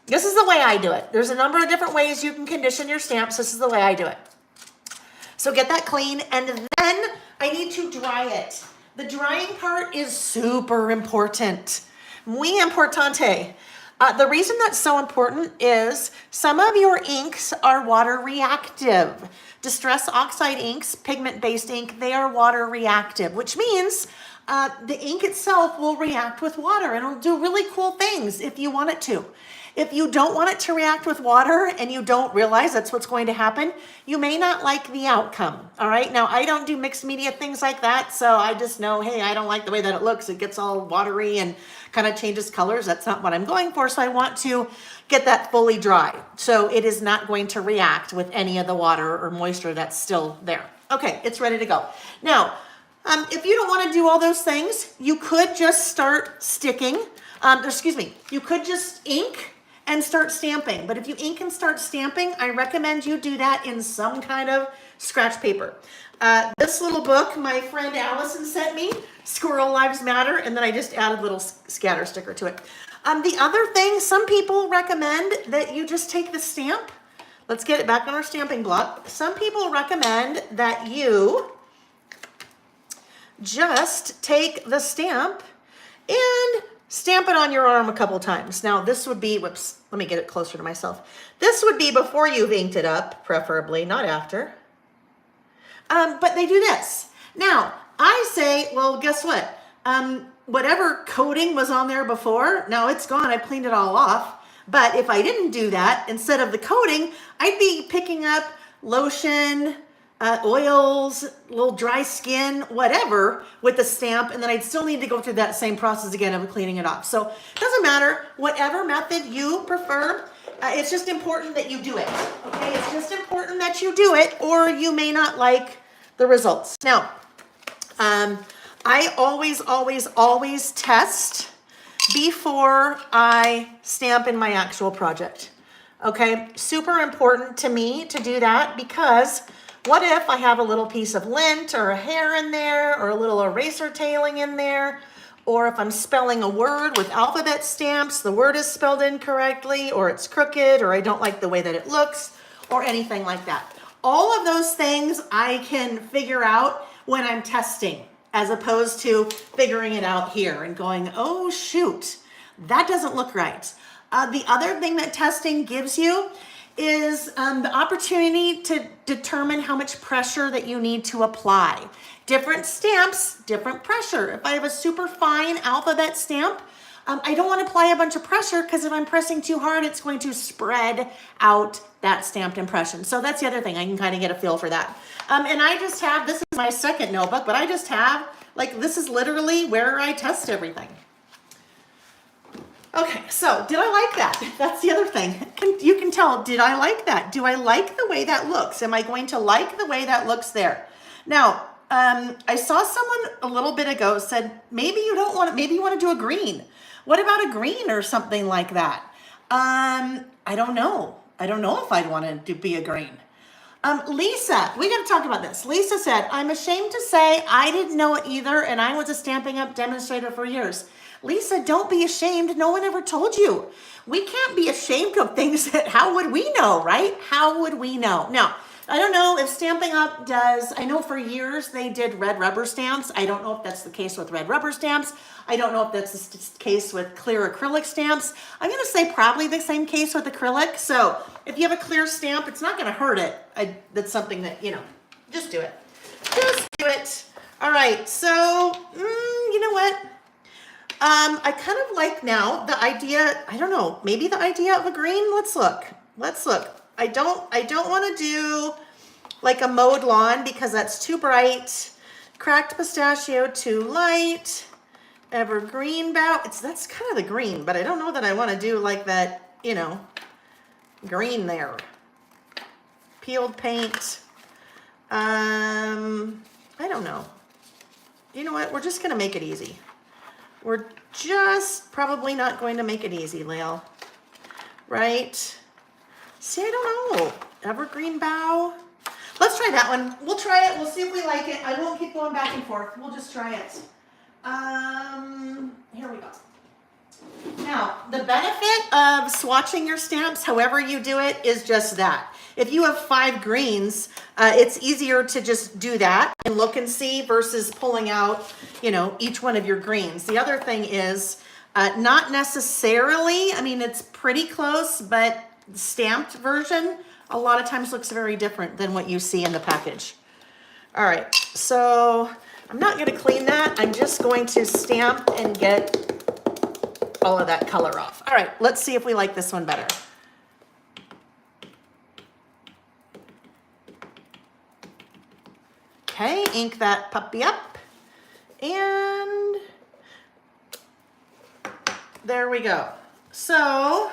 This is the way I do it. There's a number of different ways you can condition your stamps. This is the way I do it. So get that clean, and then I need to dry it. The drying part is super important. Muy importante. The reason that's so important is some of your inks are water reactive. Distress oxide inks, pigment-based ink, they are water reactive, which means the ink itself will react with water and it'll do really cool things if you want it to. If you don't want it to react with water and you don't realize that's what's going to happen, you may not like the outcome, all right? Now, I don't do mixed media things like that, so I just know, hey, I don't like the way that it looks. It gets all watery and kind of changes colors. That's not what I'm going for, so I want to get that fully dry. So it is not going to react with any of the water or moisture that's still there. Okay, it's ready to go. Now, if you don't want to do all those things, you could just start sticking. You could just ink and start stamping. But if you ink and start stamping, I recommend you do that in some kind of scratch paper. This little book my friend Allison sent me, Squirrel Lives Matter, and then I just added a little scatter sticker to it. The other thing, some people recommend that you just take the stamp. Let's get it back on our stamping block. Some people recommend that you just take the stamp and stamp it on your arm a couple times. Now this would be, whoops, let me get it closer to myself. This would be before you've inked it up, preferably, not after. But they do this. Now, I say, well, guess what? Whatever coating was on there before, now it's gone, I cleaned it all off. But if I didn't do that, instead of the coating, I'd be picking up lotion, oils, little dry skin, whatever, with the stamp, and then I'd still need to go through that same process again of cleaning it off. So it doesn't matter, whatever method you prefer, it's just important that you do it, okay? It's just important that you do it, or you may not like the results. Now, I always test before I stamp in my actual project, okay? Super important to me to do that, because what if I have a little piece of lint or a hair in there or a little eraser tailing in there, or if I'm spelling a word with alphabet stamps, the word is spelled incorrectly, or it's crooked, or I don't like the way that it looks, or anything like that. All of those things I can figure out when I'm testing, as opposed to figuring it out here and going, oh shoot, that doesn't look right. The other thing that testing gives you is the opportunity to determine how much pressure that you need to apply. Different stamps, different pressure. If I have a super fine alphabet stamp, I don't want to apply a bunch of pressure, because if I'm pressing too hard, it's going to spread out that stamped impression. So that's the other thing. I can kind of get a feel for that. And I just have, this is my second notebook, but I just have, like, this is literally where I test everything. Okay, so did I like that? That's the other thing. You can tell, did I like that? Do I like the way that looks? Am I going to like the way that looks there? Now, I saw someone a little bit ago said, maybe you don't want to, maybe you want to do a green. What about a green or something like that? I don't know. I don't know if I'd want to be a green. Lisa, we got to talk about this. Lisa said, I'm ashamed to say I didn't know it either, and I was a Stampin' Up! Demonstrator for years. Lisa, don't be ashamed. No one ever told you. We can't be ashamed of things that, how would we know, right? How would we know? Now, I don't know if Stampin' Up! Does, I know for years they did red rubber stamps. I don't know if that's the case with red rubber stamps. I don't know if that's the case with clear acrylic stamps. I'm going to say probably the same case with acrylic. So if you have a clear stamp, it's not going to hurt it. That's something that, you know, just do it. Just do it. All right. So, you know what? I kind of like now the idea, I don't know, maybe the idea of a green. Let's look. I don't want to do like a mowed lawn, because that's too bright. Cracked pistachio, too light. Evergreen bough, that's kind of the green, but I don't know that I want to do like that, you know, green there. Peeled paint. I don't know. You know what? We're just going to make it easy. We're just probably not going to make it easy, Layle. Right? See, I don't know. Evergreen bough. Let's try that one. We'll try it. We'll see if we like it. I won't keep going back and forth. We'll just try it. Here we go. Now, the benefit of swatching your stamps, however you do it, is just that. If you have 5 greens, it's easier to just do that and look and see versus pulling out, you know, each one of your greens. The other thing is not necessarily, I mean, it's pretty close, but the stamped version a lot of times looks very different than what you see in the package. All right, so I'm not going to clean that. I'm just going to stamp and get all of that color off. All right, let's see if we like this one better. Okay, ink that puppy up. And there we go. So,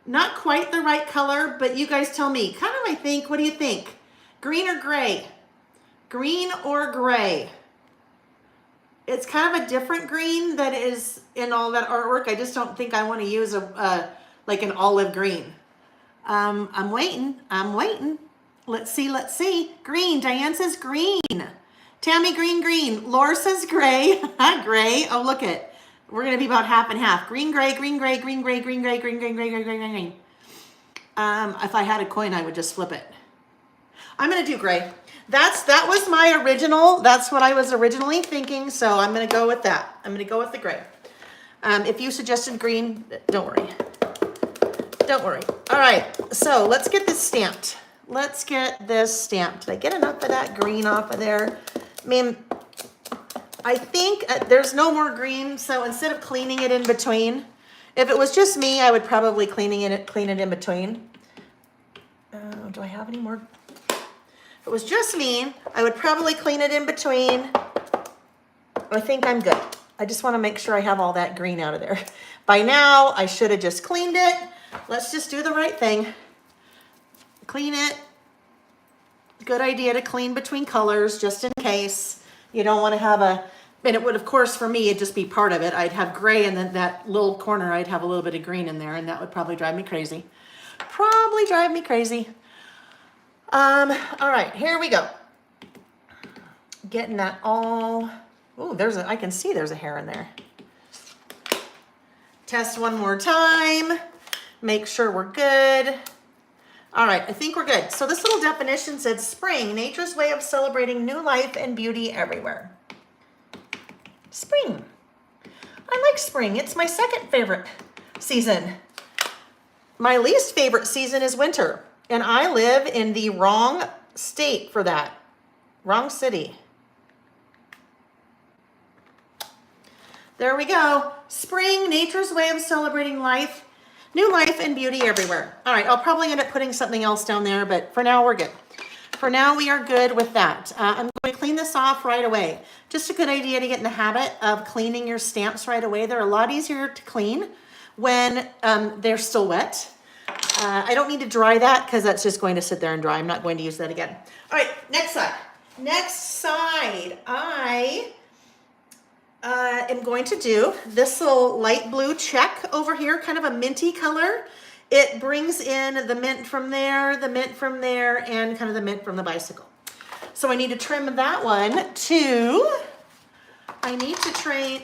not quite the right color, but you guys tell me. Kind of, I think, what do you think? Green or gray? Green or gray? It's kind of a different green that is in all that artwork. I just don't think I want to use like an olive green. I'm waiting. Let's see. Green. Diane says green. Tammy, green. Laura says gray. Gray. Oh, look it. We're going to be about half and half. Green, gray. If I had a coin, I would just flip it. I'm going to do gray. That was my original. That's what I was originally thinking. So I'm going to go with that. I'm going to go with the gray. If you suggested green, don't worry. Don't worry. All right. So let's get this stamped. Did I get enough of that green off of there? I mean, I think there's no more green. So instead of cleaning it in between, if it was just me, I would probably clean it in between. Do I have any more? If it was just me, I would probably clean it in between. I think I'm good. I just want to make sure I have all that green out of there. By now, I should have just cleaned it. Let's just do the right thing. Clean it. Good idea to clean between colors just in case. You don't want to have and it would, of course, for me, it'd just be part of it. I'd have gray and then that little corner, I'd have a little bit of green in there and that would probably drive me crazy. All right, here we go. Getting that all, oh, I can see there's a hair in there. Test one more time. Make sure we're good. All right, I think we're good. So this little definition said spring, nature's way of celebrating new life and beauty everywhere. Spring. I like spring. It's my second favorite season. My least favorite season is winter. And I live in the wrong state for that. Wrong city. There we go. Spring, nature's way of celebrating life. New life and beauty everywhere. All right, I'll probably end up putting something else down there, but for now we're good. For now we are good with that. I'm going to clean this off right away. Just a good idea to get in the habit of cleaning your stamps right away. They're a lot easier to clean when they're still wet. I don't need to dry that because that's just going to sit there and dry. I'm not going to use that again. All right, next side. I am going to do this little light blue check over here, kind of a minty color. It brings in the mint from there, and kind of the mint from the bicycle. So I need to trim that one to, I need to trim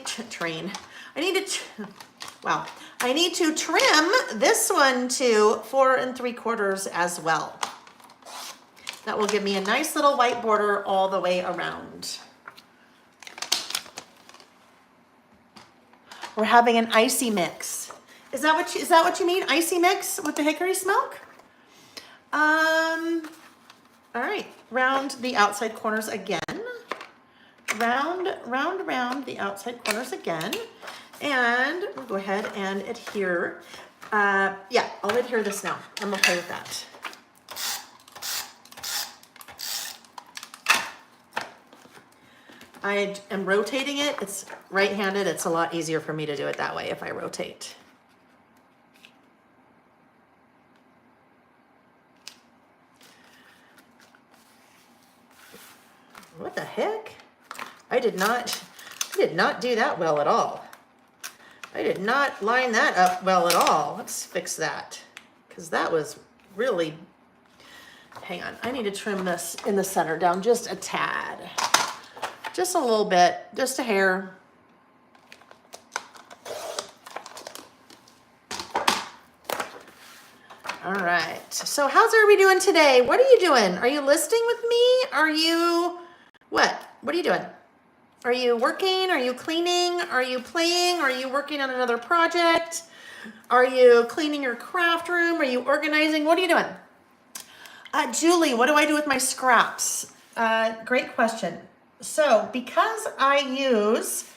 this one to 4 3/4 as well. That will give me a nice little white border all the way around. We're having an icy mix. Is that what you mean? Icy mix with the hickory smoke? All right, round the outside corners again. Round the outside corners again. And we'll go ahead and adhere. Yeah, I'll adhere this now. I'm okay with that. I am rotating it. It's right-handed. It's a lot easier for me to do it that way if I rotate. What the heck? I did not do that well at all. I did not line that up well at all. Let's fix that because that was really hang on, I need to trim this in the center down just a tad. Just a little bit, just a hair. All right, so how's everybody doing today? What are you doing? Are you listing with me? Are you, what? What are you doing? Are you working? Are you cleaning? Are you playing? Are you working on another project? Are you cleaning your craft room? Are you organizing? What are you doing? Julie, what do I do with my scraps? Great question. So because I use,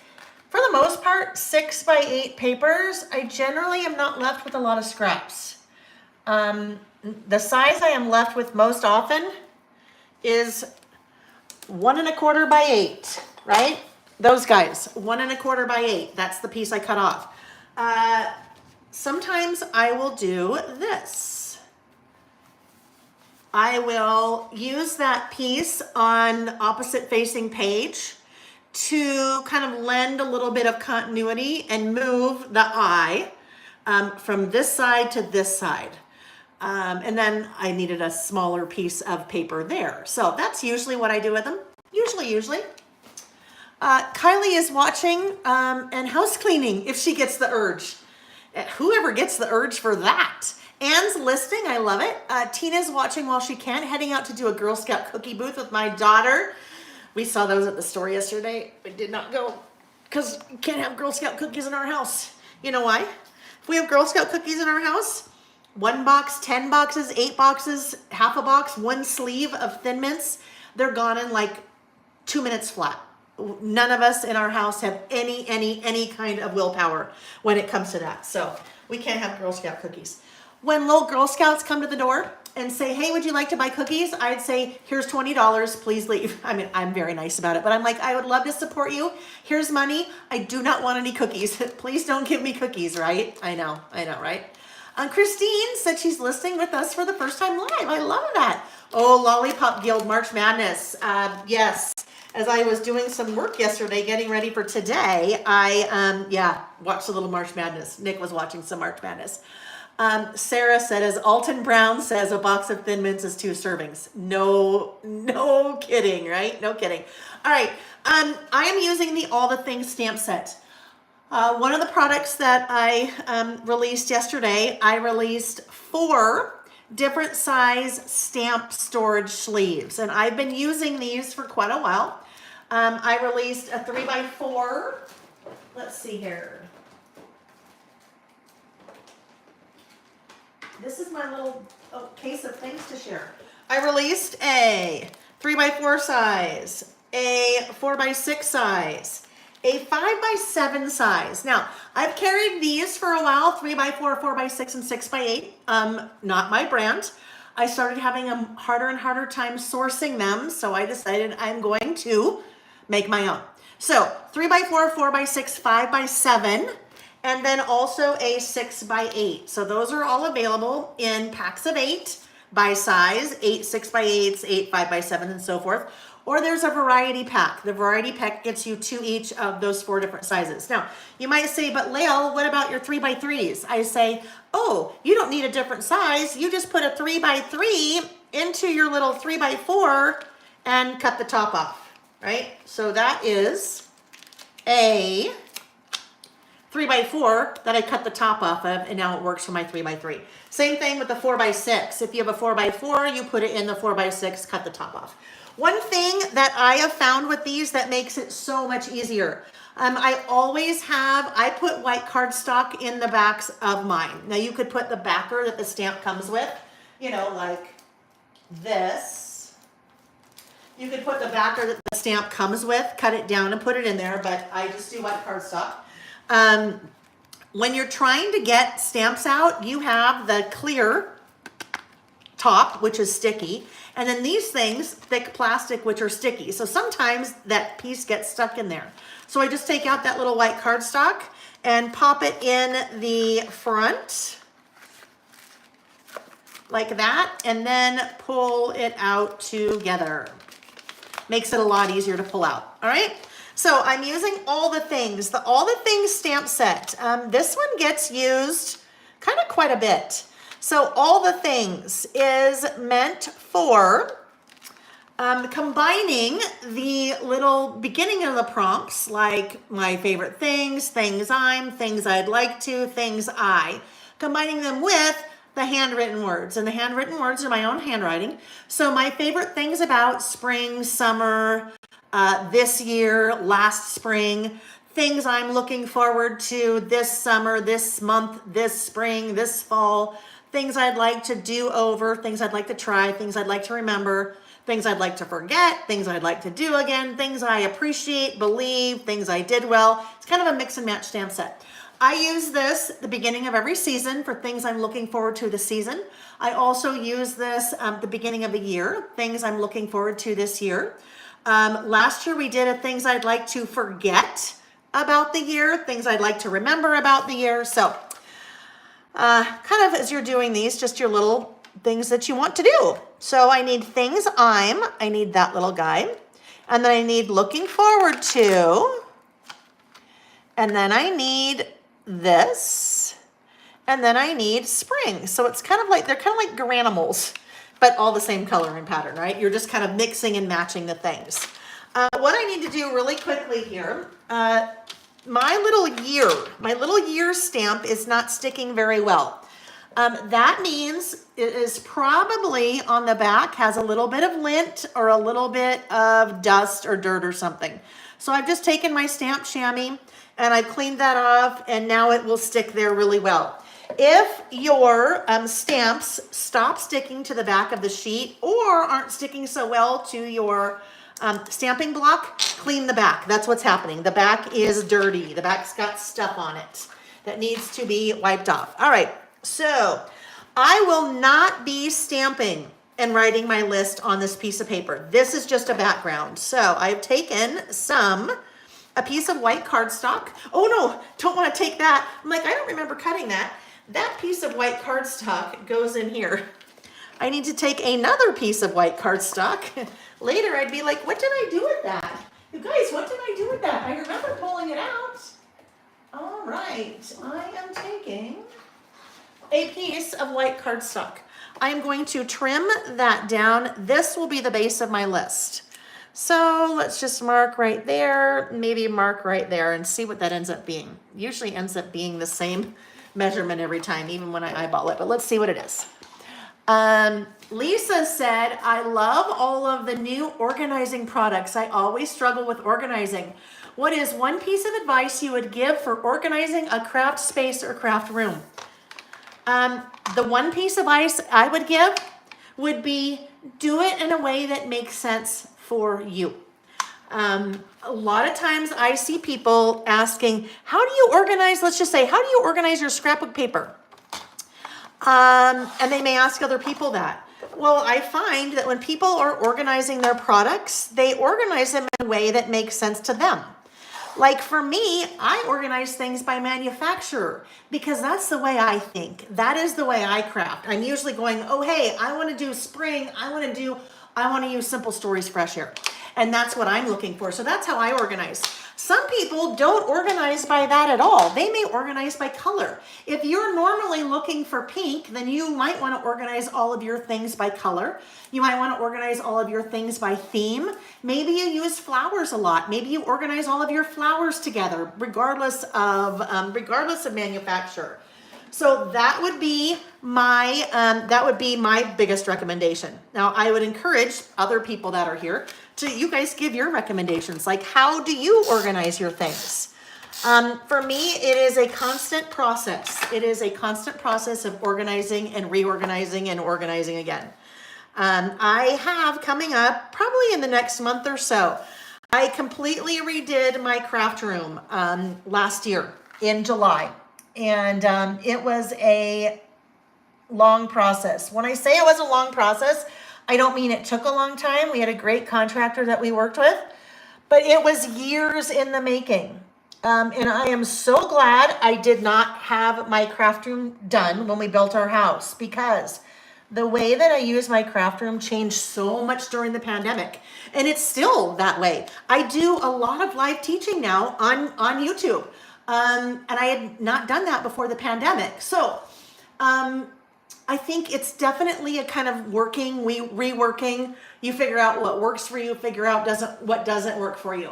for the most part, 6x8 papers, I generally am not left with a lot of scraps. The size I am left with most often is 1 1/4 by 8, right? Those guys, 1 1/4 by 8. That's the piece I cut off. Sometimes I will do this. I will use that piece on opposite facing page to kind of lend a little bit of continuity and move the eye from this side to this side. And then I needed a smaller piece of paper there. So that's usually what I do with them. Usually. Kylie is watching and house cleaning if she gets the urge. Whoever gets the urge for that. Anne's listing, I love it. Tina's watching while she can, heading out to do a Girl Scout cookie booth with my daughter. We saw those at the store yesterday. We did not go because you can't have Girl Scout cookies in our house. You know why? If we have Girl Scout cookies in our house, 1 box, 10 boxes, 8 boxes, half a box, 1 sleeve of Thin Mints, they're gone in like 2 minutes flat. None of us in our house have any kind of willpower when it comes to that. So we can't have Girl Scout cookies. When little Girl Scouts come to the door and say, hey, would you like to buy cookies? I'd say, here's $20, please leave. I mean, I'm very nice about it, but I'm like, I would love to support you. Here's money. I do not want any cookies. Please don't give me cookies, right? I know, right? Christine said she's listening with us for the first time live. I love that. Oh, Lollipop Guild March Madness. Yes. As I was doing some work yesterday, getting ready for today, I watched a little March Madness. Nick was watching some March Madness. Sarah said, as Alton Brown says, a box of Thin Mints is 2 servings. No kidding, right? No kidding. All right. I am using the All the Things stamp set. One of the products that I released yesterday, I released 4 different size stamp storage sleeves, and I've been using these for quite a while. I released a 3x4. Let's see here. This is my little case of things to share. I released a 3x4 size, a 4x6 size, a 5x7 size. Now, I've carried these for a while, 3x4, 4x6, and 6x8. Not my brand. I started having a harder and harder time sourcing them, so I decided I'm going to make my own. So, 3x4, 4x6, 5x7, and then also a 6x8. So those are all available in packs of 8 by size, 8 6x8s, 8 5x7, and so forth. Or there's a variety pack. The variety pack gets you 2 each of those 4 different sizes. Now, you might say, but Layle, what about your 3x3s? I say, oh, you don't need a different size. You just put a 3x3 into your little 3x4 and cut the top off, right? So that is a 3x4 that I cut the top off of, and now it works for my 3x3. Same thing with the 4x6. If you have a 4x4, you put it in the 4x6, cut the top off. One thing that I have found with these that makes it so much easier, I put white cardstock in the backs of mine. Now you could put the backer that the stamp comes with, you know, like this. You could put the backer that the stamp comes with, cut it down and put it in there, but I just do white cardstock. When you're trying to get stamps out, you have the clear top, which is sticky, and then these things, thick plastic, which are sticky. So sometimes that piece gets stuck in there. So I just take out that little white cardstock and pop it in the front like that, and then pull it out together. Makes it a lot easier to pull out, all right? So I'm using All the Things, the All the Things stamp set. This one gets used kind of quite a bit. So all the things is meant for combining the little beginning of the prompts, like my favorite things, things I'm, things I'd like to, things I, combining them with the handwritten words. And the handwritten words are my own handwriting. So my favorite things about spring, summer, this year, last spring, things I'm looking forward to this summer, this month, this spring, this fall, things I'd like to do over, things I'd like to try, things I'd like to remember, things I'd like to forget, things I'd like to do again, things I appreciate, believe, things I did well. It's kind of a mix and match stamp set. I use this at the beginning of every season for things I'm looking forward to this season. I also use this the beginning of the year, things I'm looking forward to this year. Last year we did a things I'd like to forget about the year, things I'd like to remember about the year. So kind of as you're doing these, just your little things that you want to do. So I need things I need that little guy. And then I need looking forward to. And then I need this. And then I need spring. So it's kind of like, they're kind of like granimals, but all the same color and pattern, right? You're just kind of mixing and matching the things. What I need to do really quickly here, my little year stamp is not sticking very well. That means it is probably on the back, has a little bit of lint or a little bit of dust or dirt or something. So I've just taken my stamp chamois and I've cleaned that off, and now it will stick there really well. If your stamps stop sticking to the back of the sheet or aren't sticking so well to your stamping block, clean the back. That's what's happening. The back is dirty. The back's got stuff on it that needs to be wiped off. All right, so I will not be stamping and writing my list on this piece of paper. This is just a background. So I've taken a piece of white cardstock. Oh no, don't want to take that. I'm like, I don't remember cutting that. That piece of white cardstock goes in here. I need to take another piece of white cardstock. Later I'd be like, what did I do with that? You guys, what did I do with that? I remember pulling it out. All right, I am taking a piece of white cardstock. I'm going to trim that down. This will be the base of my list. So let's just mark right there, maybe mark right there, and see what that ends up being. Usually ends up being the same measurement every time, even when I eyeball it, but let's see what it is. Lisa said, I love all of the new organizing products. I always struggle with organizing. What is one piece of advice you would give for organizing a craft space or craft room? The one piece of advice I would give would be do it in a way that makes sense for you. A lot of times I see people asking, how do you organize, let's just say, how do you organize your scrapbook paper? And they may ask other people that. Well, I find that when people are organizing their products, they organize them in a way that makes sense to them. Like for me, I organize things by manufacturer because that's the way I think. That is the way I craft. I'm usually going, oh, hey, I want to do spring. I want to use Simple Stories Fresh Air. And that's what I'm looking for. So that's how I organize. Some people don't organize by that at all. They may organize by color. If you're normally looking for pink, then you might want to organize all of your things by color. You might want to organize all of your things by theme. Maybe you use flowers a lot. Maybe you organize all of your flowers together, regardless of manufacturer. So that would be my biggest recommendation. Now, I would encourage other people that are here to you guys give your recommendations. Like, how do you organize your things? For me, it is a constant process. It is a constant process of organizing and reorganizing and organizing again. I have coming up probably in the next month or so. I completely redid my craft room last year in July. And it was a long process. When I say it was a long process, I don't mean it took a long time. We had a great contractor that we worked with, but it was years in the making. And I am so glad I did not have my craft room done when we built our house, because the way that I use my craft room changed so much during the pandemic. And it's still that way. I do a lot of live teaching now on YouTube. And I had not done that before the pandemic. So I think it's definitely a kind of reworking. You figure out what works for you, figure out what doesn't work for you.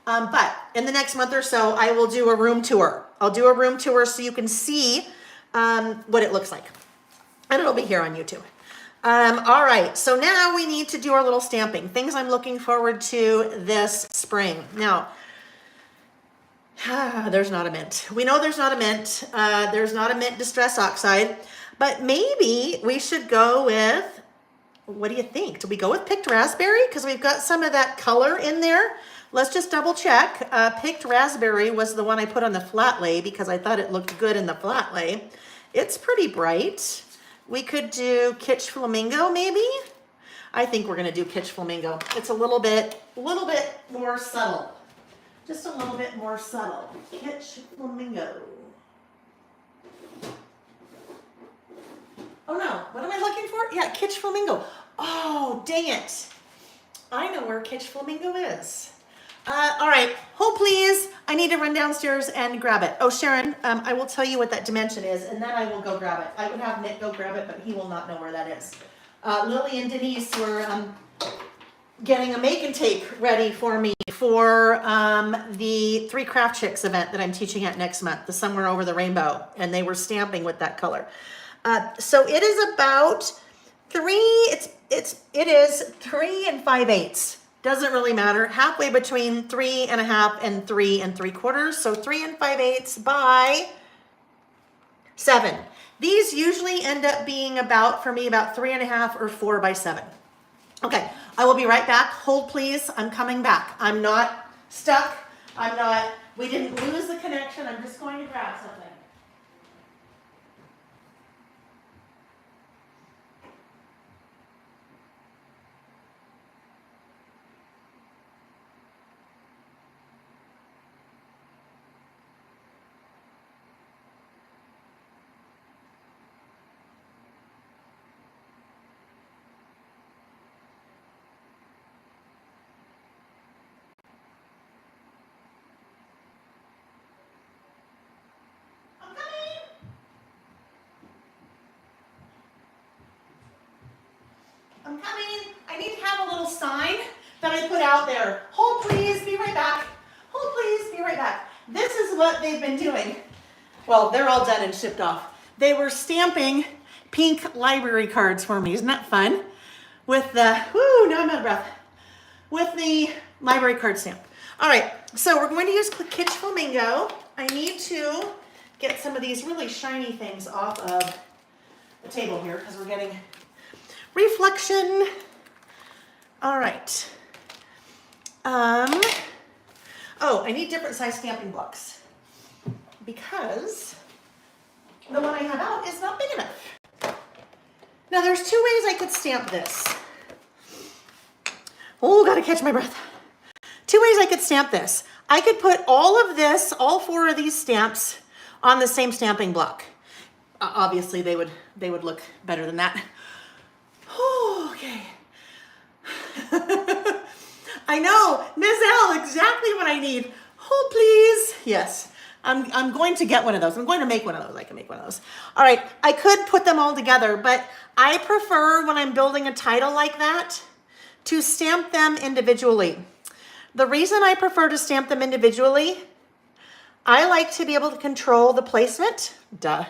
But in the next month or so, I will do a room tour. I'll do a room tour so you can see what it looks like. And it'll be here on YouTube. All right, so now we need to do our little stamping. Things I'm looking forward to this spring. Now, there's not a mint. We know there's not a mint. There's not a mint Distress Oxide. But maybe we should go with, what do you think? Do we go with Picked Raspberry? Because we've got some of that color in there. Let's just double check. Picked Raspberry was the one I put on the flat lay because I thought it looked good in the flat lay. It's pretty bright. We could do Kitsch Flamingo maybe. I think we're gonna do Kitsch Flamingo. It's a little bit more subtle. Just a little bit more subtle. Kitsch Flamingo. Oh no, what am I looking for? Yeah, Kitsch Flamingo. Oh, dang it. I know where Kitsch Flamingo is. All right, hold please. I need to run downstairs and grab it. Oh, Sharon, I will tell you what that dimension is, and then I will go grab it. I would have Nick go grab it, but he will not know where that is. Lily and Denise were getting a make and take ready for me for the 3 Craft Chicks event that I'm teaching at next month, the Somewhere Over the Rainbow, and they were stamping with that color. So it is about it is 3 5/8. Doesn't really matter. Halfway between 3 1/2 and 3 3/4. So 3 5/8 by 7. These usually end up being for me, about 3 1/2 or 4 by 7. Okay, I will be right back. Hold please, I'm coming back. I'm not stuck. We didn't lose the connection. I'm just going to grab something. I'm coming. I need to have a little sign that I put out there. Hold please, be right back. Hold please, be right back. This is what they've been doing. Well, they're all done and shipped off. They were stamping pink library cards for me. Isn't that fun? With the, now I'm out of breath. With the library card stamp. All right, so we're going to use Kitsch Flamingo. I need to get some of these really shiny things off of the table here because we're getting reflection. All right. Oh, I need different size stamping blocks because the one I have out is not big enough. Now there's 2 ways I could stamp this. Oh, gotta catch my breath. 2 ways I could stamp this. I could put all of this, all 4 of these stamps on the same stamping block. Obviously they would look better than that. Oh, okay. I know, Ms. L, exactly what I need. Hold please. Yes, I'm going to get one of those. I'm going to make one of those. I can make one of those. All right, I could put them all together, but I prefer when I'm building a title like that to stamp them individually. The reason I prefer to stamp them individually, I like to be able to control the placement. Duh.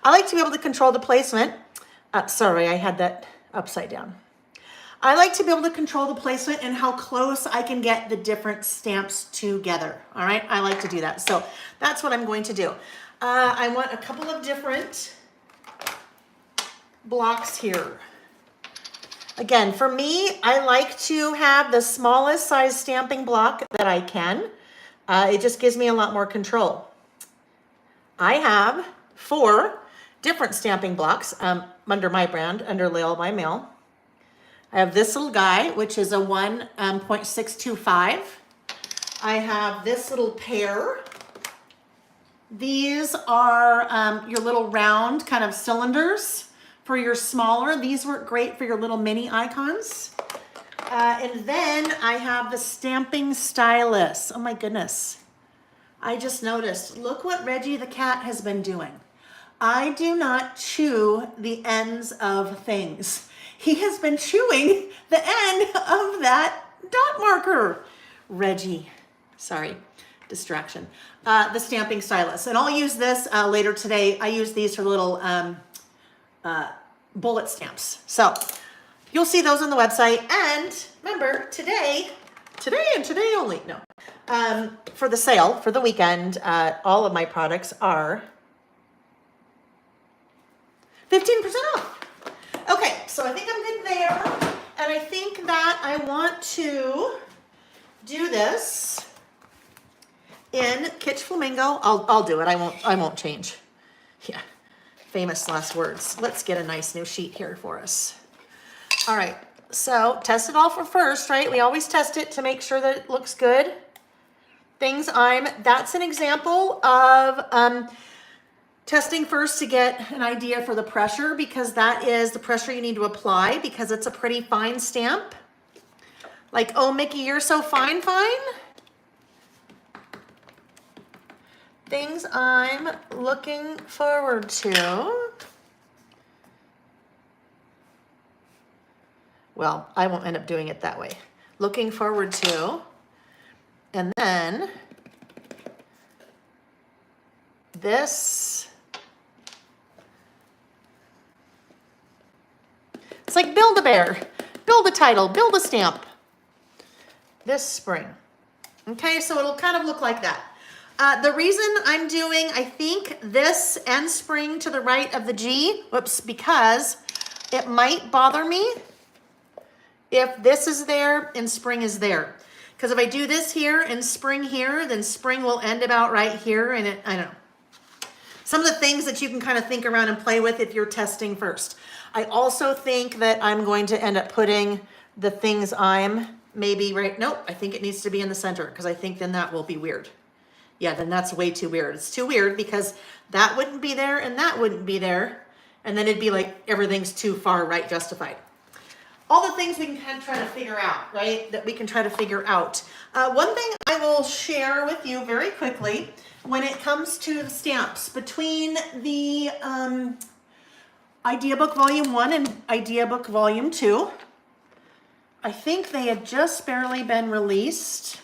I like to be able to control the placement. Sorry, I had that upside down. I like to be able to control the placement and how close I can get the different stamps together. All right, I like to do that. So that's what I'm going to do. I want a couple of different blocks here. Again, for me, I like to have the smallest size stamping block that I can. It just gives me a lot more control. I have 4 different stamping blocks under my brand, under Layle by Mail. I have this little guy, which is a 1.625. I have this little pair. These are your little round kind of cylinders for your smaller. These work great for your little mini icons. And then I have the stamping stylus. Oh my goodness. I just noticed, look what Reggie the cat has been doing. I do not chew the ends of things. He has been chewing the end of that dot marker. Reggie, sorry, distraction. The stamping stylus. And I'll use this later today. I use these for little bullet stamps. So you'll see those on the website. And remember, today and today only, no. For the sale, for the weekend, all of my products are 15% off. Okay, so I think I'm good there. And I think that I want to do this in Kitsch Flamingo. I'll do it. I won't change. Yeah. Famous last words. Let's get a nice new sheet here for us. All right. So test it all for first, right? We always test it to make sure that it looks good. That's an example of testing first to get an idea for the pressure, because that is the pressure you need to apply because it's a pretty fine stamp. Like, oh, Mickey, you're so fine. Things I'm looking forward to. Well, I won't end up doing it that way. Looking forward to, and then this. It's like Build-A-Bear, build a title, build a stamp. This spring. Okay, so it'll kind of look like that. The reason I'm doing, I think, this and spring to the right of the G, because it might bother me if this is there and spring is there. Because if I do this here and spring here, then spring will end about right here, and I don't know. Some of the things that you can kind of think around and play with if you're testing first. I also think that I'm going to end up putting the things maybe right, nope, I think it needs to be in the center, because I think then that will be weird. Yeah, then that's way too weird. It's too weird because that wouldn't be there and that wouldn't be there. And then it'd be like everything's too far right justified. All the things we can kind of try to figure out, right? That we can try to figure out. One thing I will share with you very quickly when it comes to the stamps between the Idea Book Volume 1 and Idea Book Volume 2. I think they had just barely been released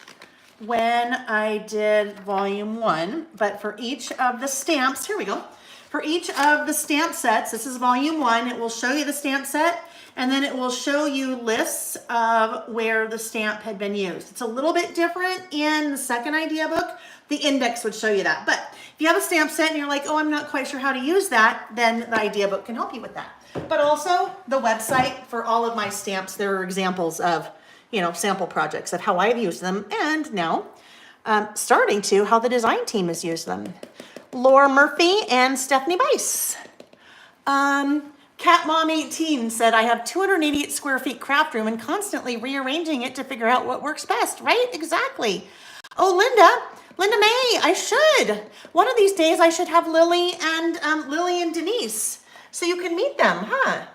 when I did Volume 1, but for each of the stamps, here we go. For each of the stamp sets, this is Volume 1, it will show you the stamp set, and then it will show you lists of where the stamp had been used. It's a little bit different in the second idea book. The index would show you that. But if you have a stamp set and you're like, oh, I'm not quite sure how to use that, then the idea book can help you with that. But also the website for all of my stamps, there are examples of, sample projects of how I've used them, and now starting to how the design team has used them. Laura Murphy and Stephanie Bice. Cat Mom 18 said, I have 288 square feet craft room and constantly rearranging it to figure out what works best, right? Exactly. Oh, Linda May, I should. One of these days I should have Lily and Denise so you can meet them, huh?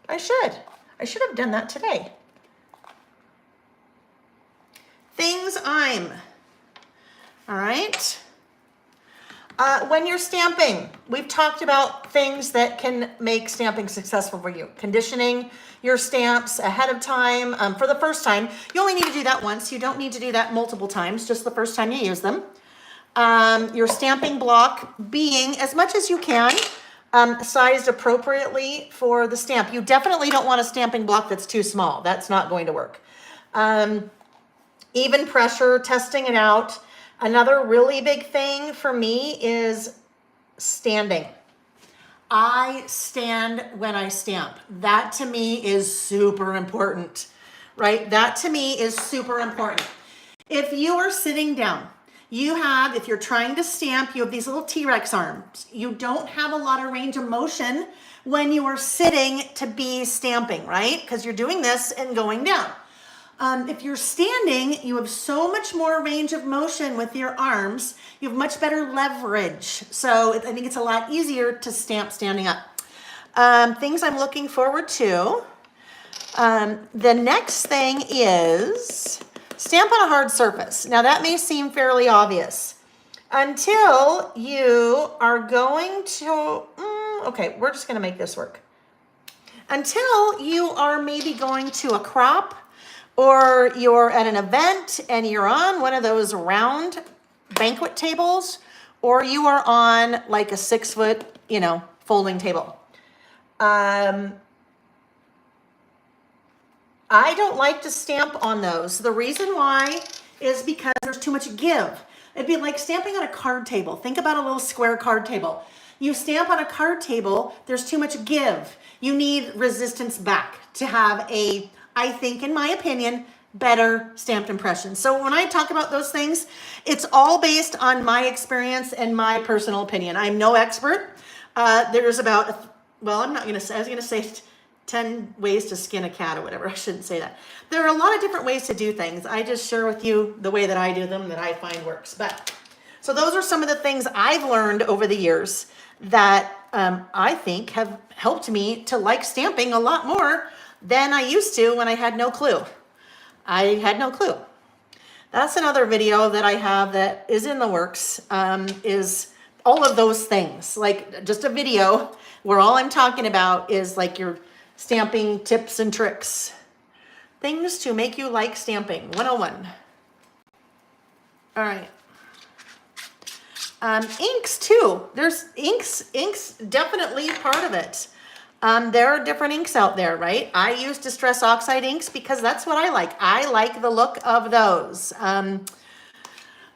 I should have done that today. All right. When you're stamping, we've talked about things that can make stamping successful for you. Conditioning your stamps ahead of time. For the first time, you only need to do that once. You don't need to do that multiple times, just the first time you use them. Your stamping block being, as much as you can, sized appropriately for the stamp. You definitely don't want a stamping block that's too small. That's not going to work. Even pressure, testing it out. Another really big thing for me is standing. I stand when I stamp. That to me is super important, right? That to me is super important. If you are sitting down, if you're trying to stamp, you have these little T-Rex arms. You don't have a lot of range of motion when you are sitting to be stamping, right? Because you're doing this and going down. If you're standing, you have so much more range of motion with your arms. You have much better leverage. So I think it's a lot easier to stamp standing up. Things I'm looking forward to. The next thing is stamp on a hard surface. Now that may seem fairly obvious. until you are going to, okay, we're just going to make this work. Until you are maybe going to a crop, or you're at an event and you're on one of those round banquet tables, or you are on like a 6-foot, folding table. I don't like to stamp on those. The reason why is because there's too much give. It'd be like stamping on a card table. Think about a little square card table. You stamp on a card table, there's too much give. You need resistance back to have a, I think, in my opinion, better stamped impression. So when I talk about those things, it's all based on my experience and my personal opinion. I'm no expert. There's about, I'm not going to say, I was going to say 10 ways to skin a cat or whatever. I shouldn't say that. There are a lot of different ways to do things. I just share with you the way that I do them that I find works. But so those are some of the things I've learned over the years that I think have helped me to like stamping a lot more than I used to when I had no clue. I had no clue. That's another video that I have that is in the works, is all of those things. Like just a video where all I'm talking about is like your stamping tips and tricks. Things to make you like stamping, 101. All right. Inks too. There's inks definitely part of it. There are different inks out there, right? I use Distress Oxide inks because that's what I like. I like the look of those.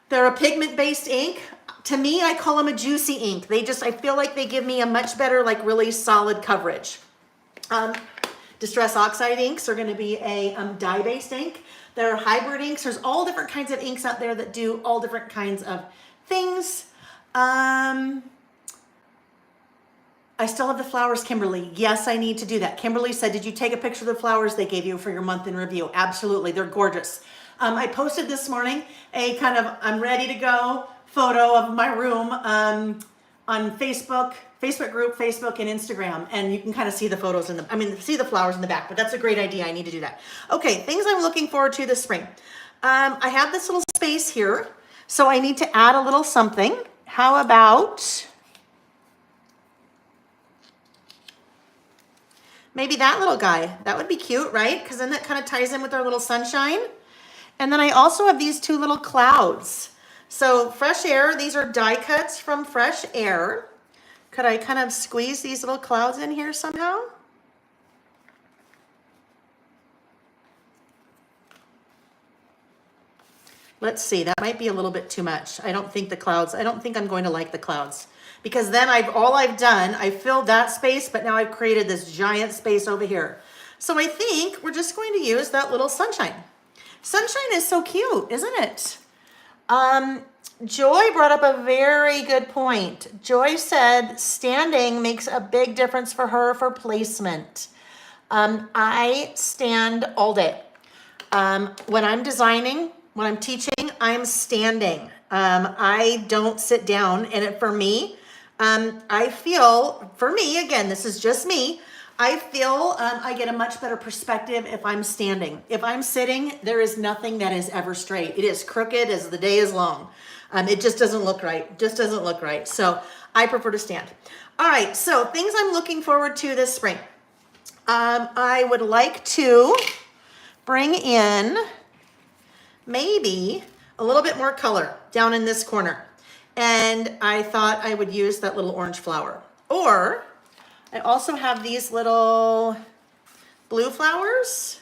They're a pigment-based ink. To me, I call them a juicy ink. I feel like they give me a much better, like really solid coverage. Distress Oxide inks are going to be a dye-based ink. There are hybrid inks. There's all different kinds of inks out there that do all different kinds of things. I still have the flowers, Kimberly. Yes, I need to do that. Kimberly said, did you take a picture of the flowers they gave you for your month in review? Absolutely. They're gorgeous. I posted this morning a kind of I'm ready to go photo of my room on Facebook group, Facebook and Instagram. And you can kind of see the photos see the flowers in the back, but that's a great idea. I need to do that. Okay, things I'm looking forward to this spring. I have this little space here, so I need to add a little something. How about maybe that little guy? That would be cute, right? Because then that kind of ties in with our little sunshine. And then I also have these two little clouds. So Fresh Air, these are die cuts from Fresh Air. Could I kind of squeeze these little clouds in here somehow? Let's see, that might be a little bit too much. I don't think I'm going to like the clouds, because then I filled that space, but now I've created this giant space over here. So I think we're just going to use that little sunshine. Sunshine is so cute, isn't it? Joy brought up a very good point. Joy said standing makes a big difference for her for placement. I stand all day. When I'm designing, when I'm teaching, I'm standing. I don't sit down. And for me, again, this is just me, I feel I get a much better perspective if I'm standing. If I'm sitting, there is nothing that is ever straight. It is crooked as the day is long. It just doesn't look right. So I prefer to stand. All right, so things I'm looking forward to this spring. I would like to bring in maybe a little bit more color down in this corner. And I thought I would use that little orange flower. Or I also have these little blue flowers.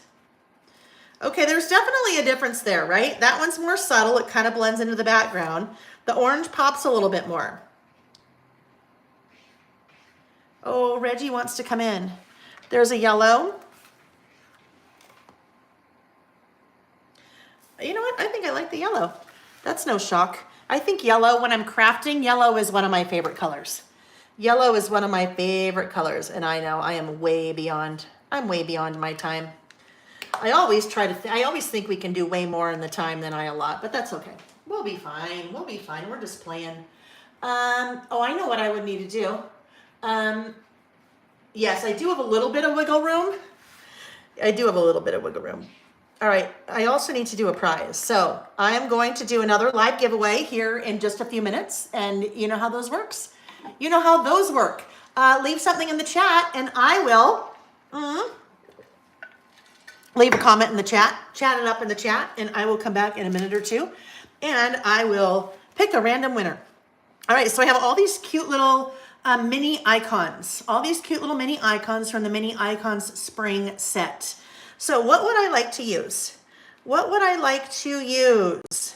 Okay, there's definitely a difference there, right? That one's more subtle. It kind of blends into the background. The orange pops a little bit more. Oh, Reggie wants to come in. There's a yellow. You know what? I think I like the yellow. That's no shock. I think yellow, when I'm crafting, yellow is one of my favorite colors. Yellow is one of my favorite colors, and I know I'm way beyond my time. I always think we can do way more in the time than I allot, but that's okay. We'll be fine. We're just playing. Oh, I know what I would need to do. Yes, I do have a little bit of wiggle room. All right, I also need to do a prize. So I am going to do another live giveaway here in just a few minutes. And you know how those works? You know how those work. Leave something in the chat and I will leave a comment in the chat, chat it up in the chat, and I will come back in a minute or two and I will pick a random winner. All right, so I have all these cute little mini icons, all these cute little mini icons from the Mini Icons Spring Set. So what would I like to use? What would I like to use?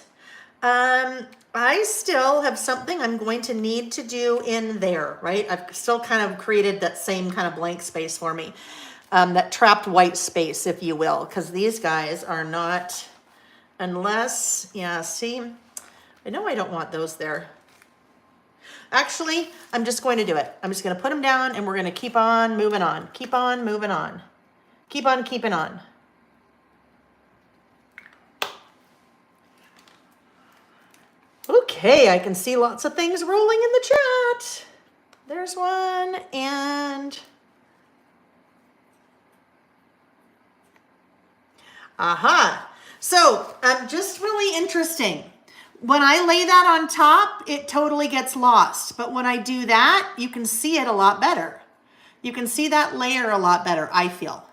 I still have something I'm going to need to do in there, right? I've still kind of created that same kind of blank space for me, that trapped white space, if you will, because these guys are not, unless, yeah, see, I know I don't want those there. Actually, I'm just going to do it. I'm just going to put them down and we're going to keep on moving on. Keep on moving on. Keep on keeping on. Okay, I can see lots of things rolling in the chat. There's one and... Aha. So, just really interesting. When I lay that on top, it totally gets lost. But when I do that, you can see it a lot better. You can see that layer a lot better, I feel.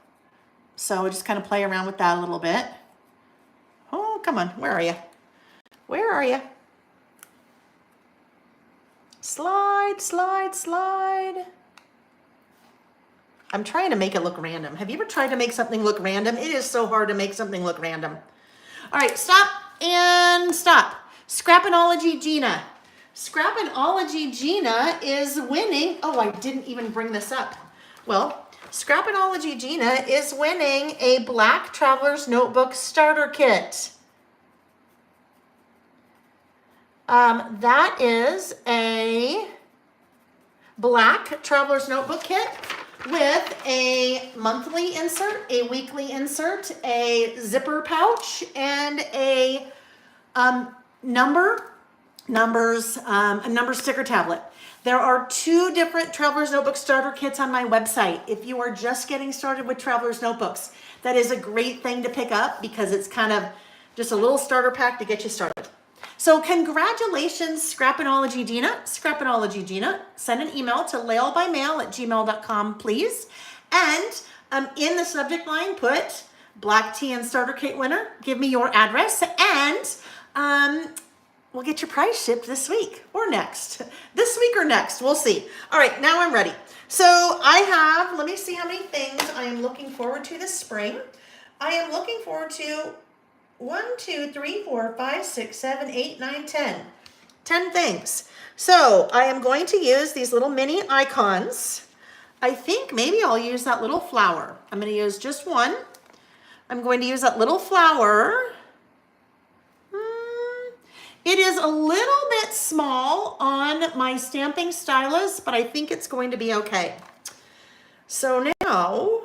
So we just kind of play around with that a little bit. Oh, come on. Where are you? Where are you? Slide, slide, slide. I'm trying to make it look random. Have you ever tried to make something look random? It is so hard to make something look random. All right, stop and stop. Scrapinology Gina. Scrapinology Gina is winning. Oh, I didn't even bring this up. Well, Scrapinology Gina is winning a Black Traveler's Notebook Starter Kit. That is a Black Traveler's Notebook Kit with a monthly insert, a weekly insert, a zipper pouch, and a number sticker tablet. There are 2 different Traveler's Notebook starter kits on my website. If you are just getting started with Traveler's Notebooks, that is a great thing to pick up because it's kind of just a little starter pack to get you started. So congratulations, Scrapinology Gina. Scrapinology Gina, send an email to laylebymail@gmail.com, please. And in the subject line, put Black Tea and Starter Kit winner. Give me your address and we'll get your prize shipped this week or next. This week or next, we'll see. All right, now I'm ready. So I have, let me see how many things I am looking forward to this spring. I am looking forward to 1, 2, 3, 4, 5, 6, 7, 8, 9, 10. 10 things. So I am going to use these little mini icons. I think maybe I'll use that little flower. I'm going to use just one. I'm going to use that little flower. It is a little bit small on my stamping stylus, but I think it's going to be okay. So now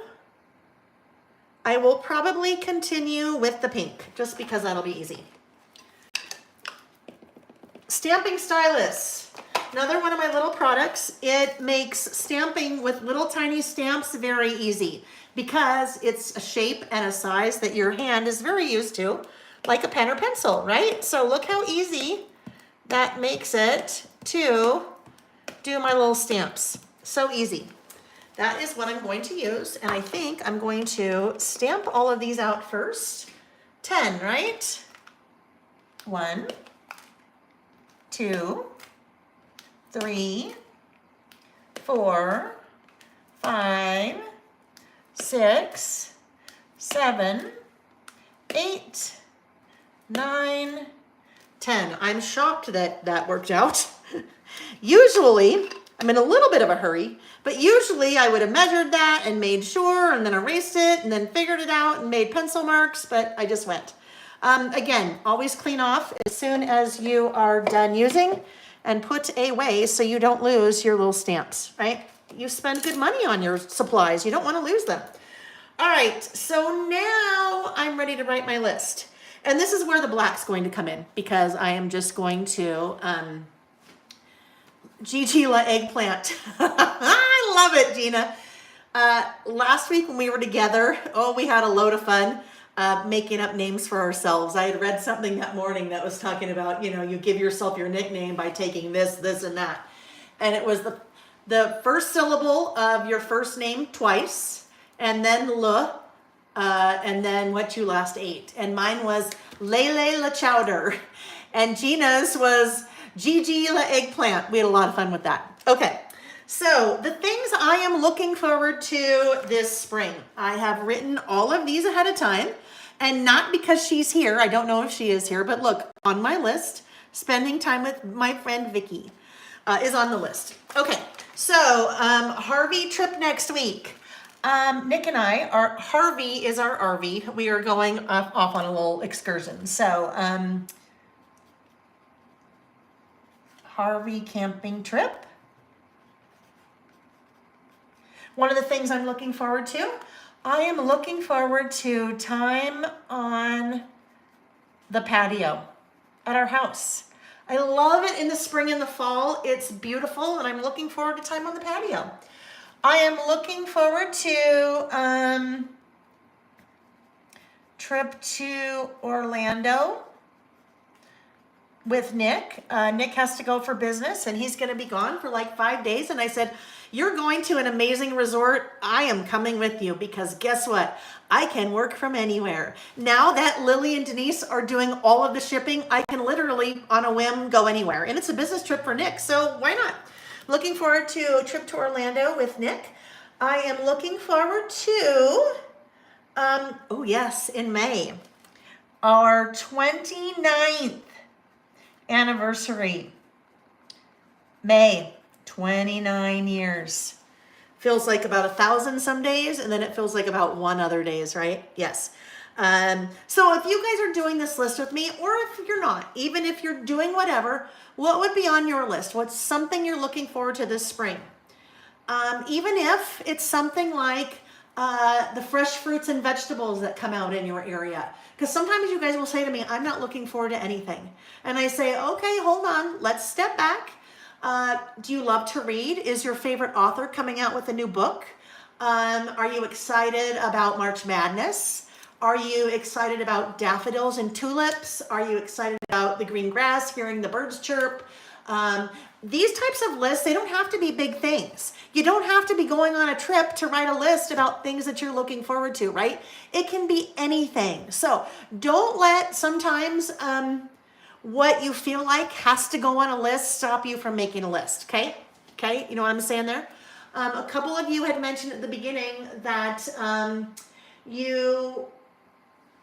I will probably continue with the pink, just because that'll be easy. Stamping stylus, another one of my little products. It makes stamping with little tiny stamps very easy because it's a shape and a size that your hand is very used to, like a pen or pencil, right? So look how easy that makes it to do my little stamps. So easy. That is what I'm going to use, and I think I'm going to stamp all of these out first. 10, right? 1, 2, 3, 4, 5, 6, 7, 8, 9, 10. I'm shocked that that worked out. Usually, I'm in a little bit of a hurry, but usually I would have measured that and made sure and then erased it and then figured it out and made pencil marks, but I just went. Again, always clean off as soon as you are done using and put away so you don't lose your little stamps, right? You spend good money on your supplies. You don't want to lose them. All right, so now I'm ready to write my list. And this is where the black's going to come in because I am just going to GG La Eggplant. I love it, Gina. Last week when we were together, oh, we had a load of fun. making up names for ourselves. I had read something that morning that was talking about, you give yourself your nickname by taking this, this, and that. And it was the first syllable of your first name twice, and then le, and then what you last ate. And mine was Layle la chowder, and Gina's was Gigi la eggplant. We had a lot of fun with that. Okay, so the things I am looking forward to this spring. I have written all of these ahead of time, and not because she's here. I don't know if she is here, but look, on my list, spending time with my friend Vicky is on the list. Okay, so Harvey trip next week. Nick and I, Harvey is our RV. We are going off on a little excursion. So Harvey camping trip. One of the things I'm looking forward to, I am looking forward to time on the patio at our house. I love it in the spring and the fall. It's beautiful, and I'm looking forward to time on the patio. I am looking forward to trip to Orlando with Nick. Nick has to go for business, and he's going to be gone for like 5 days. And I said, you're going to an amazing resort. I am coming with you, because guess what? I can work from anywhere. Now that Lily and Denise are doing all of the shipping, I can literally on a whim go anywhere. And it's a business trip for Nick, so why not? Looking forward to a trip to Orlando with Nick. I am looking forward to, oh yes, in May, our 29th anniversary. May, 29 years. Feels like about 1,000 some days, and then it feels like about one other days, right? Yes. So if you guys are doing this list with me, or if you're not, even if you're doing whatever, what would be on your list? What's something you're looking forward to this spring? Even if it's something like the fresh fruits and vegetables that come out in your area. Because sometimes you guys will say to me, I'm not looking forward to anything. And I say, okay, hold on, let's step back. Do you love to read? Is your favorite author coming out with a new book? Are you excited about March Madness? Are you excited about daffodils and tulips? Are you excited about the green grass, hearing the birds chirp? These types of lists, they don't have to be big things. You don't have to be going on a trip to write a list about things that you're looking forward to, right? It can be anything. So don't let sometimes what you feel like has to go on a list stop you from making a list, okay? Okay, you know what I'm saying there? A couple of you had mentioned at the beginning that you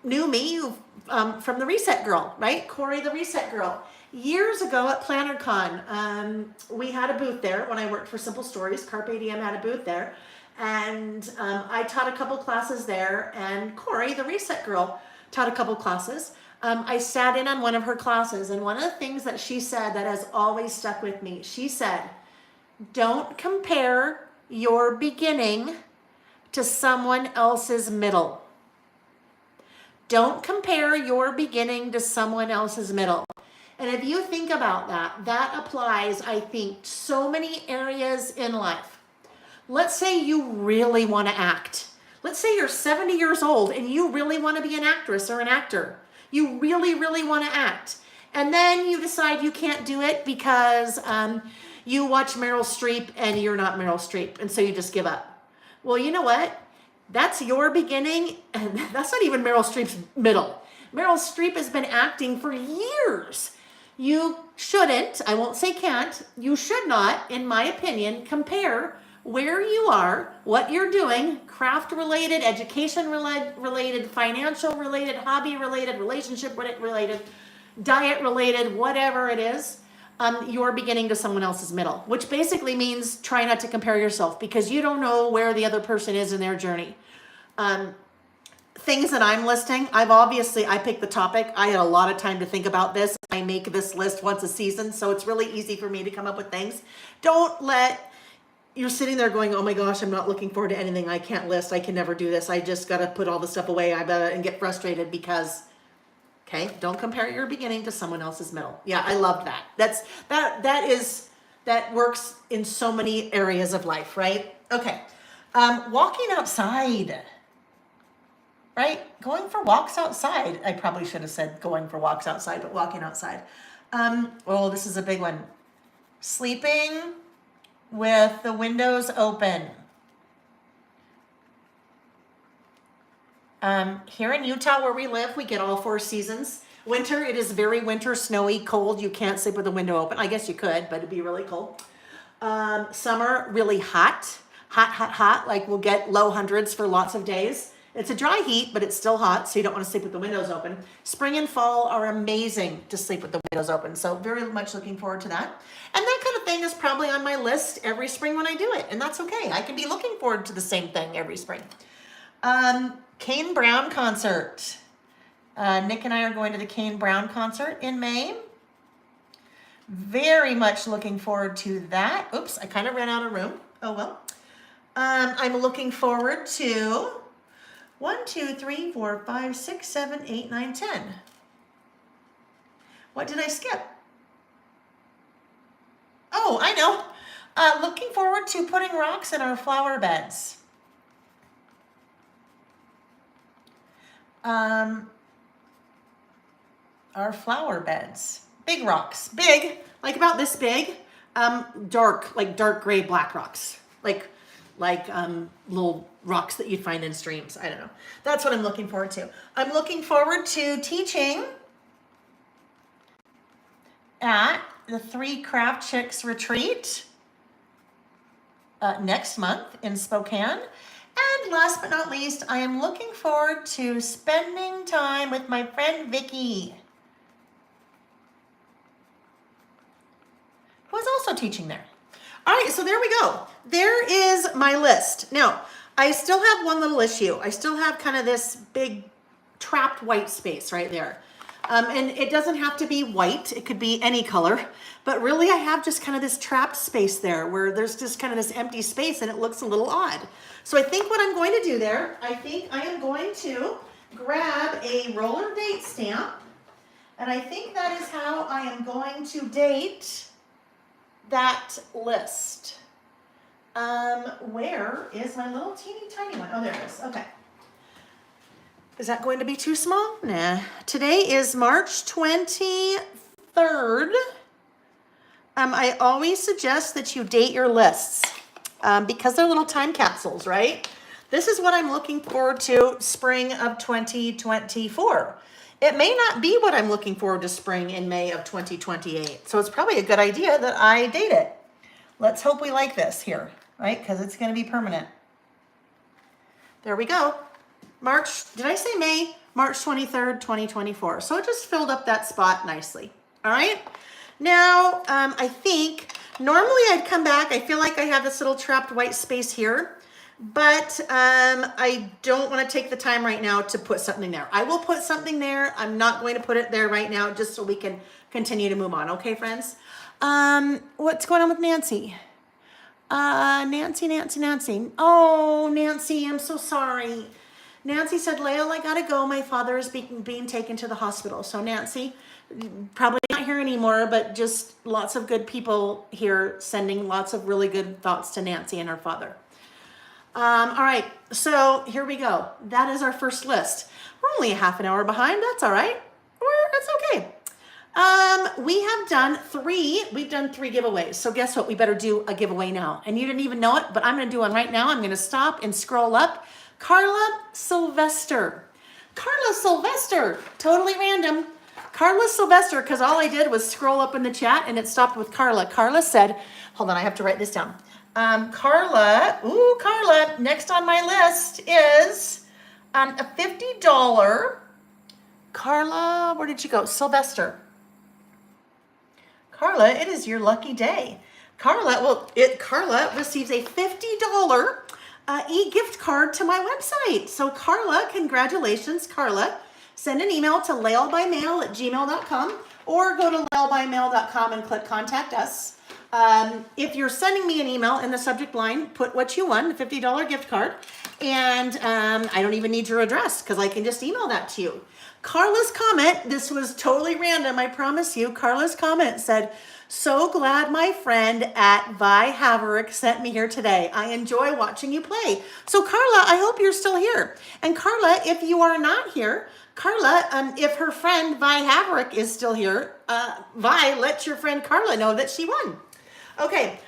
knew me from the Reset Girl, right? Corey the Reset Girl. Years ago at PlannerCon, we had a booth there when I worked for Simple Stories. Carpe Diem had a booth there. And I taught a couple classes there, and Corey, the Reset Girl, taught a couple classes. I sat in on one of her classes, and one of the things that she said that has always stuck with me, she said, don't compare your beginning to someone else's middle. Don't compare your beginning to someone else's middle. And if you think about that, that applies, I think, so many areas in life. Let's say you really want to act. Let's say you're 70 years old and you really want to be an actress or an actor. You really, really want to act. And then you decide you can't do it because you watch Meryl Streep and you're not Meryl Streep. And so you just give up. Well, you know what? That's your beginning, and that's not even Meryl Streep's middle. Meryl Streep has been acting for years. You shouldn't, I won't say can't, you should not, in my opinion, compare where you are, what you're doing, craft related, education related, financial related, hobby related, relationship related, diet related, whatever it is, your beginning to someone else's middle, which basically means try not to compare yourself because you don't know where the other person is in their journey. Things that I'm listing, I picked the topic. I had a lot of time to think about this. I make this list once a season, so it's really easy for me to come up with things. Don't let, you're sitting there going, oh my gosh, I'm not looking forward to anything. I can't list. I can never do this. I just got to put all the stuff away and get frustrated because, okay, don't compare your beginning to someone else's middle. Yeah, I love that. That works in so many areas of life, right? Okay, walking outside. right? Going for walks outside. I probably should have said going for walks outside, but walking outside. Oh, this is a big one. Sleeping with the windows open. Here in Utah where we live, we get all 4 seasons. Winter, it is very winter, snowy, cold. You can't sleep with the window open. I guess you could, but it'd be really cold. Summer, really hot. Hot. Like we'll get low hundreds for lots of days. It's a dry heat, but it's still hot, so you don't want to sleep with the windows open. Spring and fall are amazing to sleep with the windows open, so very much looking forward to that. And that kind of thing is probably on my list every spring when I do it, and that's okay. I can be looking forward to the same thing every spring. Kane Brown concert. Nick and I are going to the Kane Brown concert in May. Very much looking forward to that. Oops, I kind of ran out of room. Oh well. I'm looking forward to 1, 2, 3, 4, 5, 6, 7, 8, 9, 10. What did I skip? Oh, I know. Looking forward to putting rocks in our flower beds. Our flower beds. Big rocks. Big, like about this big. Dark, like dark gray black rocks. Like little rocks that you'd find in streams. I don't know. That's what I'm looking forward to. I'm looking forward to teaching at the 3 Craft Chicks retreat next month in Spokane. And last but not least, I am looking forward to spending time with my friend Vicky, who is also teaching there. All right, so there we go. There is my list. Now, I still have one little issue. I still have kind of this big trapped white space right there. And it doesn't have to be white. It could be any color. But really, I have just kind of this trapped space there where there's just kind of this empty space and it looks a little odd. So I think what I'm going to do there, I think I am going to grab a roller date stamp. And I think that is how I am going to date that list. Where is my little teeny tiny one? Oh, there it is. Okay. Is that going to be too small? Nah. Today is March 23rd. I always suggest that you date your lists because they're little time capsules, right? This is what I'm looking forward to spring of 2024. It may not be what I'm looking forward to spring in May of 2028. So it's probably a good idea that I date it. Let's hope we like this here, right? Because it's going to be permanent. There we go. March, did I say May? March 23rd, 2024. So it just filled up that spot nicely. All right. Now, I think normally I'd come back. I feel like I have this little trapped white space here. But I don't want to take the time right now to put something there. I will put something there. I'm not going to put it there right now just so we can continue to move on. Okay, friends? What's going on with Nancy? Nancy. Oh, Nancy, I'm so sorry. Nancy said, Layle, I gotta go. My father is being taken to the hospital. So Nancy, probably not here anymore, but just lots of good people here sending lots of really good thoughts to Nancy and her father. All right, so here we go. That is our first list. We're only a half an hour behind. That's all right. That's okay. We have done 3. We've done 3 giveaways. So guess what? We better do a giveaway now. And you didn't even know it, but I'm going to do one right now. I'm going to stop and scroll up. Carla Sylvester. Carla Sylvester. Totally random. Carla Sylvester, because all I did was scroll up in the chat and it stopped with Carla. Carla said, hold on, I have to write this down. Carla, next on my list is a $50. Carla, where did you go? Sylvester. Carla, it is your lucky day. Carla receives a $50 e-gift card to my website. So Carla, congratulations, Carla. Send an email to laylebymail@gmail.com or go to laylebymail.com and click contact us. If you're sending me an email in the subject line, put what you won, the $50 gift card. And I don't even need your address because I can just email that to you. Carla's comment, this was totally random, I promise you. Carla's comment said, So glad my friend at Vi Haverick sent me here today. I enjoy watching you play. So Carla, I hope you're still here. And Carla, if you are not here, Carla, if her friend Vi Haverick is still here, Vi, let your friend Carla know that she won. Okay,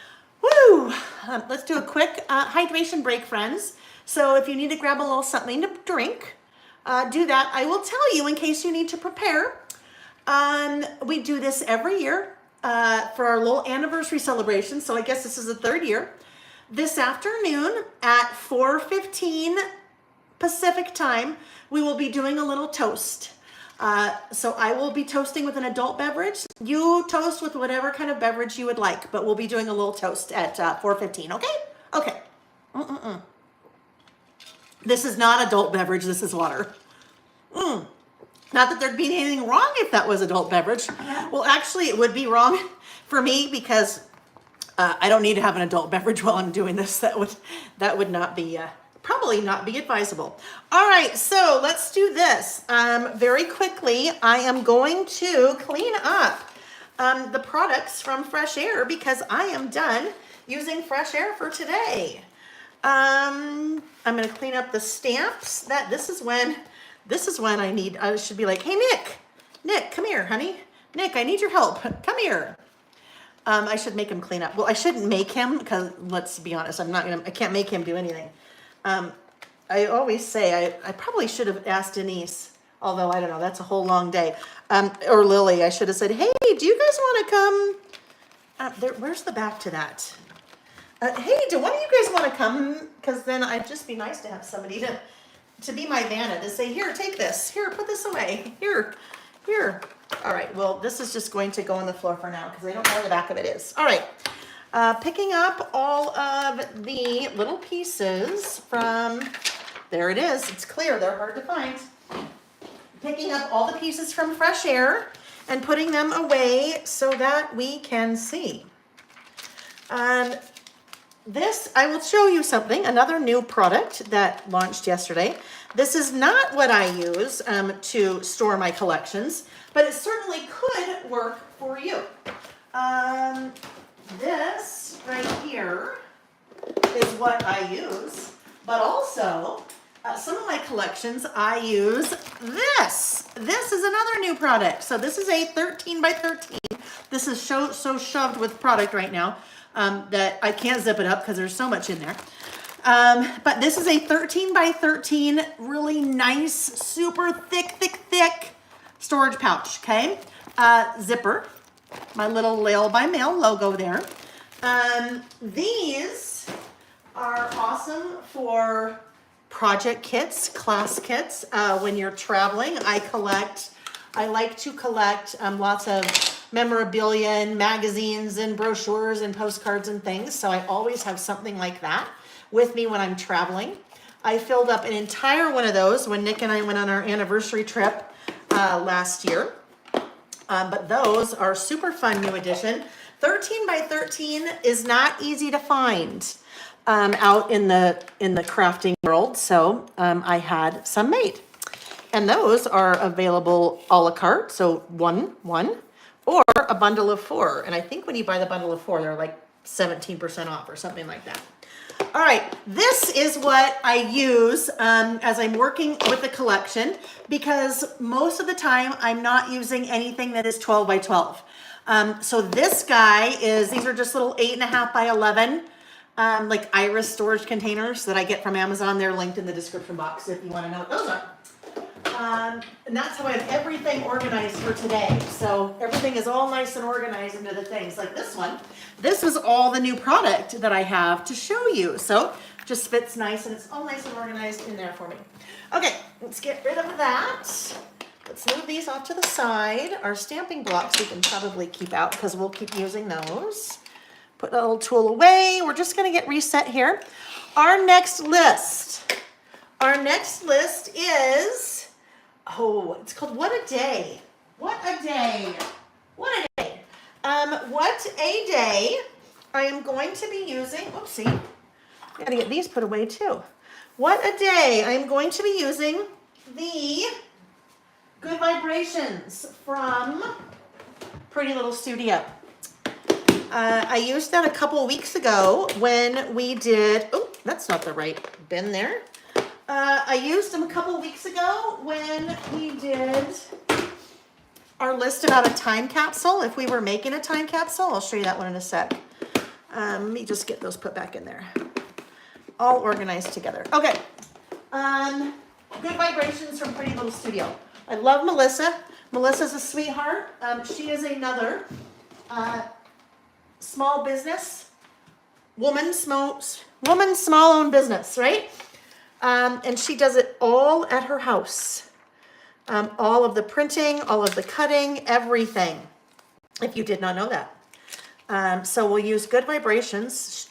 woo! Let's do a quick hydration break, friends. So if you need to grab a little something to drink, do that. I will tell you in case you need to prepare. We do this every year for our little anniversary celebration. So I guess this is the third year. This afternoon at 4:15 Pacific time, we will be doing a little toast. So I will be toasting with an adult beverage. You toast with whatever kind of beverage you would like, but we'll be doing a little toast at 4:15. Okay? Okay. This is not adult beverage. This is water. Not that there'd be anything wrong if that was adult beverage. Well, actually, it would be wrong for me because I don't need to have an adult beverage while I'm doing this. That would not be probably not be advisable. All right, so let's do this very quickly. I am going to clean up the products from Fresh Air because I am done using Fresh Air for today. I'm going to clean up the stamps. This is when I should be like, hey, Nick, come here, honey. Nick, I need your help. Come here. I should make him clean up. Well, I shouldn't make him because let's be honest, I can't make him do anything. I always say I probably should have asked Denise, although I don't know, that's a whole long day. Or Lily, I should have said, hey, do you guys want to come? Where's the back to that? Hey, do one of you guys want to come? Because then I'd just be nice to have somebody to be my Vanna, to say, here, take this. Here, put this away. Here. All right, well, this is just going to go on the floor for now because I don't know where the back of it is. All right, picking up all of the little pieces from, there it is. It's clear, they're hard to find. Picking up all the pieces from Fresh Air and putting them away so that we can see. This, I will show you something, another new product that launched yesterday. This is not what I use to store my collections, but it certainly could work for you. This right here is what I use, but also some of my collections I use this. This is another new product. So this is a 13 by 13. This is so shoved with product right now. That I can't zip it up because there's so much in there. But this is a 13 by 13, really nice, super thick storage pouch, okay? Zipper, my little Layle by Mail logo there. These are awesome for project kits, class kits. When you're traveling, I like to collect lots of memorabilia and magazines and brochures and postcards and things. So I always have something like that with me when I'm traveling. I filled up an entire one of those when Nick and I went on our anniversary trip last year. But those are super fun new edition. 13 by 13 is not easy to find out in the crafting world. So I had some made. And those are available a la carte. So one, or a bundle of 4. And I think when you buy the bundle of 4, they're like 17% off or something like that. All right, this is what I use as I'm working with the collection because most of the time I'm not using anything that is 12 by 12. So this guy these are just little 8.5 by 11 like iris storage containers that I get from Amazon. They're linked in the description box if you want to know what those are. And that's how I have everything organized for today. So everything is all nice and organized into the things. Like this one, this is all the new product that I have to show you. So just fits nice and it's all nice and organized in there for me. Okay, let's get rid of that. Let's move these off to the side. Our stamping blocks we can probably keep out because we'll keep using those. Put that little tool away. We're just going to get reset here. Our next list is, it's called What a Day. What a Day. What a Day. What a Day. I am going to be using, oopsie, gotta get these put away too. What a Day. I am going to be using the Good Vibrations from Pretty Little Studio. I used that a couple weeks ago when we did, oh, that's not the right bin there. I used them a couple weeks ago when we did our list about a time capsule. If we were making a time capsule, I'll show you that one in a sec. Let me just get those put back in there. All organized together. Okay. Good vibrations from Pretty Little Studio. I love Melissa. Melissa's a sweetheart. She is another small business woman, small owned business, right? And she does it all at her house. All of the printing, all of the cutting, everything. If you did not know that. So we'll use good vibrations.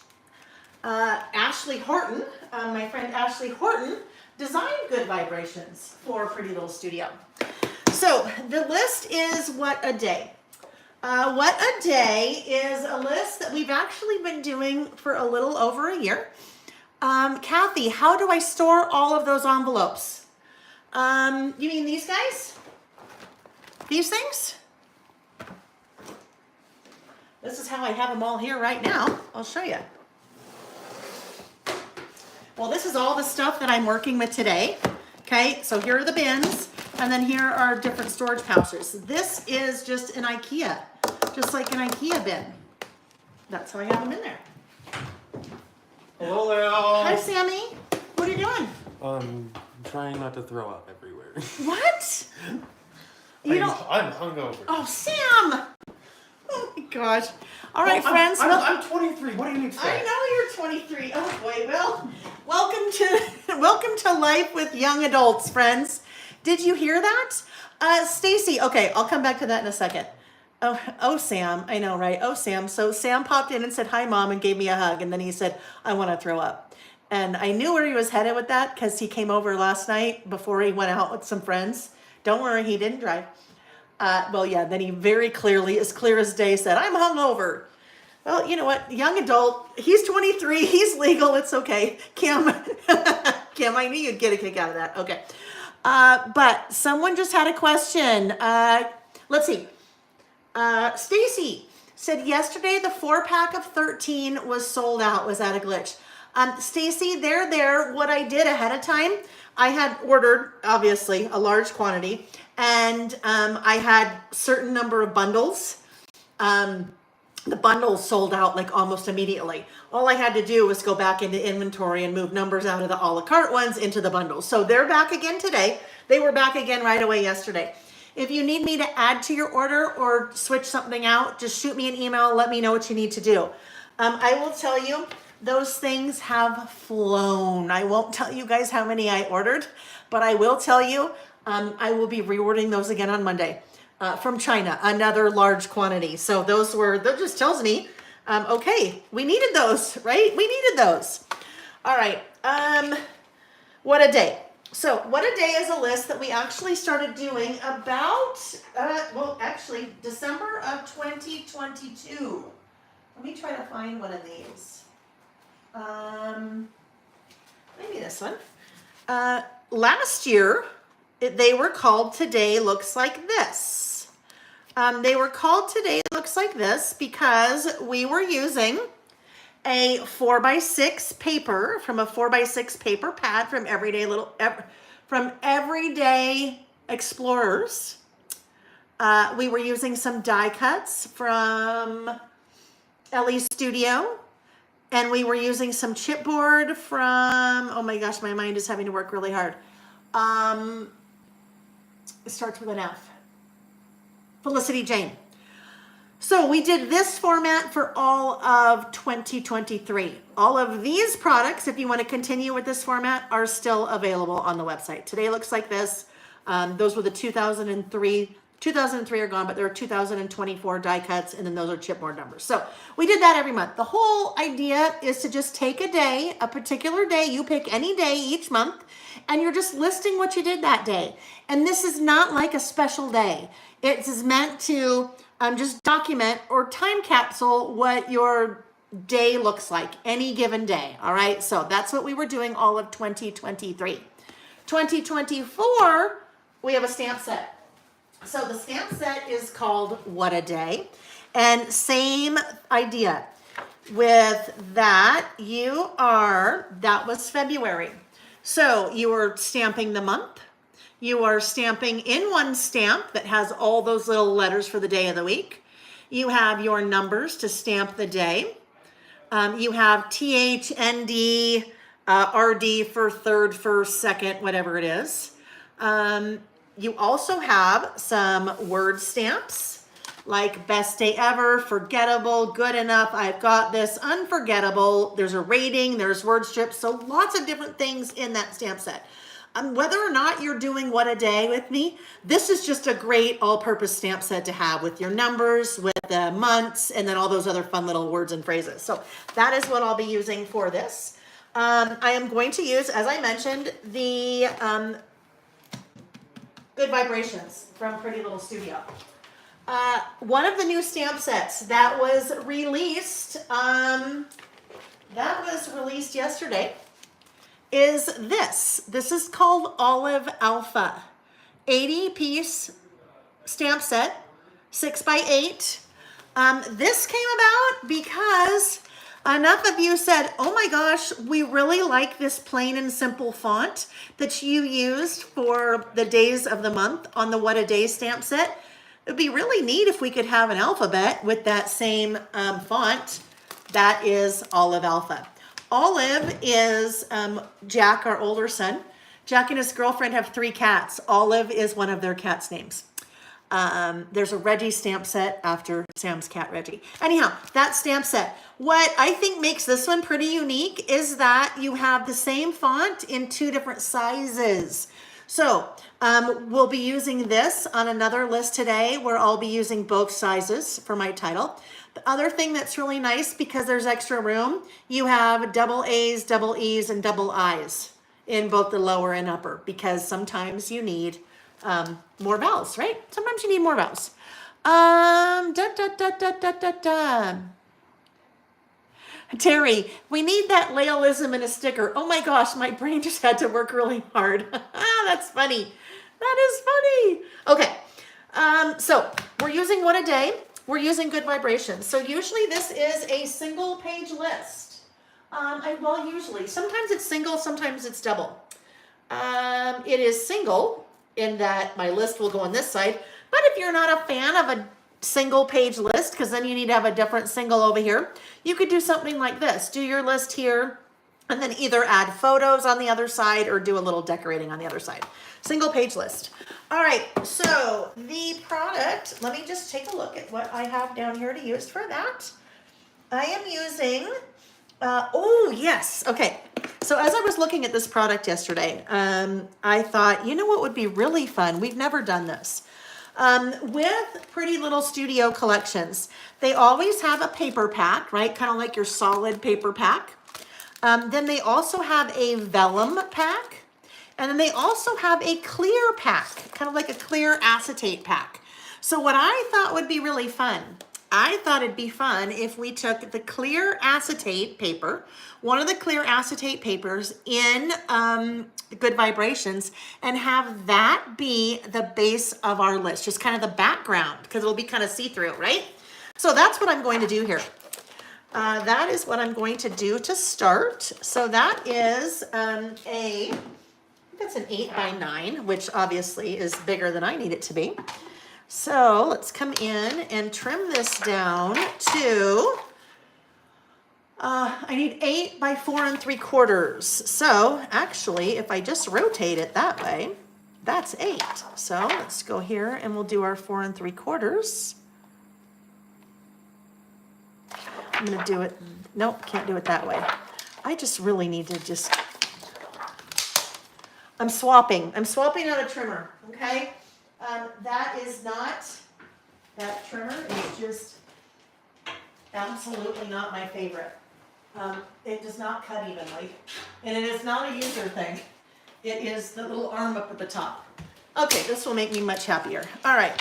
Ashley Horton, my friend Ashley Horton, designed good vibrations for Pretty Little Studio. So the list is What a Day. What a Day is a list that we've actually been doing for a little over a year. Kathy, how do I store all of those envelopes? You mean these guys? These things? This is how I have them all here right now. I'll show you. Well, this is all the stuff that I'm working with today. Okay, so here are the bins, and then here are different storage pouches. This is just an IKEA, just like an IKEA bin. That's how I have them in there. Hello, Layle. Hi, Sammy. What are you doing? I'm trying not to throw up everywhere. What? You don't. I'm hungover. Oh, Sam! Oh my gosh. All right, friends. I'm 23. What do you expect? I know you're 23. Oh boy, well, welcome to life with young adults, friends. Did you hear that? Stacy, okay, I'll come back to that in a second. Oh, Sam, I know, right? Oh, Sam. So Sam popped in and said, hi, Mom, and gave me a hug. And then he said, I want to throw up. And I knew where he was headed with that because he came over last night before he went out with some friends. Don't worry, he didn't drive. Well, yeah, then he very clearly, as clear as day, said, I'm hungover. Well, you know what? Young adult, he's 23, he's legal, it's okay. Kim, Kim, I knew you'd get a kick out of that. Okay. But someone just had a question. Let's see. Stacy said yesterday the 4-pack of 13 was sold out. Was that a glitch? Stacy, they're there. What I did ahead of time, I had ordered, obviously, a large quantity, and I had certain number of bundles. The bundles sold out like almost immediately. All I had to do was go back into inventory and move numbers out of the a la carte ones into the bundles. So they're back again today. They were back again right away yesterday. If you need me to add to your order or switch something out, just shoot me an email. Let me know what you need to do. I will tell you, those things have flown. I won't tell you guys how many I ordered, but I will tell you, I will be reordering those again on Monday. From China, another large quantity. So that just tells me, okay, we needed those, right? We needed those. All right. What a Day. So What a Day is a list that we actually started doing about, December of 2022. Let me try to find one of these. Maybe this one. Last year, they were called Today Looks Like This. They were called Today Looks Like This because we were using a 4x6 paper from a 4x6 paper pad from Everyday Explorers. We were using some die cuts from Ellie's Studio. And we were using some chipboard from, oh my gosh, my mind is having to work really hard. It starts with an F. Felicity Jane. So we did this format for all of 2023. All of these products, if you want to continue with this format, are still available on the website. Today Looks Like This. Those were the 2003 are gone, but there are 2024 die cuts, and then those are chipboard numbers. So we did that every month. The whole idea is to just take a day, a particular day, you pick any day each month, and you're just listing what you did that day. And this is not like a special day. It is meant to just document or time capsule what your day looks like, any given day, all right? So that's what we were doing all of 2023. 2024, we have a stamp set. So the stamp set is called What a Day. And same idea. With that, that was February. So you are stamping the month. You are stamping in one stamp that has all those little letters for the day of the week. You have your numbers to stamp the day. You have TH, ND, RD for third, first, second, whatever it is. You also have some word stamps like best day ever, forgettable, good enough, I've got this, unforgettable. There's a rating, there's word strips, so lots of different things in that stamp set. Whether or not you're doing what a day with me, this is just a great all-purpose stamp set to have with your numbers, with the months, and then all those other fun little words and phrases. So that is what I'll be using for this. I am going to use, as I mentioned, the Good Vibrations from Pretty Little Studio. One of the new stamp sets that was released, yesterday, is this. This is called Olive Alpha. 80-piece stamp set, 6x8. This came about because enough of you said, oh my gosh, we really like this plain and simple font that you used for the days of the month on the What a Day stamp set. It'd be really neat if we could have an alphabet with that same font. That is Olive Alpha. Olive is Jack, our older son. Jack and his girlfriend have 3 cats. Olive is one of their cats' names. There's a Reggie stamp set after Sam's cat, Reggie. Anyhow, that stamp set. What I think makes this one pretty unique is that you have the same font in 2 different sizes. So we'll be using this on another list today where I'll be using both sizes for my title. The other thing that's really nice, because there's extra room, you have double A's, double E's, and double I's in both the lower and upper, because sometimes you need more vowels, right? Sometimes you need more vowels. Terry, we need that Laylism in a sticker. Oh my gosh, my brain just had to work really hard. That's funny. That is funny. Okay, so we're using What a Day. We're using Good Vibrations. So usually this is a single page list. Usually. Sometimes it's single, sometimes it's double. It is single in that my list will go on this side. But if you're not a fan of a single page list, because then you need to have a different single over here, you could do something like this. Do your list here, and then either add photos on the other side or do a little decorating on the other side. Single page list. All right, so the product, let me just take a look at what I have down here to use for that. I am using, oh yes, okay. So as I was looking at this product yesterday, I thought, you know what would be really fun? We've never done this. With Pretty Little Studio Collections, they always have a paper pack, right? Kind of like your solid paper pack. Then they also have a vellum pack. And then they also have a clear pack, kind of like a clear acetate pack. So what I thought would be really fun, I thought it'd be fun if we took the clear acetate paper, one of the clear acetate papers in Good Vibrations, and have that be the base of our list, just kind of the background, because it'll be kind of see-through, right? So that's what I'm going to do here. That is what I'm going to do to start. So that is that's an 8x9, which obviously is bigger than I need it to be. So let's come in and trim this down to, I need 8 by 4 3/4. So actually, if I just rotate it that way, that's 8. So let's go here and we'll do our 4 3/4. I'm gonna do it, nope, can't do it that way. I just really need to just, I'm swapping out a trimmer, okay? That is not, that trimmer is just absolutely not my favorite. It does not cut evenly, and it is not a user thing. It is the little arm up at the top. Okay, this will make me much happier. All right,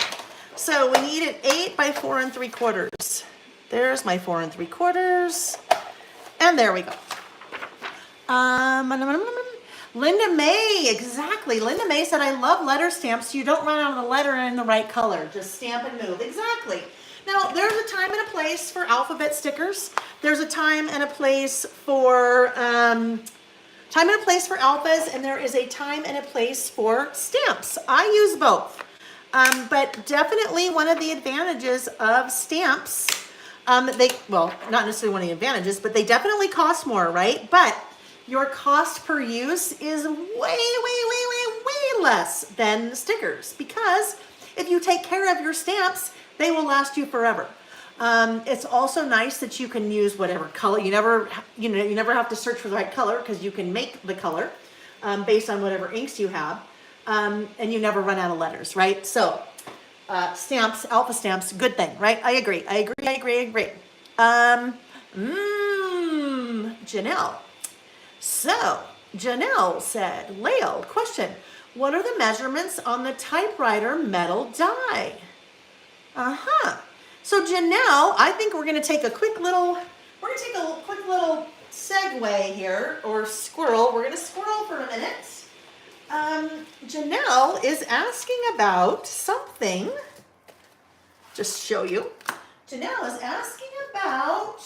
so we need an 8 by 4 3/4. There's my 4 3/4, and there we go. Linda May, exactly. Linda May said, I love letter stamps. So you don't run out of the letter in the right color. Just stamp and move. Exactly. Now, there's a time and a place for alphabet stickers. There's a time and a place for alphas, and there is a time and a place for stamps. I use both. But definitely one of the advantages of stamps, well, not necessarily one of the advantages, but they definitely cost more, right? But your cost per use is way less than stickers, because if you take care of your stamps, they will last you forever. It's also nice that you can use whatever color. You never have to search for the right color, because you can make the color based on whatever inks you have, and you never run out of letters, right? So stamps, alpha stamps, good thing, right? I agree. Janelle. So Janelle said, Layle, question, what are the measurements on the typewriter metal die? So Janelle, I think we're going to take a quick little segue here, or squirrel. We're going to squirrel for a minute. Janelle is asking about something. Just show you. Janelle is asking about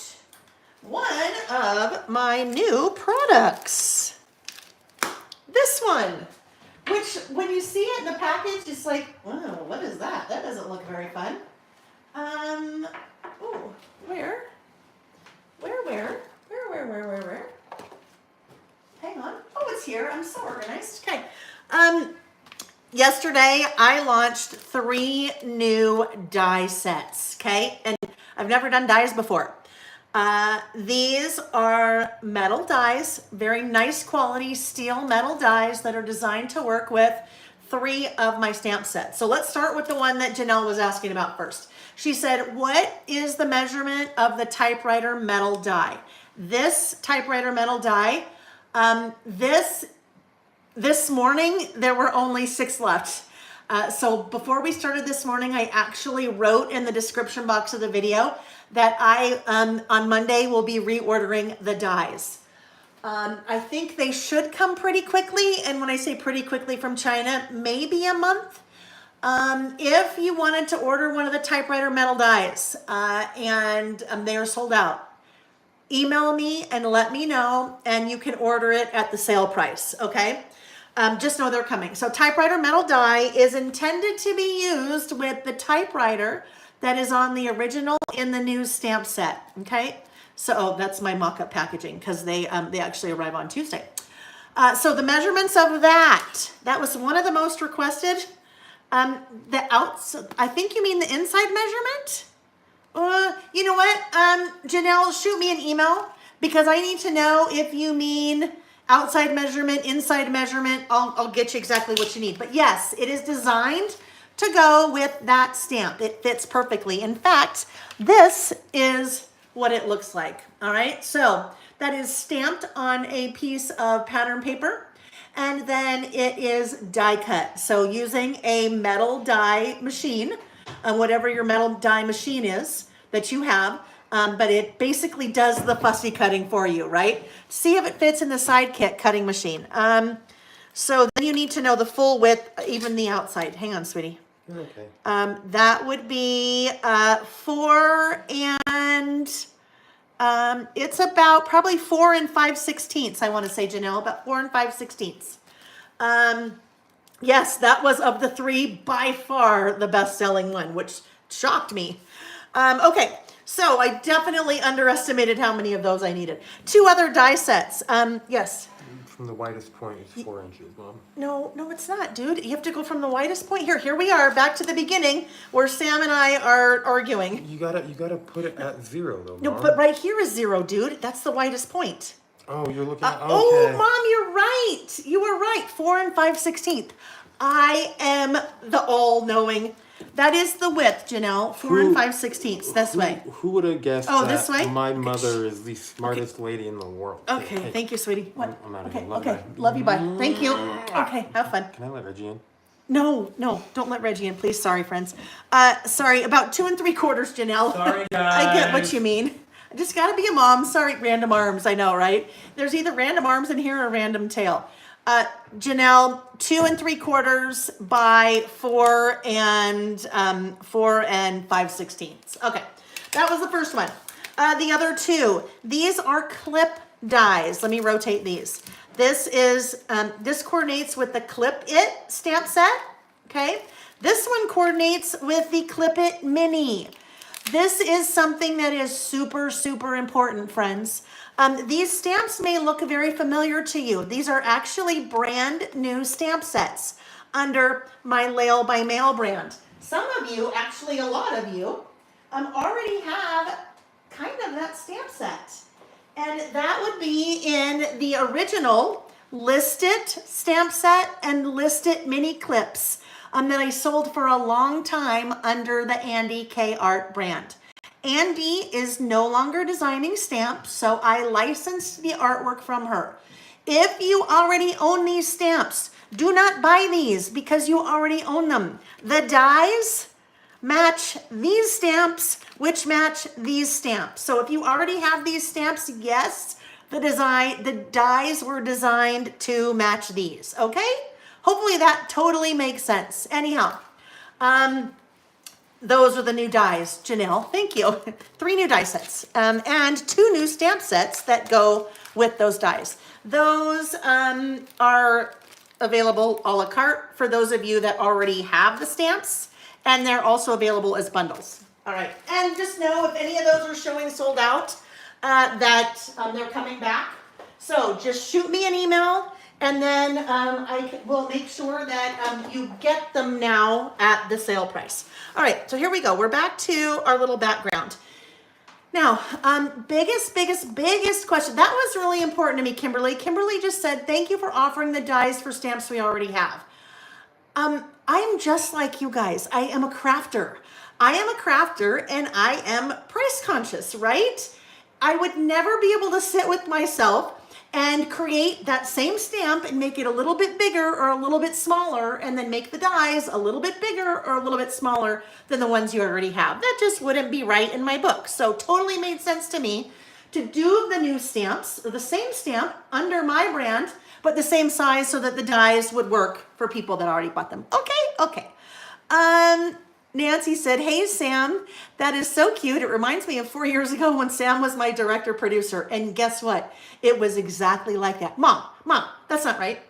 one of my new products. This one, which when you see it in the package, it's like, oh, what is that? That doesn't look very fun. Where? Hang on. Oh, it's here. I'm so organized. Okay. Yesterday I launched 3 new die sets. Okay. And I've never done dies before. These are metal dies, very nice quality steel metal dies that are designed to work with 3 of my stamp sets. So let's start with the one that Janelle was asking about first. She said, what is the measurement of the typewriter metal die? This typewriter metal die, this morning, there were only 6 left. So before we started this morning, I actually wrote in the description box of the video that I, on Monday, will be reordering the dies. I think they should come pretty quickly. And when I say pretty quickly from China, maybe a month. If you wanted to order one of the typewriter metal dies and they are sold out, email me and let me know, and you can order it at the sale price, okay? Just know they're coming. So typewriter metal die is intended to be used with the typewriter that is on the original in the new stamp set, okay? So that's my mock-up packaging, because they actually arrive on Tuesday. So the measurements of that was one of the most requested. I think you mean the inside measurement? You know what, Janelle, shoot me an email, because I need to know if you mean outside measurement, inside measurement. I'll get you exactly what you need. But yes, it is designed to go with that stamp. It fits perfectly. In fact, this is what it looks like. All right, so that is stamped on a piece of pattern paper, and then it is die cut. So using a metal die machine, whatever your metal die machine is that you have, but it basically does the fussy cutting for you, right? See if it fits in the Sidekick cutting machine. So then you need to know the full width, even the outside. Hang on, sweetie. Okay. That would be 4 and it's about probably 4 5/16. I want to say, Janelle, about 4 5/16. Yes, that was of the 3 by far the best-selling one, which shocked me. Okay, so I definitely underestimated how many of those I needed. 2 other die sets. Yes. From the widest point is 4 inches, Mom. No, it's not, dude. You have to go from the widest point. Here we are, back to the beginning, where Sam and I are arguing. You gotta put it at 0, though, Mom. No, but right here is 0, dude. That's the widest point. Oh, you're looking at, okay. Oh, Mom, you're right. You were right. 4 5/16. I am the all-knowing. That is the width, Janelle. 4 5/16. This way. Who would have guessed this way? my mother is the smartest lady in the world? Okay, Hey, thank you, sweetie. What? I'm out of Okay, here. Love okay. you. Love you, bye. Thank you. Okay, have fun. Can I let Reggie in? No, don't let Reggie in, please. Sorry, friends. Sorry, about 2 3/4, Janelle. Sorry, guys. I get what you mean. I just gotta be a mom. Sorry, random arms. I know, right? There's either random arms in here or random tail. Janelle, 2 3/4 by 4 5/16. Okay, that was the first one. The other two, these are clip dies. Let me rotate these. This is, this coordinates with the Clip It stamp set, okay? This one coordinates with the Clip It Mini. This is something that is super, super important, friends. These stamps may look very familiar to you. These are actually brand new stamp sets under my Layle by Mail brand. Some of you, actually a lot of you, already have kind of that stamp set. And that would be in the original List It stamp set and List It mini clips that I sold for a long time under the Andy K Art brand. Andy is no longer designing stamps, so I licensed the artwork from her. If you already own these stamps, do not buy these because you already own them. The dies match these stamps, which match these stamps. So if you already have these stamps, yes, the dies were designed to match these, okay? Hopefully that totally makes sense. Anyhow, those are the new dies, Janelle, thank you. 3 new die sets, and 2 new stamp sets that go with those dies. Those are available a la carte for those of you that already have the stamps, and they're also available as bundles. All right, and just know if any of those are showing sold out, that they're coming back. So just shoot me an email, and then I will make sure that you get them now at the sale price. All right, so here we go. We're back to our little background. Now, biggest question. That was really important to me, Kimberly. Kimberly just said, thank you for offering the dies for stamps we already have. I'm just like you guys. I am a crafter. And I am price conscious, right? I would never be able to sit with myself and create that same stamp and make it a little bit bigger or a little bit smaller, and then make the dies a little bit bigger or a little bit smaller than the ones you already have. That just wouldn't be right in my book. So totally made sense to me to do the new stamps, or the same stamp under my brand, but the same size so that the dies would work for people that already bought them. Okay. Nancy said, hey, Sam, that is so cute. It reminds me of 4 years ago when Sam was my director producer. And guess what? It was exactly like that. Mom, that's not right.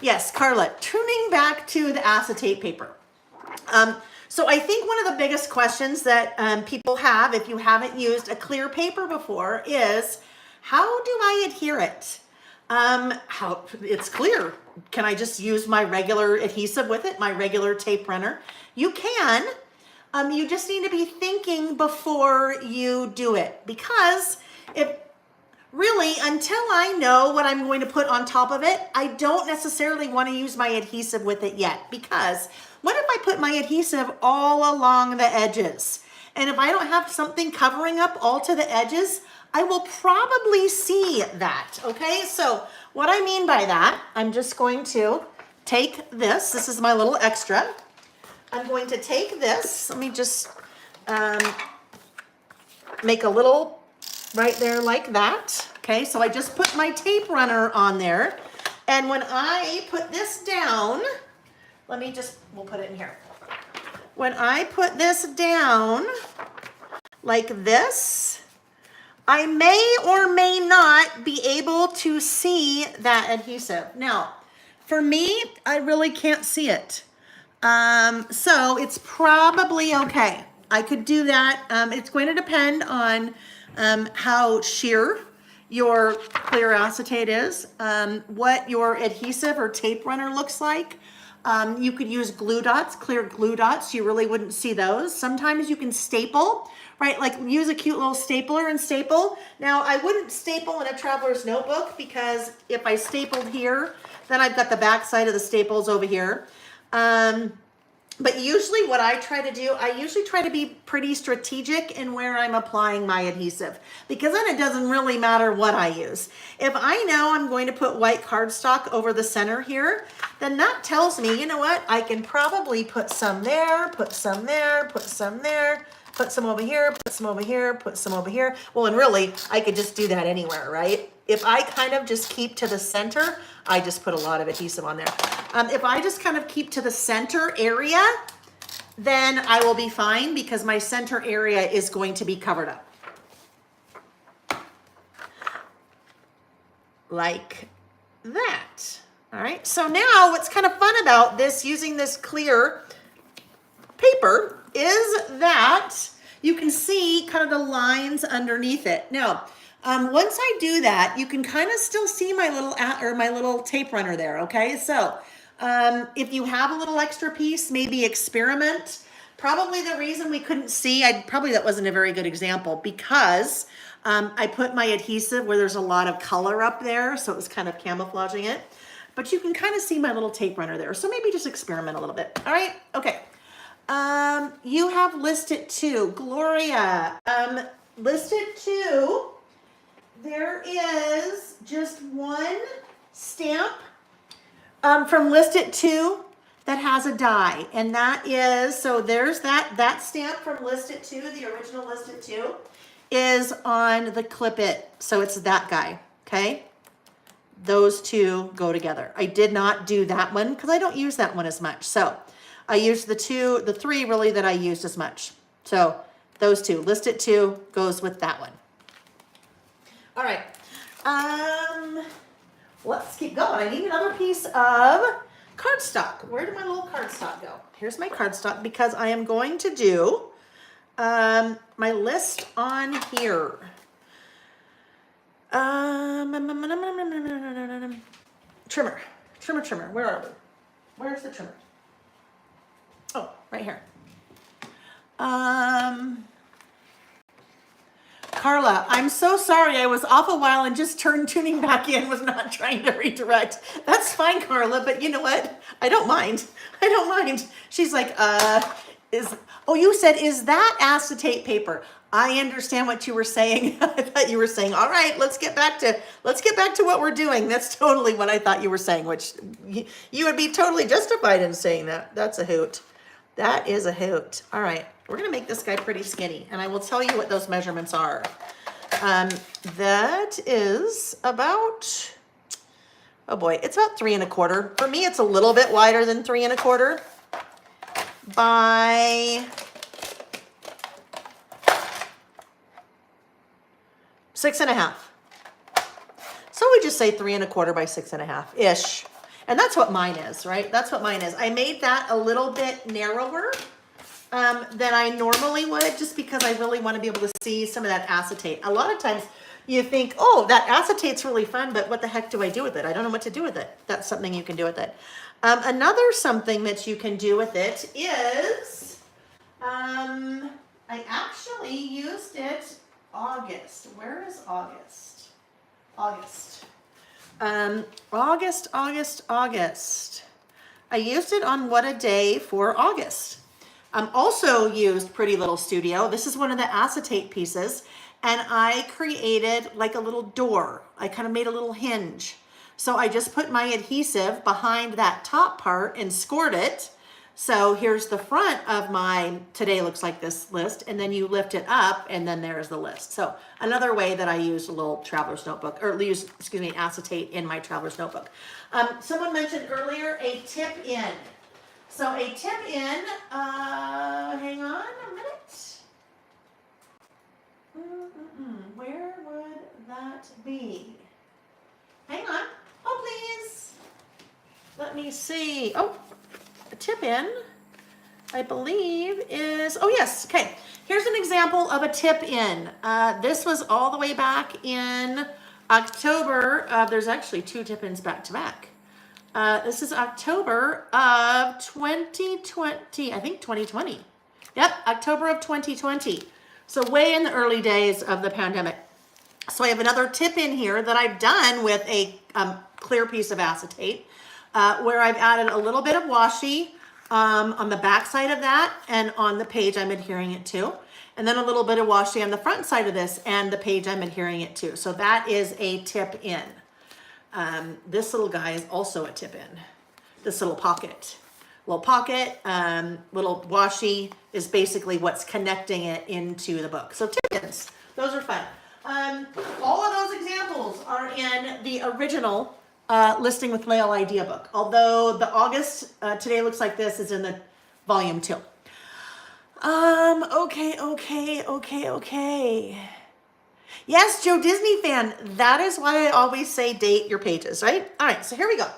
Yes, Carla, tuning back to the acetate paper. So I think one of the biggest questions that people have, if you haven't used a clear paper before, is how do I adhere it? How it's clear. Can I just use my regular adhesive with it, my regular tape runner? You can. You just need to be thinking before you do it, because really, until I know what I'm going to put on top of it, I don't necessarily want to use my adhesive with it yet. Because what if I put my adhesive all along the edges? And if I don't have something covering up all to the edges, I will probably see that, okay? So what I mean by that, I'm just going to take this. This is my little extra. I'm going to take this. Let me just make a little right there like that. Okay, so I just put my tape runner on there. And when I put this down, we'll put it in here. When I put this down like this, I may or may not be able to see that adhesive. Now, for me, I really can't see it. So it's probably okay. I could do that. It's going to depend on how sheer your clear acetate is, what your adhesive or tape runner looks like. You could use glue dots, clear glue dots. You really wouldn't see those. Sometimes you can staple, right? Like use a cute little stapler and staple. Now I wouldn't staple in a traveler's notebook, because if I stapled here, then I've got the back side of the staples over here. But usually what I try to do, I usually try to be pretty strategic in where I'm applying my adhesive, because then it doesn't really matter what I use. If I know I'm going to put white cardstock over the center here, then that tells me, you know what, I can probably put some there, put some there, put some there, put some over here, put some over here, put some over here. Well, and really, I could just do that anywhere, right? if I kind of just keep to the center, I just put a lot of adhesive on there. If I just kind of keep to the center area, then I will be fine because my center area is going to be covered up. Like that. All right, so now what's kind of fun about this, using this clear paper, is that you can see kind of the lines underneath it. Now, once I do that, you can kind of still see my little tape runner there, okay? So if you have a little extra piece, maybe experiment. Probably the reason we couldn't see, that wasn't a very good example, because I put my adhesive where there's a lot of color up there, so it was kind of camouflaging it. But you can kind of see my little tape runner there, so maybe just experiment a little bit. All right, okay. You have listed 2, Gloria. Listed 2. There is just one stamp from listed 2 that has a die, and that is, so there's that stamp from listed 2, the original listed 2, is on the clip it, so it's that guy, okay? Those 2 go together. I did not do that one because I don't use that one as much, so I used the 3 really that I used as much. So those 2, listed 2 goes with that one. All right, let's keep going. I need another piece of cardstock. Where did my little cardstock go? Here's my cardstock because I am going to do my list on here. Trimmer. Where are we? Where's the trimmer? Oh, right here. Carla, I'm so sorry. I was off a while and just tuning back in, was not trying to redirect. That's fine, Carla, but you know what? I don't mind. She's like, you said, is that acetate paper? I understand what you were saying. I thought you were saying, all right, let's get back to what we're doing. That's totally what I thought you were saying, which you would be totally justified in saying that. That's a hoot. That is a hoot. All right, we're gonna make this guy pretty skinny, and I will tell you what those measurements are. That is about, oh boy, it's about 3 1/4. For me, it's a little bit wider than 3 1/4 by 6 1/2. So we just say 3 1/4 by 6 1/2-ish. And that's what mine is, right? That's what mine is. I made that a little bit narrower than I normally would, just because I really want to be able to see some of that acetate. A lot of times you think, oh, that acetate's really fun, but what the heck do I do with it? I don't know what to do with it. That's something you can do with it. Another something that you can do with it is, I actually used it August. Where is August? August. August. I used it on What a Day for August. Also used Pretty Little Studio. This is one of the acetate pieces, and I created like a little door. I kind of made a little hinge. So I just put my adhesive behind that top part and scored it. So here's the front of my Today Looks Like This list, and then you lift it up, and then there's the list. So another way that I use a little traveler's notebook, or use, acetate in my traveler's notebook. Someone mentioned earlier a tip in. So a tip in, hang on a minute. Where would that be? Hang on. Oh, please. Let me see. Oh. A tip in, I believe, is, oh yes, okay. Here's an example of a tip in. This was all the way back in October. There's actually 2 tip ins back to back. This is October of 2020, I think 2020. Yep, October of 2020. So way in the early days of the pandemic. So I have another tip in here that I've done with a clear piece of acetate. Where I've added a little bit of washi on the back side of that, and on the page I'm adhering it to, and then a little bit of washi on the front side of this and the page I'm adhering it to. So that is a tip in. This little guy is also a tip in. This little pocket, little washi is basically what's connecting it into the book. So tip ins, those are fun. All of those examples are in the original Listing with Layle idea book. Although the August Today Looks Like This is in the volume 2. Okay. Yes, Joe Disney fan. That is why I always say date your pages, right? All right, so here we go.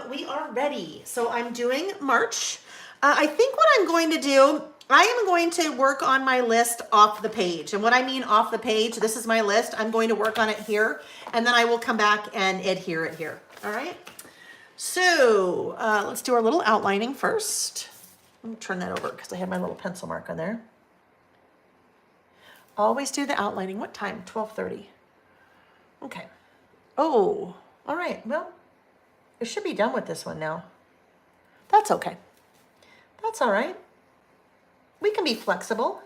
We are ready. So I'm doing March. I think what I'm going to do, I am going to work on my list off the page. And what I mean off the page, this is my list. I'm going to work on it here, and then I will come back and adhere it here. All right? So let's do our little outlining first. Let me turn that over because I have my little pencil mark on there. Always do the outlining. What time? 12:30. Okay. Oh, all right. Well, I should be done with this one now. That's okay. That's all right. We can be flexible.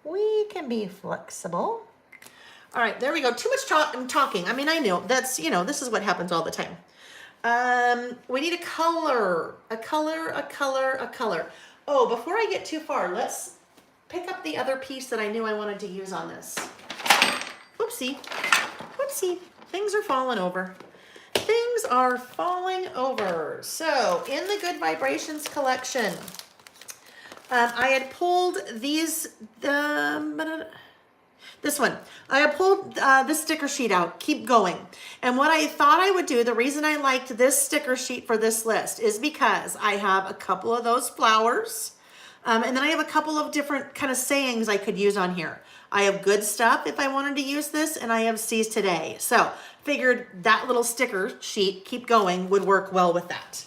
We can be flexible. All right, there we go. Too much talking. I mean, I know that's, this is what happens all the time. We need a color. Oh, before I get too far, let's pick up the other piece that I knew I wanted to use on this. Whoopsie. Things are falling over. So in the Good Vibrations collection, I had pulled these, this one. I had pulled this sticker sheet out, Keep Going. And what I thought I would do, the reason I liked this sticker sheet for this list is because I have a couple of those flowers. And then I have a couple of different kind of sayings I could use on here. I have good stuff if I wanted to use this, and I have Seize Today. So figured that little sticker sheet, Keep Going, would work well with that.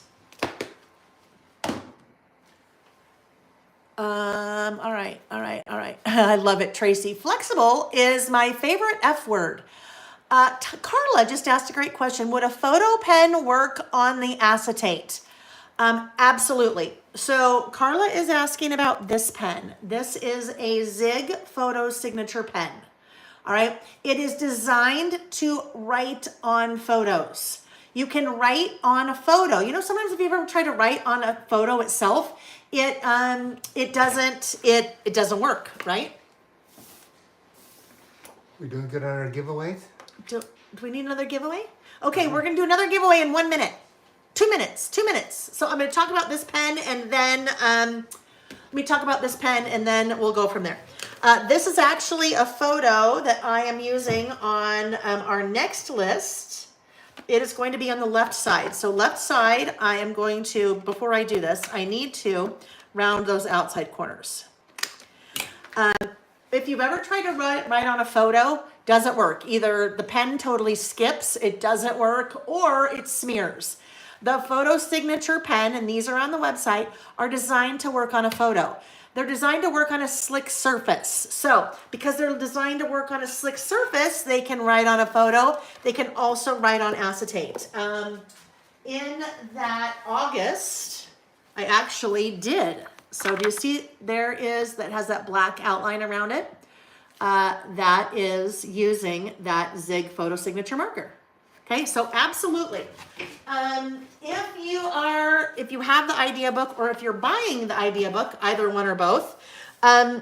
All right. I love it, Tracy. Flexible is my favorite F word. Carla just asked a great question. Would a photo pen work on the acetate? Absolutely. So Carla is asking about this pen. This is a Zig Photo Signature pen. All right. It is designed to write on photos. You can write on a photo. Sometimes if you ever try to write on a photo itself, it doesn't work, right? We doing good on our giveaways? Do we need another giveaway? Okay, we're gonna do another giveaway in 1 minute. 2 minutes. So I'm gonna talk about this pen and then we'll go from there. This is actually a photo that I am using on our next list. It is going to be on the left side. So left side, I am going to, before I do this, I need to round those outside corners. If you've ever tried to write on a photo, doesn't work. Either the pen totally skips, it doesn't work, or it smears. The photo signature pen, and these are on the website, are designed to work on a photo. They're designed to work on a slick surface. So because they're designed to work on a slick surface, they can write on a photo. They can also write on acetate. In that August, I actually did. So do you see there is, that has that black outline around it? That is using that Zig Photo Signature marker. Okay, so absolutely. If you have the idea book or if you're buying the idea book, either one or both, I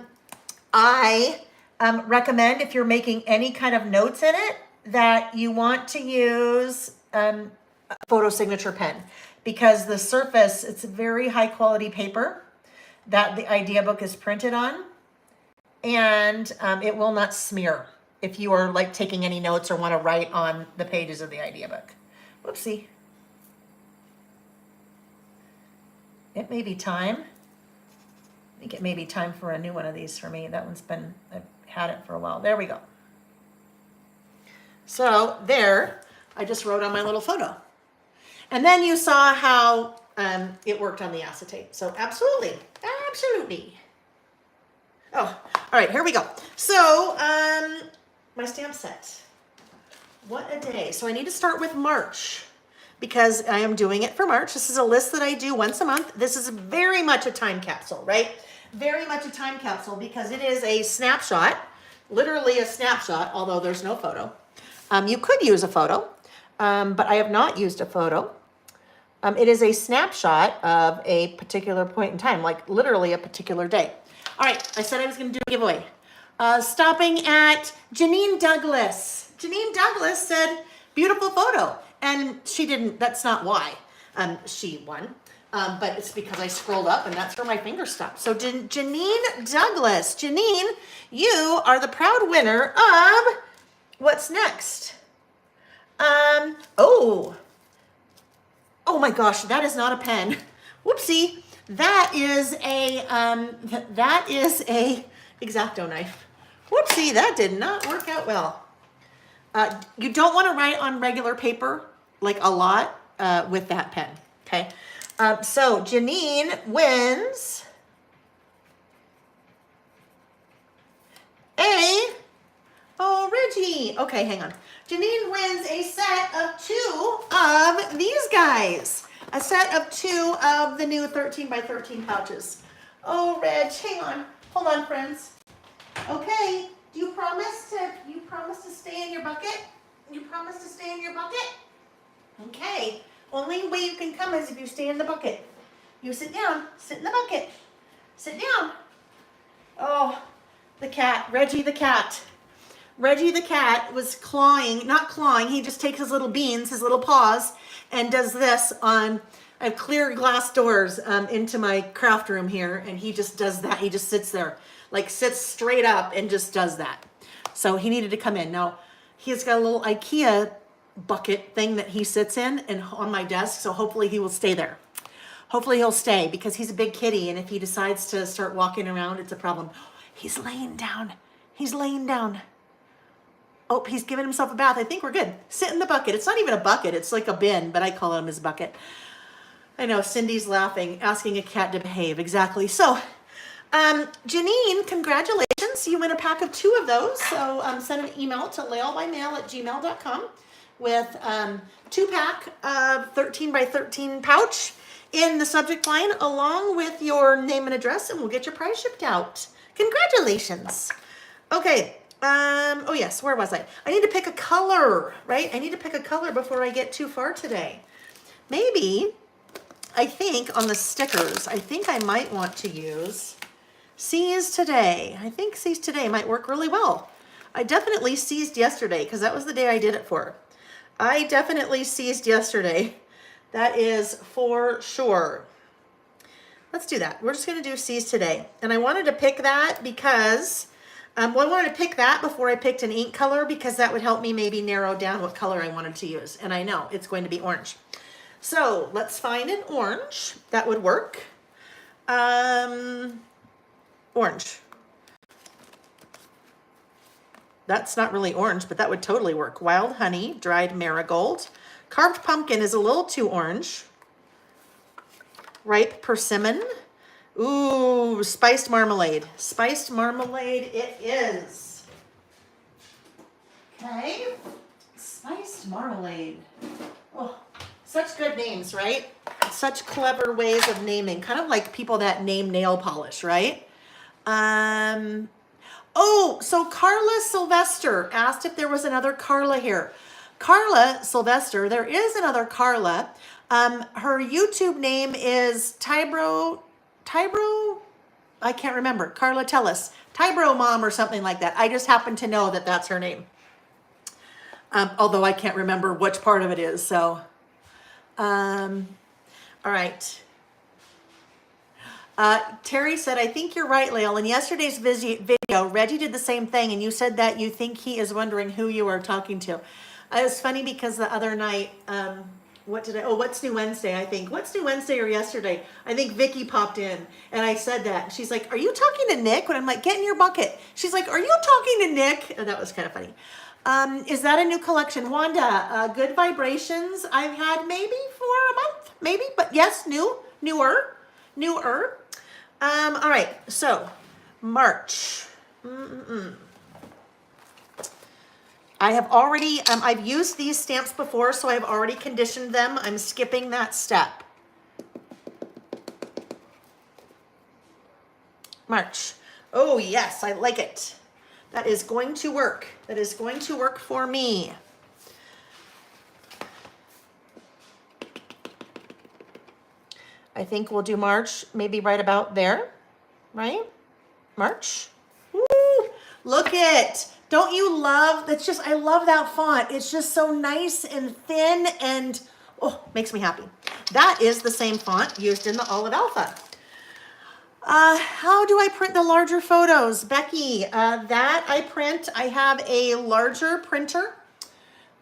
recommend if you're making any kind of notes in it that you want to use a photo signature pen because the surface, it's a very high quality paper that the idea book is printed on and it will not smear if you are like taking any notes or want to write on the pages of the idea book. Whoopsie. It may be time. I think it may be time for a new one of these for me. That one's been, I've had it for a while. There we go. So there, I just wrote on my little photo. And then you saw how it worked on the acetate. So absolutely. Oh, all right, here we go. So, my stamp set. What a day. So I need to start with March because I am doing it for March. This is a list that I do once a month. This is very much a time capsule, right? Very much a time capsule because it is a snapshot, literally a snapshot, although there's no photo. You could use a photo, but I have not used a photo. It is a snapshot of a particular point in time, like literally a particular day. All right, I said I was going to do a giveaway. Stopping at Janine Douglas. Janine Douglas said, beautiful photo. And she didn't, that's not why she won. But it's because I scrolled up and that's where my finger stopped. So Janine Douglas, Janine, you are the proud winner of what's next? Oh my gosh, that is not a pen. Whoopsie. That is a X-Acto knife. Whoopsie, that did not work out well. You don't want to write on regular paper, like a lot, with that pen, okay? So Janine wins Reggie. Okay, hang on. Janine wins a set of 2 of these guys. A set of 2 of the new 13 by 13 pouches. Oh, Reg, hang on. Hold on, friends. Okay, do you promise to stay in your bucket? You promise to stay in your bucket? Okay. Only way you can come is if you stay in the bucket. You sit down. Sit in the bucket. Sit down. Oh, the cat. Reggie the cat. Reggie the cat was clawing, not clawing, he just takes his little beans, his little paws, and does this on, I have clear glass doors into my craft room here, and he just does that. He just sits there, like sits straight up and just does that. So he needed to come in. Now, he's got a little IKEA bucket thing that he sits in and on my desk, so hopefully he will stay there. Hopefully he'll stay because he's a big kitty, and if he decides to start walking around, it's a problem. He's laying down. He's laying down. Oh, he's giving himself a bath. I think we're good. Sit in the bucket. It's not even a bucket. It's like a bin, but I call him his bucket. I know, Cindy's laughing, asking a cat to behave. Exactly. So, Janine, congratulations. You win a pack of 2 of those. So send an email to laylebymail@gmail.com with 2-pack of 13 by 13 pouch in the subject line along with your name and address, and we'll get your prize shipped out. Congratulations. Okay. Oh yes, where was I? I need to pick a color, right? I need to pick a color before I get too far today. Maybe, I think on the stickers, I think I might want to use Seize Today. I think Seize Today might work really well. I definitely seized yesterday because that was the day I did it for. I definitely seized yesterday. That is for sure. Let's do that. We're just going to do Seize Today. And I wanted to pick that because I wanted to pick that before I picked an ink color because that would help me maybe narrow down what color I wanted to use. And I know it's going to be orange. So let's find an orange that would work. Orange. That's not really orange, but that would totally work. Wild honey, dried marigold. Carved pumpkin is a little too orange. Ripe persimmon. Ooh, spiced marmalade. Spiced marmalade it is. Okay. Spiced marmalade. Oh, such good names, right? Such clever ways of naming. Kind of like people that name nail polish, right? Oh, so Carla Sylvester asked if there was another Carla here. Carla Sylvester, there is another Carla. Her YouTube name is Tybro, I can't remember. Carla, tell us. Tybro Mom or something like that. I just happen to know that that's her name. Although I can't remember which part of it is. So, all right. Terry said, I think you're right, Layle. In yesterday's video, Reggie did the same thing, and you said that you think he is wondering who you are talking to. It was funny because the other night, What's New Wednesday, I think. What's New Wednesday or yesterday? I think Vicky popped in, and I said that. She's like, are you talking to Nick? When I'm like, get in your bucket. She's like, are you talking to Nick? And that was kind of funny. Is that a new collection? Wanda, Good Vibrations, I've had maybe for a month, maybe, but yes, newer. All right, so March. I have already, I've used these stamps before, so I've already conditioned them. I'm skipping that step. March. Oh yes, I like it. That is going to work. That is going to work for me. I think we'll do March, maybe right about there, right? March. Woo! Look it. Don't you love, that's just, I love that font. It's just so nice and thin and, oh, makes me happy. That is the same font used in the Olive Alpha. How do I print the larger photos? Becky, that I have a larger printer.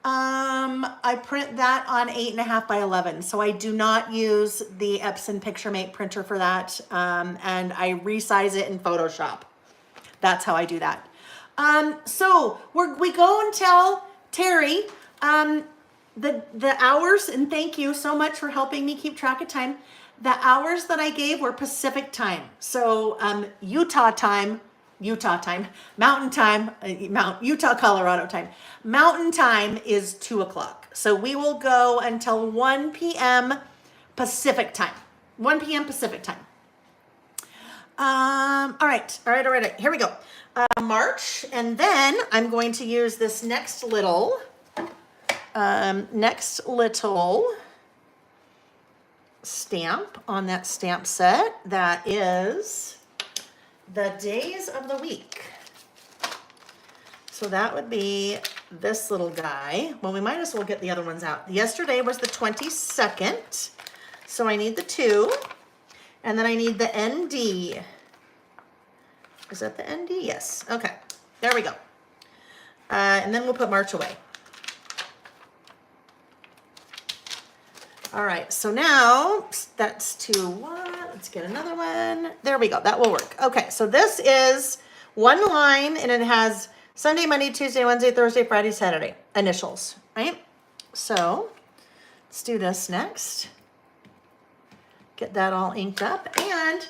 I print that on 8.5 by 11. So I do not use the Epson PictureMate printer for that. And I resize it in Photoshop. That's how I do that. So we go and tell Terry, the hours, and thank you so much for helping me keep track of time. The hours that I gave were Pacific time. So, Utah time, Mountain time, Utah, Colorado time. Mountain time is 2 o'clock. So we will go until 1 p.m. Pacific time. 1 p.m. Pacific time. All right. Here we go. March, and then I'm going to use this next little stamp on that stamp set. That is the days of the week. So that would be this little guy. Well, we might as well get the other ones out. Yesterday was the 22nd. So I need the 2. And then I need the ND. Is that the ND? Yes. Okay. There we go. And then we'll put March away. All right. So now that's 2-1. Let's get another one. There we go. That will work. Okay. So this is one line and it has Sunday, Monday, Tuesday, Wednesday, Thursday, Friday, Saturday. Initials, right? So let's do this next. Get that all inked up. And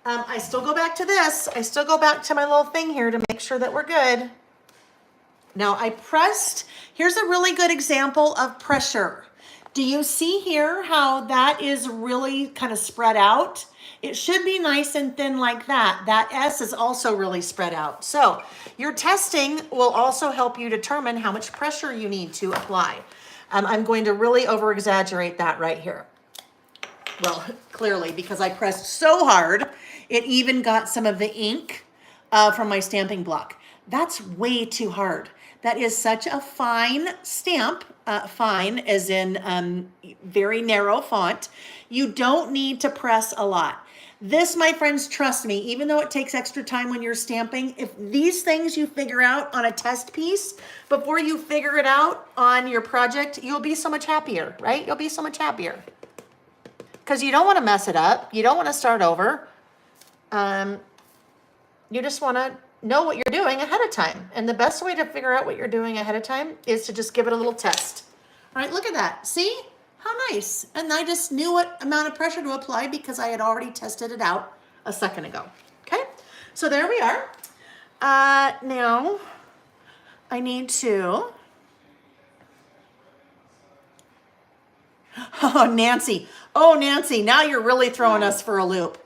I still go back to this. I still go back to my little thing here to make sure that we're good. Now I pressed, here's a really good example of pressure. Do you see here how that is really kind of spread out? It should be nice and thin like that. That S is also really spread out. So your testing will also help you determine how much pressure you need to apply. I'm going to really over exaggerate that right here. Well, clearly, because I pressed so hard, it even got some of the ink from my stamping block. That's way too hard. That is such a fine stamp, fine as in very narrow font. You don't need to press a lot. This, my friends, trust me, even though it takes extra time when you're stamping, if these things you figure out on a test piece before you figure it out on your project, you'll be so much happier, right? You'll be so much happier. Because you don't want to mess it up. You don't want to start over. You just want to know what you're doing ahead of time. And the best way to figure out what you're doing ahead of time is to just give it a little test. All right, look at that. See? How nice. And I just knew what amount of pressure to apply because I had already tested it out a second ago. Okay? So there we are. Now, I need to... Oh, Nancy. Oh, Nancy, now you're really throwing us for a loop.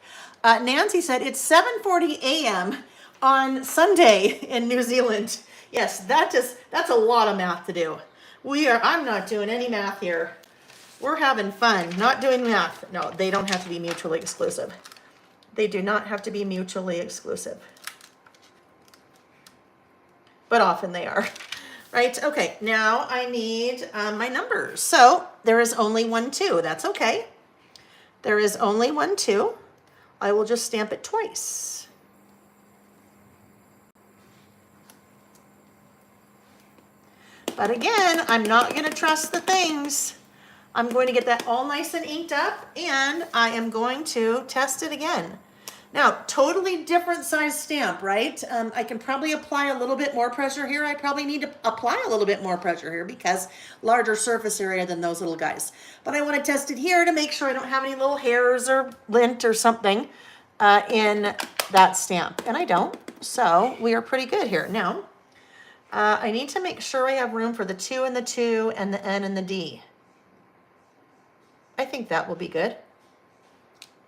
Nancy said it's 7:40 a.m. on Sunday in New Zealand. Yes, that's a lot of math to do. I'm not doing any math here. We're having fun, not doing math. No, they don't have to be mutually exclusive. They do not have to be mutually exclusive. But often they are. Right, okay, now I need my numbers. So there is only 1, 2, that's okay. There is only 1, 2. I will just stamp it twice. But again, I'm not gonna trust the things. I'm going to get that all nice and inked up and I am going to test it again. Now, totally different size stamp, right? I can probably apply a little bit more pressure here. I probably need to apply a little bit more pressure here because larger surface area than those little guys. But I want to test it here to make sure I don't have any little hairs or lint or something in that stamp. And I don't, so we are pretty good here. Now, I need to make sure I have room for the 2 and the 2 and the N and the D. I think that will be good.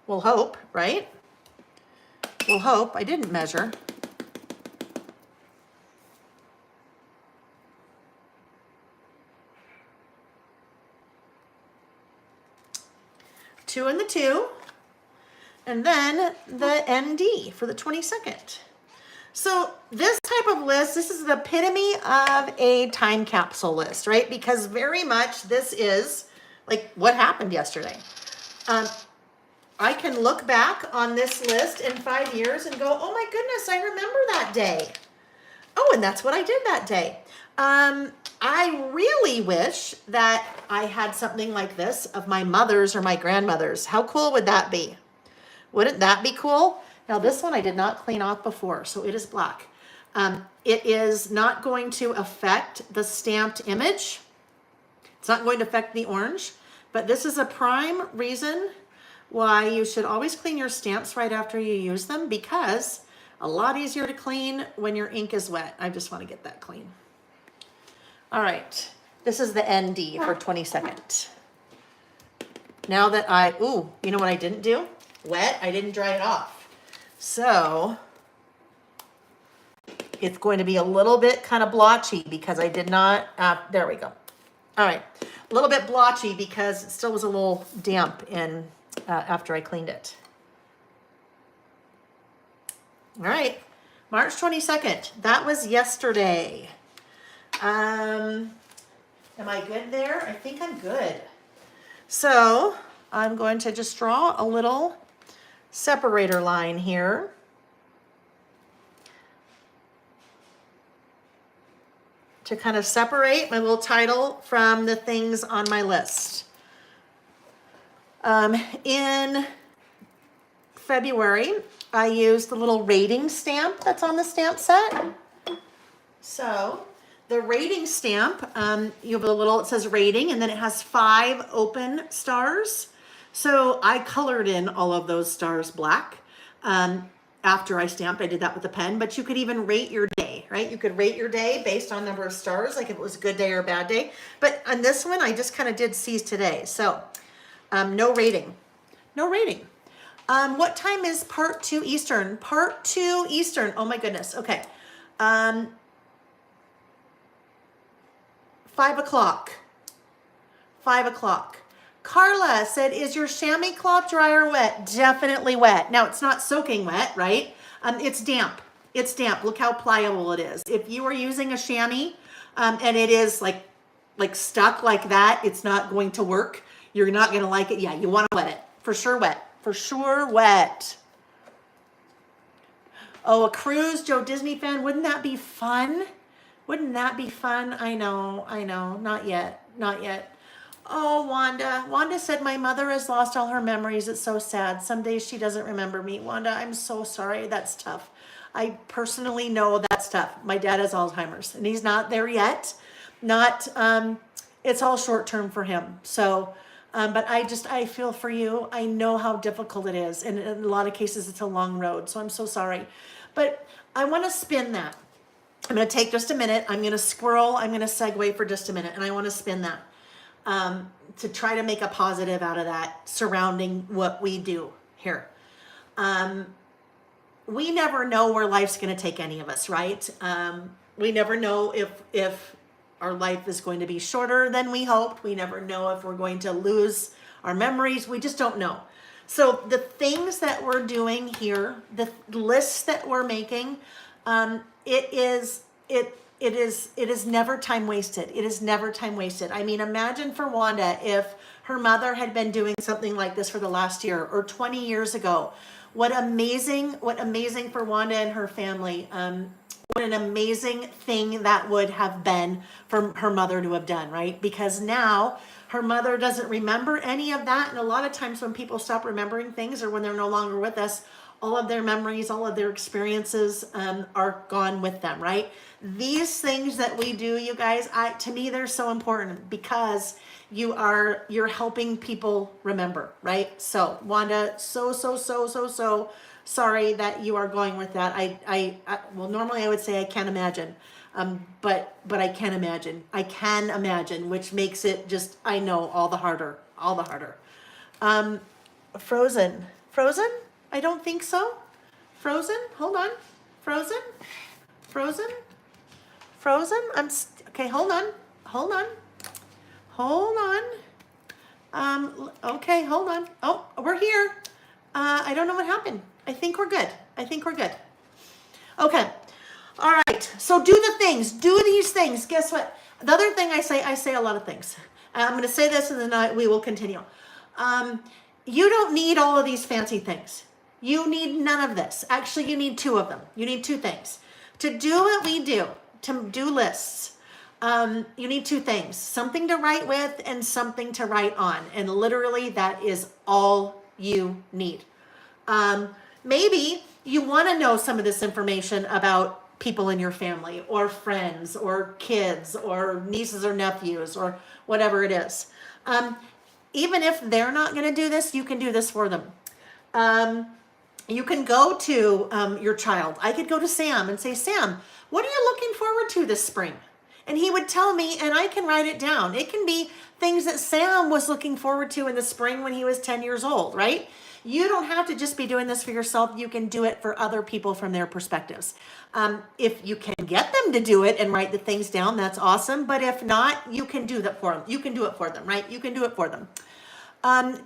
We'll hope, right? We'll hope. I didn't measure. Two and the 2, and then the ND for the 22nd. So this type of list, this is the epitome of a time capsule list, right? Because very much this is like what happened yesterday. I can look back on this list in 5 years and go, oh my goodness, I remember that day. Oh, and that's what I did that day. I really wish that I had something like this of my mother's or my grandmother's. How cool would that be? Wouldn't that be cool? Now this one I did not clean off before, so it is black. It is not going to affect the stamped image. It's not going to affect the orange, but this is a prime reason why you should always clean your stamps right after you use them, because a lot easier to clean when your ink is wet. I just want to get that clean. All right, this is the ND for 22nd. Now that you know what I didn't do? Wet, I didn't dry it off. So it's going to be a little bit kind of blotchy because I did not, there we go. All right, a little bit blotchy because it still was a little damp in after I cleaned it. All right, March 22nd, that was yesterday. Am I good there? I think I'm good. So I'm going to just draw a little separator line here. To kind of separate my little title from the things on my list. In February, I used the little rating stamp that's on the stamp set. So the rating stamp, you have a little, it says rating, and then it has 5 open stars. So I colored in all of those stars black. After I stamped, I did that with a pen, but you could even rate your day, right? You could rate your day based on number of stars, like if it was a good day or a bad day. But on this one, I just kind of did seize today. So no rating, no rating. What time is part 2 Eastern? Part 2 Eastern, oh my goodness, okay. 5 o'clock, 5 o'clock. Carla said, is your chamois cloth dry or wet? Definitely wet. Now, it's not soaking wet, right? It's damp. It's damp. Look how pliable it is. If you are using a chamois and it is like stuck like that, it's not going to work. You're not going to like it. Yeah, you want to wet it. For sure wet. For sure wet. Oh, a cruise, Joe Disney fan. Wouldn't that be fun? Wouldn't that be fun? I know. Not yet. Not yet. Oh, Wanda. Wanda said, my mother has lost all her memories. It's so sad. Some days she doesn't remember me. Wanda, I'm so sorry. That's tough. I personally know that's tough. My dad has Alzheimer's and he's not there yet. It's all short term for him. So, but I feel for you. I know how difficult it is. And in a lot of cases, it's a long road. So I'm so sorry. But I want to spin that. I'm going to take just a minute. I'm going to segue for just a minute. And I want to spin that. To try to make a positive out of that surrounding what we do here. We never know where life's going to take any of us, right? We never know if our life is going to be shorter than we hoped. We never know if we're going to lose our memories. We just don't know. So the things that we're doing here, the lists that we're making, it is never time wasted. It is never time wasted. I mean, imagine for Wanda if her mother had been doing something like this for the last year or 20 years ago. What amazing for Wanda and her family. What an amazing thing that would have been for her mother to have done, right? Because now her mother doesn't remember any of that. And a lot of times when people stop remembering things or when they're no longer with us, all of their memories, all of their experiences are gone with them, right? These things that we do, you guys, to me, they're so important because you're helping people remember, right? So Wanda, so sorry that you are going with that. Well, normally I would say I can't imagine, but I can imagine. I can imagine, which makes it just, I know, all the harder. Frozen. I don't think so. Frozen? Hold on. Frozen? Okay, hold on. Okay, hold on. Oh, we're here. I don't know what happened. I think we're good. Okay, All right, so do the things, do these things. Guess what? The other thing I say a lot of things. I'm going to say this and then we will continue. You don't need all of these fancy things. You need none of this. Actually, you need two of them. You need two things. To do what we do, to do lists, you need two things. Something to write with and something to write on. And literally that is all you need. Maybe you want to know some of this information about people in your family or friends or kids or nieces or nephews or whatever it is. Even if they're not going to do this, you can do this for them. You can go to your child. I could go to Sam and say, Sam, what are you looking forward to this spring? And he would tell me, and I can write it down. It can be things that Sam was looking forward to in the spring when he was 10 years old, right? You don't have to just be doing this for yourself. You can do it for other people from their perspectives. If you can get them to do it and write the things down, that's awesome. But if not, you can do that for them. You can do it for them, right? You can do it for them.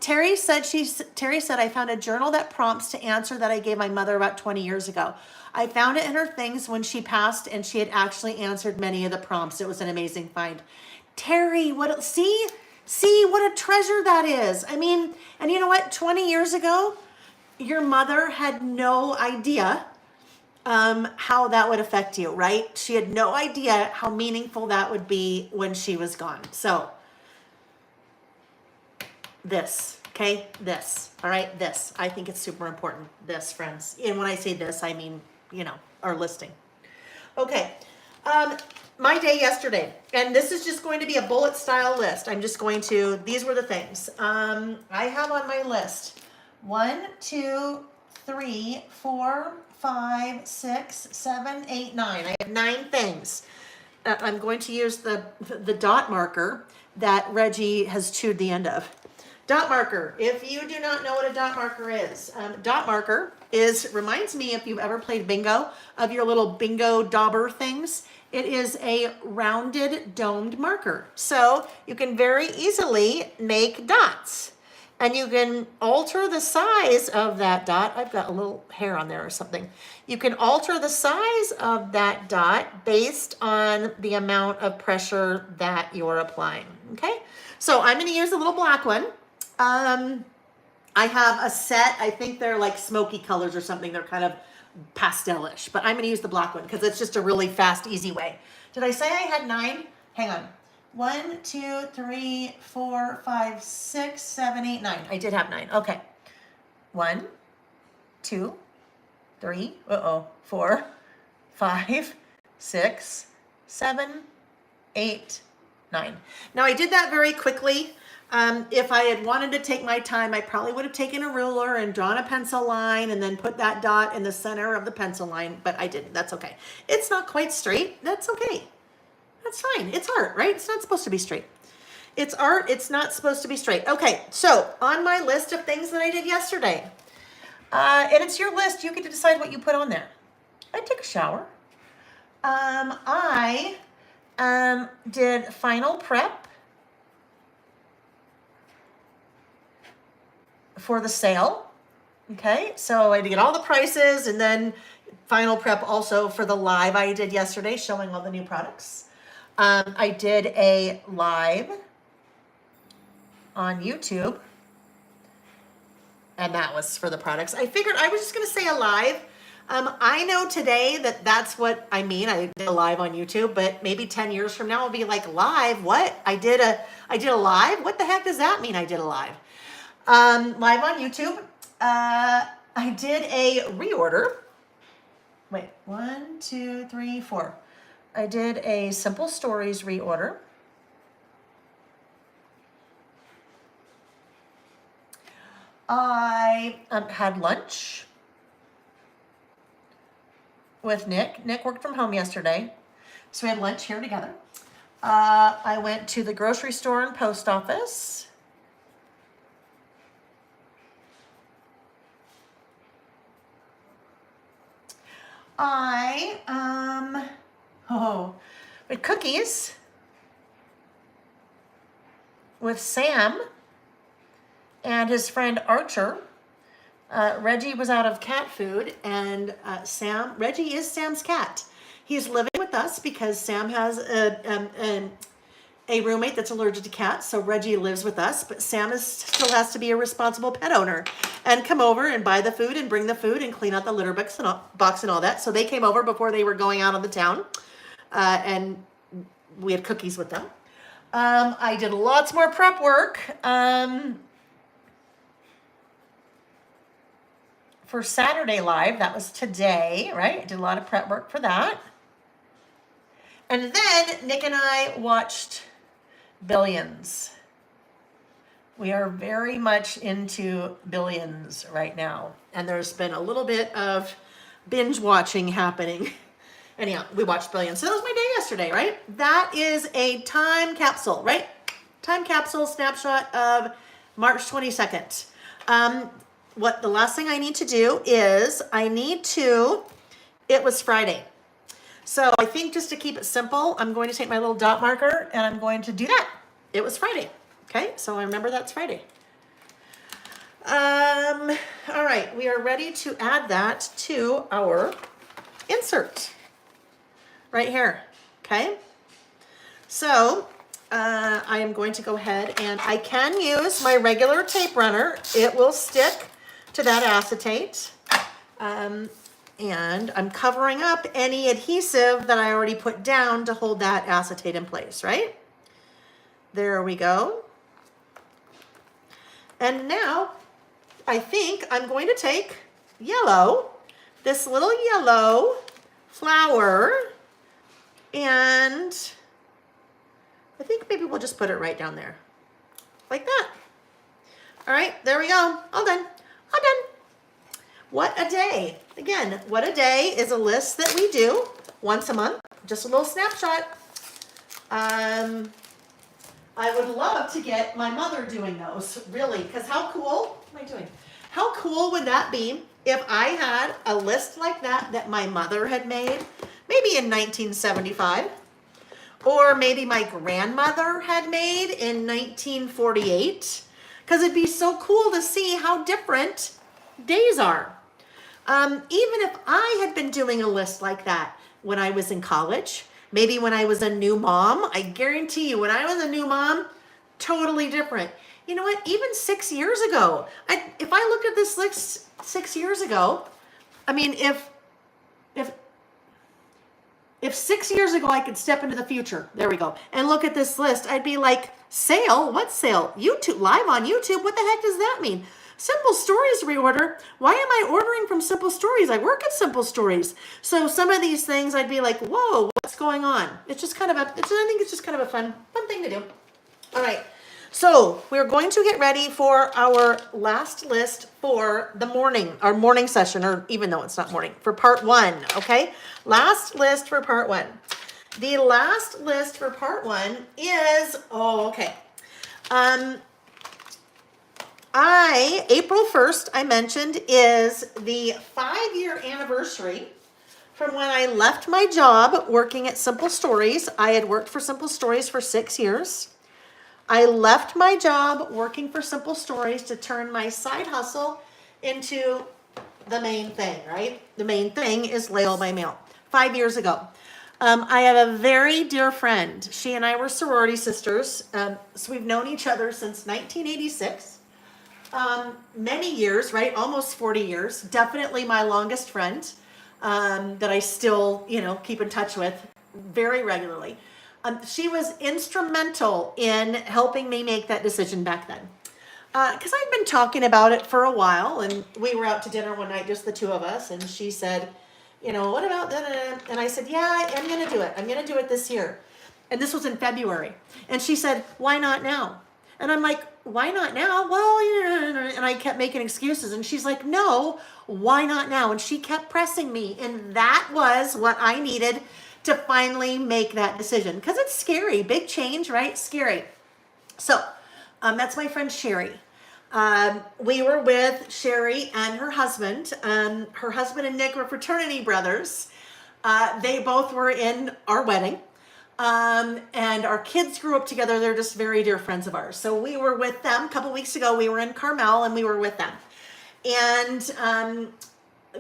Terry said, I found a journal that prompts to answer that I gave my mother about 20 years ago. I found it in her things when she passed and she had actually answered many of the prompts. It was an amazing find. Terry, see what a treasure that is. I mean, and you know what? 20 years ago, your mother had no idea how that would affect you, right? She had no idea how meaningful that would be when she was gone. So this, okay? This, all right? This, I think it's super important. This, friends. And when I say this, I mean, our listing. Okay. My day yesterday, and this is just going to be a bullet style list. These were the things. I have on my list 1, 2, 3, 4, 5, 6, 7, 8, 9. I have 9 things. I'm going to use the dot marker that Reggie has chewed the end of. Dot marker. If you do not know what a dot marker is, dot marker reminds me, if you've ever played bingo, of your little bingo dauber things. It is a rounded domed marker. So you can very easily make dots. And you can alter the size of that dot. I've got a little hair on there or something. You can alter the size of that dot based on the amount of pressure that you're applying. Okay? So I'm going to use a little black one. I have a set, I think they're like smoky colors or something. They're kind of pastelish, but I'm going to use the black one because it's just a really fast, easy way. Did I say I had 9? Hang on. 1, 2, 3, 4, 5, 6, 7, 8, 9. I did have 9. Okay. 1, 2, 3, 4, 5, 6, 7, 8, 9. Now I did that very quickly. If I had wanted to take my time, I probably would have taken a ruler and drawn a pencil line and then put that dot in the center of the pencil line, but I didn't. That's okay. It's not quite straight. That's okay. That's fine. It's art, right? It's not supposed to be straight. It's art. It's not supposed to be straight. Okay, so on my list of things that I did yesterday, and it's your list, you get to decide what you put on there. I took a shower. I did final prep for the sale. Okay, so I had to get all the prices and then final prep also for the live I did yesterday showing all the new products. I did a live on YouTube and that was for the products. I figured I was just going to say a live. I know today that that's what I mean. I did a live on YouTube, but maybe 10 years from now I'll be like, live? What? I did a live? What the heck does that mean? I did a live. Live on YouTube. I did a reorder. Wait, 1, 2, 3, 4. I did a Simple Stories reorder. I had lunch with Nick. Nick worked from home yesterday, so we had lunch here together. I went to the grocery store and post office. With cookies with Sam and his friend Archer. Reggie was out of cat food, and Reggie is Sam's cat. He's living with us because Sam has a roommate that's allergic to cats, so Reggie lives with us, but Sam still has to be a responsible pet owner and come over and buy the food and bring the food and clean out the litter box and all that. So they came over before they were going out on the town, and we had cookies with them. I did lots more prep work for Saturday Live. That was today, right? I did a lot of prep work for that. And then Nick and I watched Billions. We are very much into Billions right now. And there's been a little bit of binge watching happening. Anyhow, we watched Billions. So that was my day yesterday, right? That is a time capsule, right? Time capsule snapshot of March 22nd. What the last thing I need to do is it was Friday. So I think just to keep it simple, I'm going to take my little dot marker and I'm going to do that. It was Friday. Okay, so I remember that's Friday. All right, we are ready to add that to our insert right here. Okay, so I am going to go ahead and I can use my regular tape runner. It will stick to that acetate. And I'm covering up any adhesive that I already put down to hold that acetate in place, right? There we go. And now I think I'm going to take this little yellow flower, and I think maybe we'll just put it right down there, like that. All right, there we go, all done, all done. What a day. Again, what a day is a list that we do once a month. Just a little snapshot. I would love to get my mother doing those, really, because how cool, what am I doing? How cool would that be if I had a list like that my mother had made, maybe in 1975, or maybe my grandmother had made in 1948, because it'd be so cool to see how different days are. Even if I had been doing a list like that when I was in college, maybe when I was a new mom, I guarantee you when I was a new mom, totally different. You know what? Even 6 years ago, if I looked at this list 6 years ago, I mean, if 6 years ago I could step into the future, there we go, and look at this list, I'd be like, sale? What sale? YouTube, live on YouTube? What the heck does that mean? Simple Stories reorder. Why am I ordering from Simple Stories? I work at Simple Stories. So some of these things I'd be like, whoa, what's going on? It's just kind of I think it's just kind of a fun thing to do. All right. So we're going to get ready for our last list for the morning, our morning session, or even though it's not morning, for part 1. Okay. Last list for part 1. The last list for part 1 is, April 1st, I mentioned, is the 5-year anniversary from when I left my job working at Simple Stories. I had worked for Simple Stories for 6 years. I left my job working for Simple Stories to turn my side hustle into the main thing, right? The main thing is Layle by Mail. 5 years ago. I have a very dear friend. She and I were sorority sisters. So we've known each other since 1986. Many years, right? Almost 40 years. Definitely my longest friend that I still, keep in touch with very regularly. She was instrumental in helping me make that decision back then. Because I'd been talking about it for a while, and we were out to dinner one night, just the two of us, and she said, what about that? And I said, yeah, I'm going to do it. I'm going to do it this year. And this was in February. And she said, why not now? And I'm like, why not now? Well, and I kept making excuses. And she's like, no, why not now? And she kept pressing me. And that was what I needed to finally make that decision. Because it's scary. Big change, right? Scary. So that's my friend Sherry. We were with Sherry and her husband. Her husband and Nick were fraternity brothers. They both were in our wedding. And our kids grew up together. They're just very dear friends of ours. So we were with them a couple weeks ago. We were in Carmel and we were with them. And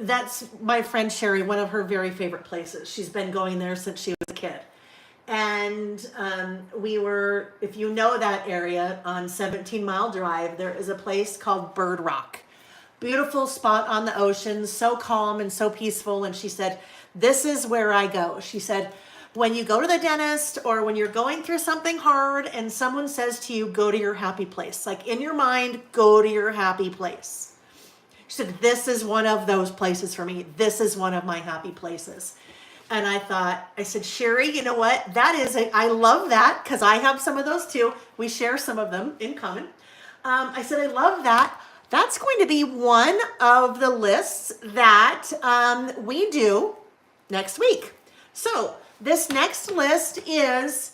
that's my friend Sherry, one of her very favorite places. She's been going there since she was a kid. And we were, if you know that area on 17 Mile Drive, there is a place called Bird Rock. Beautiful spot on the ocean, so calm and so peaceful. And she said, this is where I go. She said, when you go to the dentist or when you're going through something hard and someone says to you, go to your happy place, like in your mind, go to your happy place. She said, this is one of those places for me. This is one of my happy places. And I said, Sherry, you know what? I love that because I have some of those too. We share some of them in common. I said, I love that. That's going to be one of the lists that we do next week. So this next list is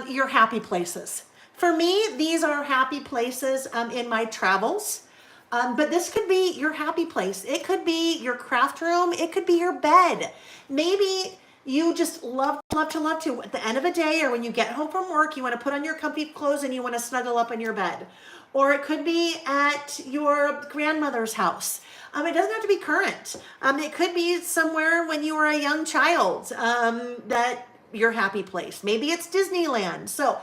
your happy places. For me, these are happy places in my travels. But this could be your happy place. It could be your craft room. It could be your bed. Maybe you just love to, at the end of a day or when you get home from work, you want to put on your comfy clothes and you want to snuggle up in your bed. Or it could be at your grandmother's house. It doesn't have to be current. It could be somewhere when you were a young child, that your happy place. Maybe it's Disneyland. So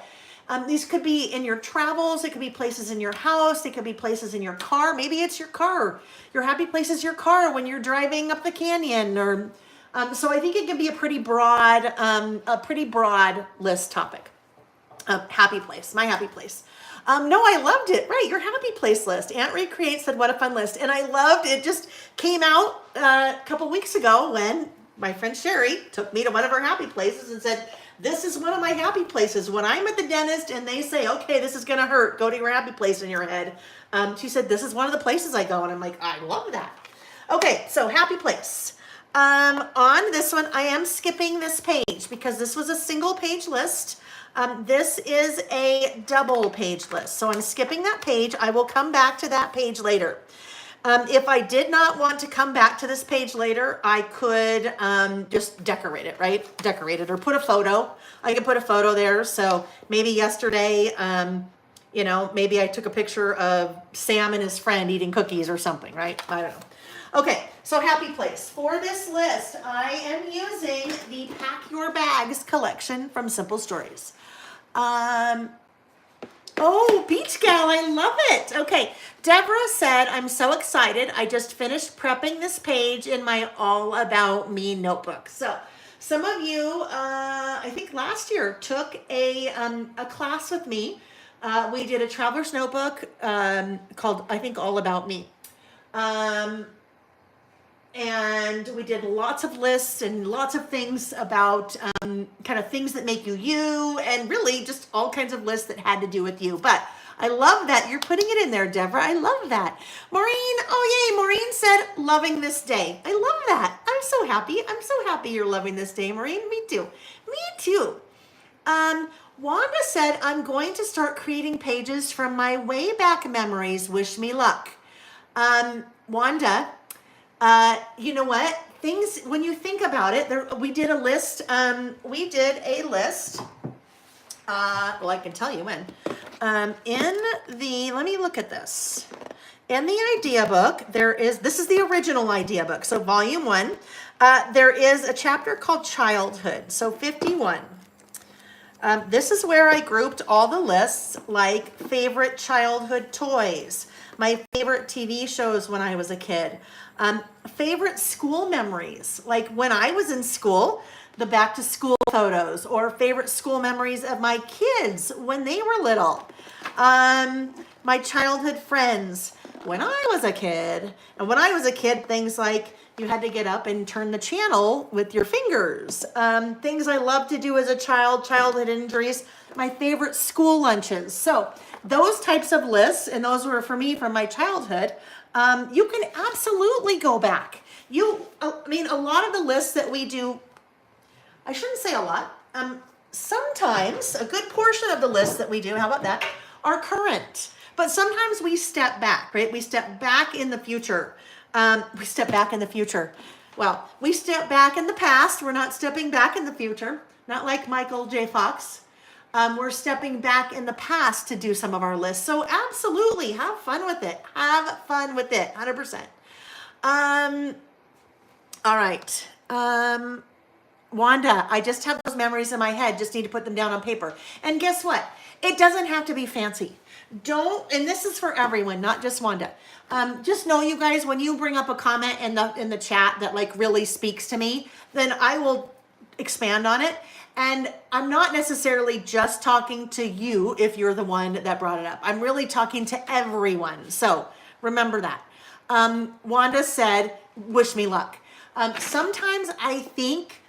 these could be in your travels. It could be places in your house. It could be places in your car. Maybe it's your car. Your happy place is your car when you're driving up the canyon. Or so I think it can be a pretty broad list topic. Happy place, my happy place. No, I loved it. Right, your happy place list. Aunt Recreate said, what a fun list. And I loved it. Just came out a couple weeks ago when my friend Sherry took me to one of her happy places and said, this is one of my happy places. When I'm at the dentist and they say, okay, this is going to hurt, go to your happy place in your head. She said, this is one of the places I go. And I'm like, I love that. Okay, so happy place. On this one, I am skipping this page because this was a single page list. This is a double page list. So I'm skipping that page. I will come back to that page later. If I did not want to come back to this page later, I could just decorate it, right? Decorate it or put a photo. I could put a photo there. So maybe yesterday, maybe I took a picture of Sam and his friend eating cookies or something, right? I don't know. Okay, so happy place. For this list, I am using the Pack Your Bags collection from Simple Stories. Oh, Beach Gal, I love it. Okay, Deborah said, I'm so excited. I just finished prepping this page in my All About Me notebook. So some of you, I think last year, took a class with me. We did a traveler's notebook called, I think, All About Me. And we did lots of lists and lots of things about kind of things that make you you, and really just all kinds of lists that had to do with you. But I love that you're putting it in there, Deborah. I love that. Maureen, oh yay, Maureen said, loving this day. I love that. I'm so happy. I'm so happy you're loving this day, Maureen. Me too. Me too. Wanda said, I'm going to start creating pages from my way back memories. Wish me luck. Wanda, you know what? Things, when you think about it, we did a list. Well, I can tell you when. Let me look at this. In the idea book, this is the original idea book. So volume 1, there is a chapter called Childhood. So 51. This is where I grouped all the lists, like favorite childhood toys, my favorite TV shows when I was a kid, favorite school memories, like when I was in school, the back to school photos, or favorite school memories of my kids when they were little, my childhood friends when I was a kid. And when I was a kid, things like you had to get up and turn the channel with your fingers. Things I loved to do as a child, childhood injuries, my favorite school lunches. So those types of lists, and those were for me from my childhood, you can absolutely go back. A lot of the lists that we do, I shouldn't say a lot, sometimes a good portion of the lists that we do, how about that, are current. But sometimes we step back, right? We step back in the future. Well, we step back in the past. We're not stepping back in the future. Not like Michael J. Fox. We're stepping back in the past to do some of our lists. So absolutely, have fun with it. Have fun with it, 100%. All right. Wanda, I just have those memories in my head, just need to put them down on paper. And guess what? It doesn't have to be fancy. Don't, and this is for everyone, not just Wanda. Just know, you guys, when you bring up a comment in the chat that like really speaks to me, then I will expand on it. And I'm not necessarily just talking to you if you're the one that brought it up. I'm really talking to everyone. So remember that. Wanda said, wish me luck. Sometimes I think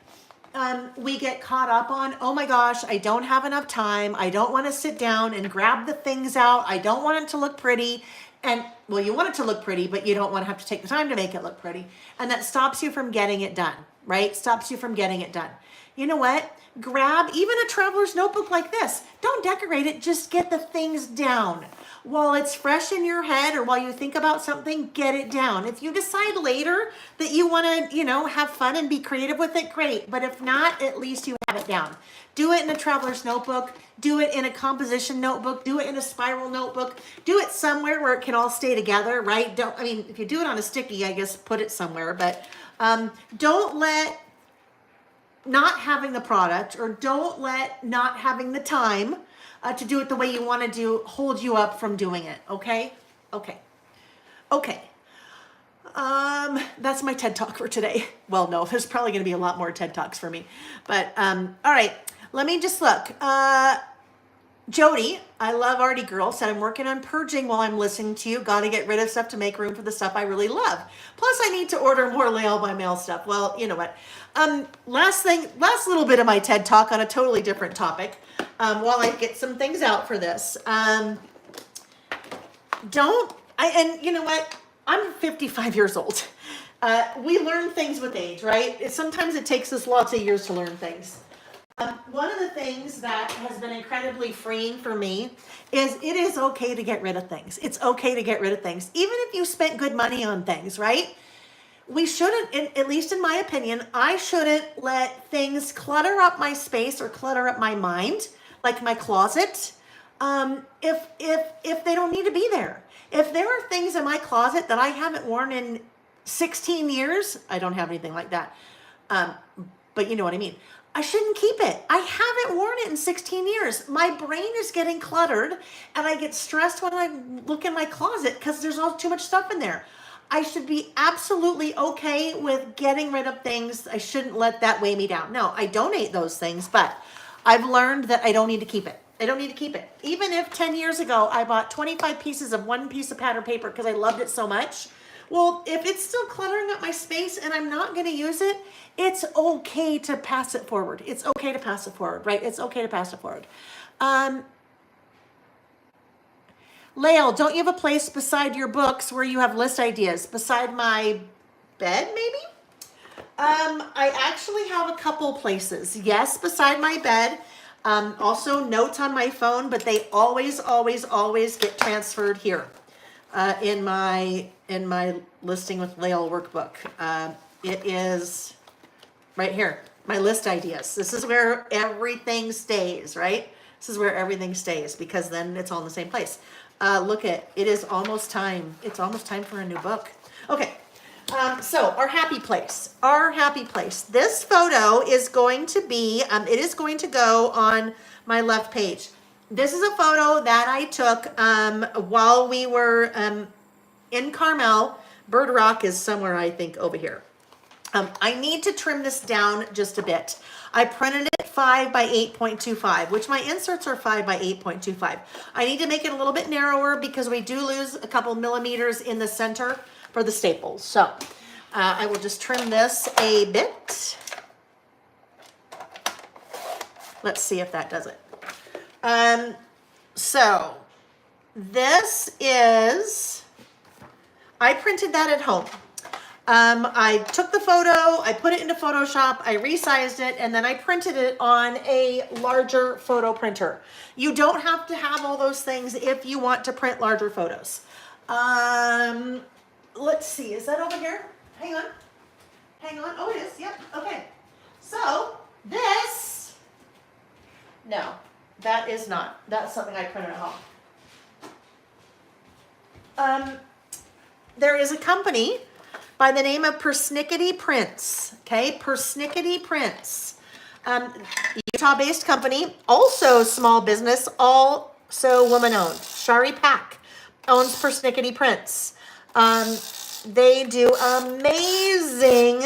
we get caught up on, oh my gosh, I don't have enough time. I don't want to sit down and grab the things out. I don't want it to look pretty. And well, you want it to look pretty, but you don't want to have to take the time to make it look pretty. And that stops you from getting it done, right? Stops you from getting it done. You know what? Grab even a traveler's notebook like this. Don't decorate it, just get the things down. While it's fresh in your head or while you think about something, get it down. If you decide later that you want to, have fun and be creative with it, great. But if not, at least you have it down. Do it in a traveler's notebook. Do it in a composition notebook. Do it in a spiral notebook. Do it somewhere where it can all stay together, right? If you do it on a sticky, I guess put it somewhere. But don't let not having the product or don't let not having the time to do it the way you want to do hold you up from doing it. Okay. That's my TED Talk for today. Well, no, there's probably going to be a lot more TED Talks for me, but all right, let me just look. Jody, I love Artie Girl, said I'm working on purging while I'm listening to you. Got to get rid of stuff to make room for the stuff I really love. Plus, I need to order more Layle by mail stuff. Well, you know what? Last little bit of my TED Talk on a totally different topic. While I get some things out for this. And you know what? I'm 55 years old. We learn things with age, right? Sometimes it takes us lots of years to learn things. One of the things that has been incredibly freeing for me is it is okay to get rid of things. It's okay to get rid of things. Even if you spent good money on things, right? We shouldn't, at least in my opinion, I shouldn't let things clutter up my space or clutter up my mind, like my closet, if they don't need to be there. If there are things in my closet that I haven't worn in 16 years, I don't have anything like that, but you know what I mean. I shouldn't keep it. I haven't worn it in 16 years. My brain is getting cluttered and I get stressed when I look in my closet because there's all too much stuff in there. I should be absolutely okay with getting rid of things. I shouldn't let that weigh me down. No, I donate those things, but I've learned that I don't need to keep it. I don't need to keep it. Even if 10 years ago, I bought 25 pieces of one piece of pattern paper because I loved it so much. Well, if it's still cluttering up my space and I'm not going to use it, it's okay to pass it forward. It's okay to pass it forward, right? It's okay to pass it forward. Layle, don't you have a place beside your books where you have list ideas? Beside my bed, maybe? I actually have a couple places. Yes, beside my bed. Also notes on my phone, but they always get transferred here in my listing with Layle workbook. It is right here, my list ideas. This is where everything stays, right? This is where everything stays because then it's all in the same place. Look it is almost time. It's almost time for a new book. Okay. So our happy place. This photo is going to be, it is going to go on my left page. This is a photo that I took while we were in Carmel. Bird Rock is somewhere, I think, over here. I need to trim this down just a bit. I printed it 5 by 8.25, which my inserts are 5 by 8.25. I need to make it a little bit narrower because we do lose a couple millimeters in the center for the staples. So I will just trim this a bit. Let's see if that does it. So this is, I printed that at home. I took the photo, I put it into Photoshop, I resized it, and then I printed it on a larger photo printer. You don't have to have all those things if you want to print larger photos. Let's see, is that over here? Hang on. Oh, it is. Yep. Okay. So this, no, that is not. That's something I printed at home. There is a company by the name of Persnickety Prints. Okay, Persnickety Prints. Utah-based company, also small business, also woman-owned. Shari Pack owns Persnickety Prints. They do amazing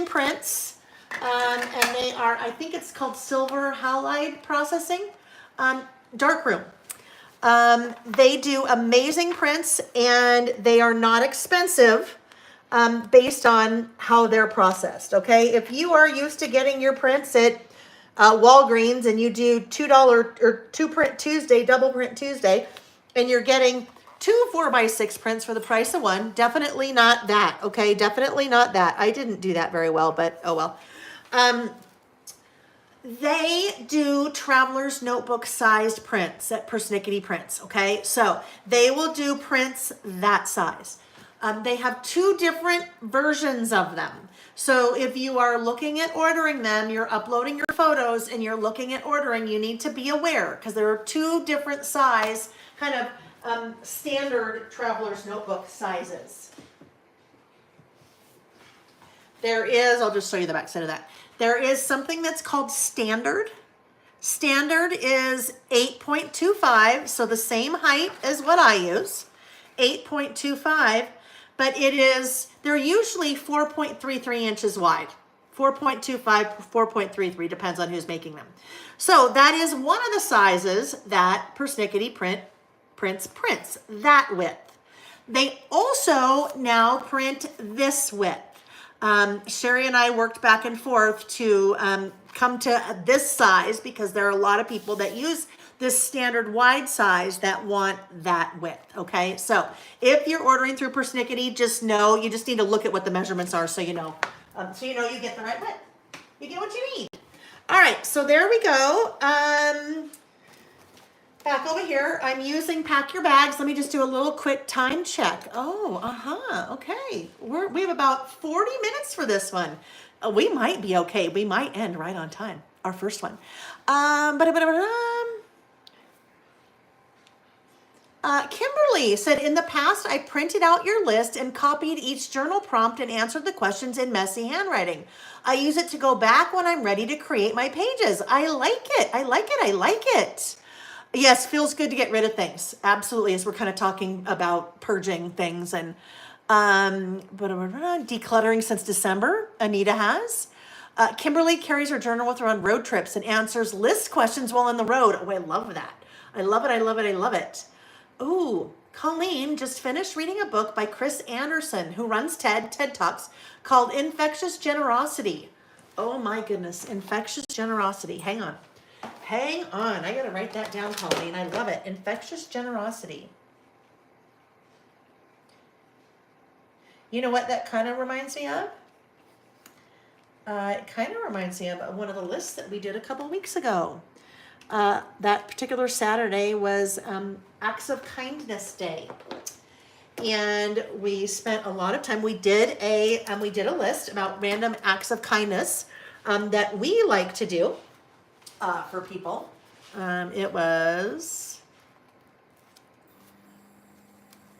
prints. And they are, I think it's called silver halide processing, darkroom. They do amazing prints, and they are not expensive based on how they're processed, okay? If you are used to getting your prints at Walgreens and you do $2 or 2 print Tuesday, double print Tuesday, and you're getting 2 4x6 prints for the price of one, definitely not that, okay? Definitely not that. I didn't do that very well, but oh well. They do traveler's notebook sized prints at Persnickety Prints, okay? So they will do prints that size. They have 2 different versions of them. So if you are looking at ordering them, you're uploading your photos and you're looking at ordering, you need to be aware because there are 2 different size, kind of standard traveler's notebook sizes. There is, I'll just show you the back side of that. There is something that's called standard. Standard is 8.25, so the same height as what I use, 8.25, but they're usually 4.33 inches wide. 4.25, 4.33, depends on who's making them. So that is one of the sizes that Persnickety prints that width. They also now print this width. Sherry and I worked back and forth to come to this size because there are a lot of people that use this standard wide size that want that width, okay? So if you're ordering through Persnickety, just know, you just need to look at what the measurements are so you know. So you know you get the right width. You get what you need. All right, so there we go. Back over here, I'm using Pack Your Bags. Let me just do a little quick time check. Oh, okay. We have about 40 minutes for this one. We might be okay. We might end right on time, our first one. Kimberly said, in the past, I printed out your list and copied each journal prompt and answered the questions in messy handwriting. I use it to go back when I'm ready to create my pages. I like it. I like it. I like it. Yes, feels good to get rid of things. Absolutely, as we're kind of talking about purging things and decluttering since December, Anita has. Kimberly carries her journal with her on road trips and answers list questions while on the road. Oh, I love that. I love it, I love it, I love it. Ooh, Colleen just finished reading a book by Chris Anderson, who runs TED Talks, called Infectious Generosity. Oh my goodness, Infectious Generosity. Hang on, I gotta write that down, Colleen. I love it. Infectious Generosity. You know what that kind of reminds me of? It kind of reminds me of one of the lists that we did a couple weeks ago. That particular Saturday was Acts of Kindness Day. And we spent a lot of time. We did a list about random acts of kindness that we like to do for people. It was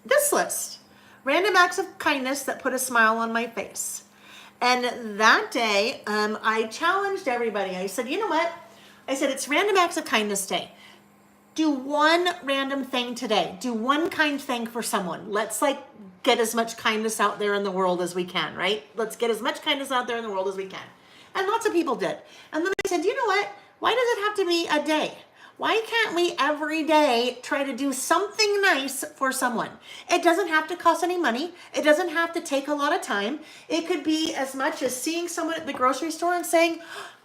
this list. Random acts of kindness that put a smile on my face. And that day, I challenged everybody. I said, you know what? I said, it's Random Acts of Kindness Day. Do one random thing today. Do one kind thing for someone. Let's get as much kindness out there in the world as we can, right? Let's get as much kindness out there in the world as we can. And lots of people did. And then I said, you know what? Why does it have to be a day? Why can't we every day try to do something nice for someone? It doesn't have to cost any money. It doesn't have to take a lot of time. It could be as much as seeing someone at the grocery store and saying,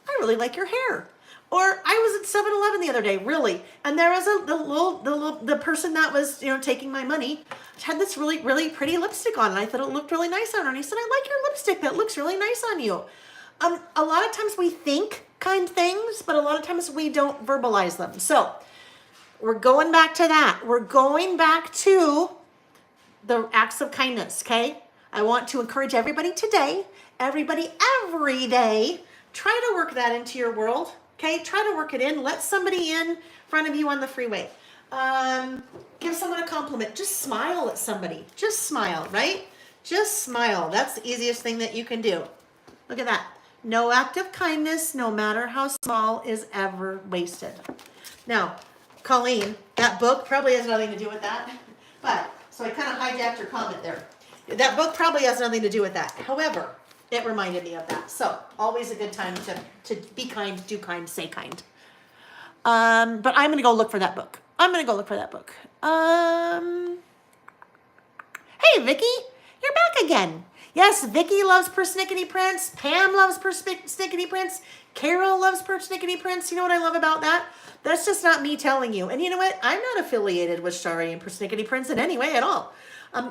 I really like your hair. Or I was at 7-Eleven the other day, really, and there was the person that was taking my money had this really, really pretty lipstick on, and I thought it looked really nice on her. And he said, I like your lipstick. That looks really nice on you. A lot of times we think kind things, but a lot of times we don't verbalize them. So we're going back to that. We're going back to the acts of kindness, okay? I want to encourage everybody today, everybody every day, try to work that into your world, okay? Try to work it in. Let somebody in front of you on the freeway. Give someone a compliment. Just smile at somebody. Just smile, right? Just smile. That's the easiest thing that you can do. Look at that. No act of kindness, no matter how small, is ever wasted. Now, Colleen, that book probably has nothing to do with that. But, so I kind of hijacked your comment there. That book probably has nothing to do with that. However, it reminded me of that. So, always a good time to be kind, do kind, say kind. But I'm going to go look for that book. Hey, Vicky, you're back again. Yes, Vicky loves persnickety prints. Pam loves persnickety prints. Carol loves persnickety prints. You know what I love about that? That's just not me telling you. And you know what? I'm not affiliated with Shari and persnickety prints in any way at all.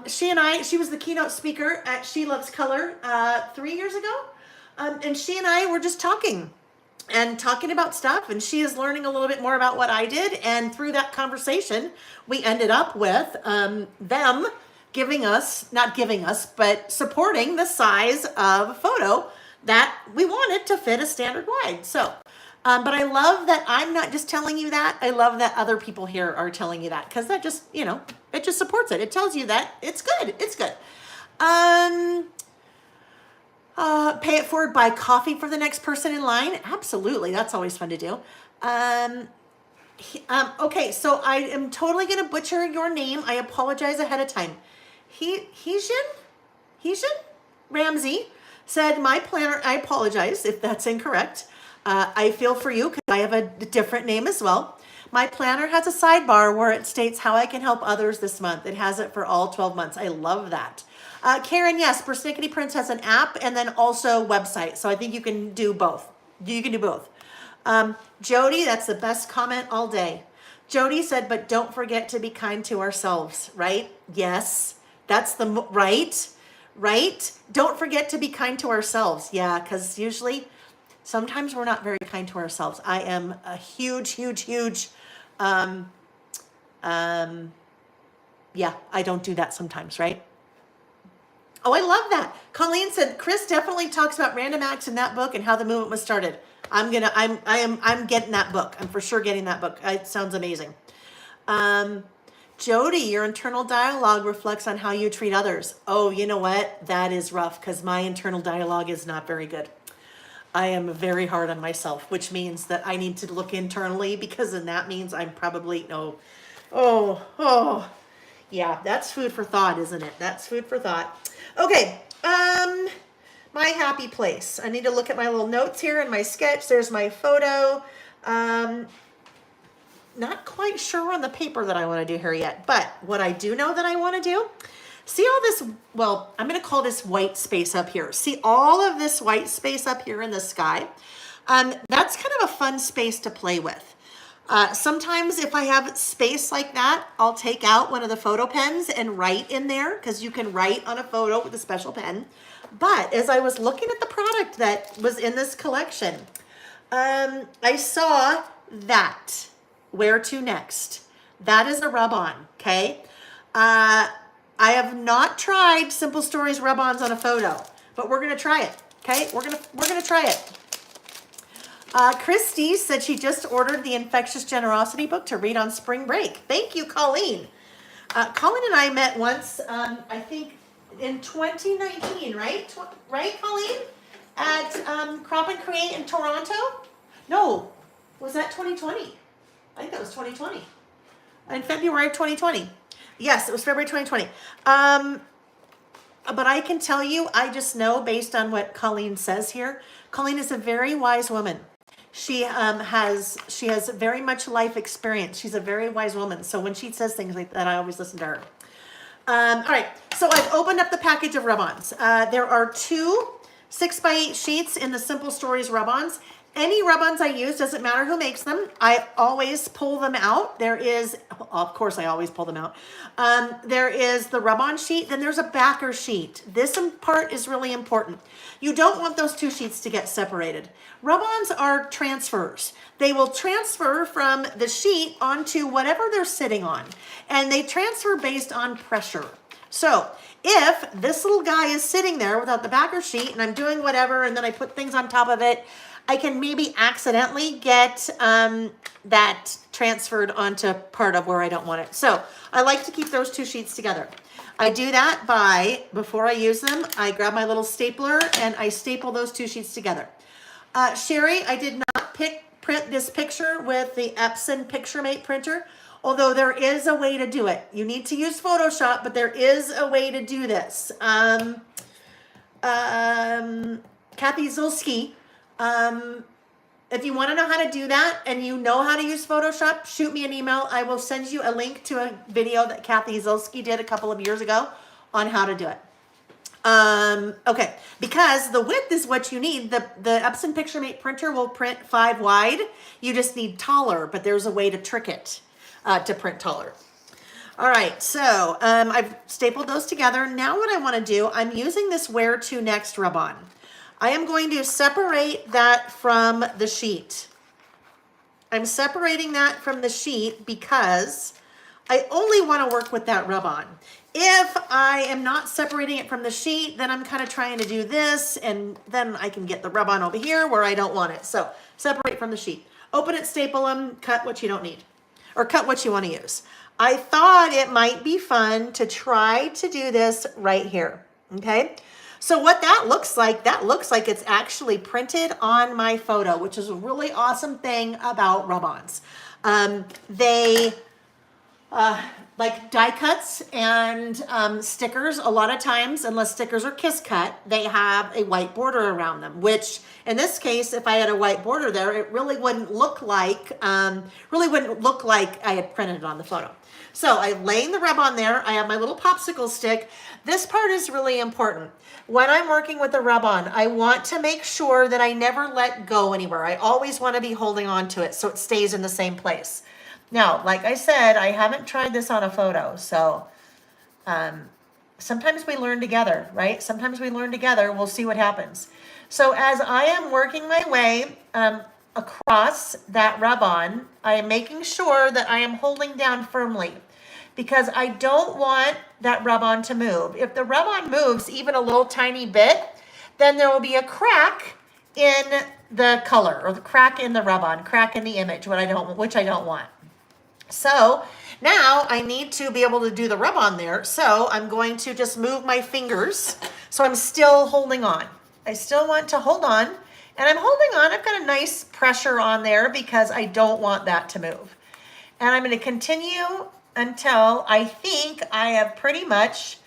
She was the keynote speaker at She Loves Color 3 years ago. And she and I were just talking about stuff, and she is learning a little bit more about what I did. And through that conversation, we ended up with them but supporting the size of a photo that we wanted to fit a standard wide. So, but I love that I'm not just telling you that. I love that other people here are telling you that, because that just, it just supports it. It tells you that it's good. It's good. Pay it forward, buy coffee for the next person in line. Absolutely. That's always fun to do. Okay, so I am totally going to butcher your name. I apologize ahead of time. Heejin Ramsey said, my planner, I apologize if that's incorrect. I feel for you because I have a different name as well. My planner has a sidebar where it states how I can help others this month. It has it for all 12 months. I love that. Karen, yes, Persnickety Prints has an app and then also website. So I think you can do both. Jody, that's the best comment all day. Jody said, but don't forget to be kind to ourselves, right? Yes, that's right? Don't forget to be kind to ourselves. Yeah, because sometimes we're not very kind to ourselves. I am a huge, yeah, I don't do that sometimes, right? Oh, I love that. Colleen said, Chris definitely talks about random acts in that book and how the movement was started. I'm getting that book. I'm for sure getting that book. It sounds amazing. Jody, your internal dialogue reflects on how you treat others. Oh, you know what? That is rough because my internal dialogue is not very good. I am very hard on myself, which means that I need to look internally, because then that means I'm probably, yeah, that's food for thought, isn't it? That's food for thought. Okay, my happy place. I need to look at my little notes here in my sketch. There's my photo. Not quite sure on the paper that I want to do here yet, but what I do know that I want to do, see all this, well, I'm going to call this white space up here. See all of this white space up here in the sky? That's kind of a fun space to play with. Sometimes if I have space like that, I'll take out one of the photo pens and write in there, because you can write on a photo with a special pen. But as I was looking at the product that was in this collection, I saw that. Where to next? That is a rub-on, okay? I have not tried Simple Stories rub-ons on a photo, but we're gonna try it, okay? We're gonna try it. Christy said she just ordered the Infectious Generosity book to read on spring break. Thank you, Colleen. Colleen and I met once, I think in 2019, right? Right, Colleen? At Crop and Create in Toronto? No, was that 2020? I think that was 2020. In February of 2020. Yes, it was February 2020. But I can tell you, I just know based on what Colleen says here, Colleen is a very wise woman. She has very much life experience. She's a very wise woman. So when she says things like that, I always listen to her. All right, so I've opened up the package of rub-ons. There are 2 6x8 sheets in the Simple Stories rub-ons. Any rub-ons I use, doesn't matter who makes them, I always pull them out. There is, of course I always pull them out. There is the rub-on sheet, then there's a backer sheet. This part is really important. You don't want those 2 sheets to get separated. Rub-ons are transfers. They will transfer from the sheet onto whatever they're sitting on, and they transfer based on pressure. So if this little guy is sitting there without the backer sheet and I'm doing whatever and then I put things on top of it, I can maybe accidentally get that transferred onto part of where I don't want it. So I like to keep those two sheets together. I do that by, before I use them, I grab my little stapler and I staple those two sheets together. Sherry, I did not print this picture with the Epson PictureMate printer, although there is a way to do it. You need to use Photoshop, but there is a way to do this. Kathy Zulski, if you want to know how to do that and you know how to use Photoshop, shoot me an email. I will send you a link to a video that Kathy Zulski did a couple of years ago on how to do it. Okay, because the width is what you need. The Epson PictureMate printer will print 5 wide. You just need taller, but there's a way to trick it to print taller. All right, so I've stapled those together. Now what I want to do, I'm using this Where to Next rub-on. I am going to separate that from the sheet. I'm separating that from the sheet because I only want to work with that rub-on. If I am not separating it from the sheet, then I'm kind of trying to do this, and then I can get the rub-on over here where I don't want it. So separate from the sheet. Open it, staple them, cut what you don't need, or cut what you want to use. I thought it might be fun to try to do this right here, okay? So what that looks like it's actually printed on my photo, which is a really awesome thing about rub-ons. They, like die cuts and stickers, a lot of times, unless stickers are kiss cut, they have a white border around them, which in this case, if I had a white border there, it really wouldn't look like I had printed it on the photo. So I'm laying the rub-on there. I have my little popsicle stick. This part is really important. When I'm working with the rub-on, I want to make sure that I never let go anywhere. I always want to be holding on to it so it stays in the same place. Now, like I said, I haven't tried this on a photo, so sometimes we learn together, right? Sometimes we learn together. We'll see what happens. So as I am working my way across that rub-on, I am making sure that I am holding down firmly because I don't want that rub-on to move. If the rub-on moves even a little tiny bit, then there will be a crack in the color, or the crack in the rub-on, crack in the image, which I don't want. So now I need to be able to do the rub-on there. So I'm going to just move my fingers. So I'm still holding on. I still want to hold on, and I'm holding on. I've got a nice pressure on there because I don't want that to move. And I'm going to continue until I think I have pretty much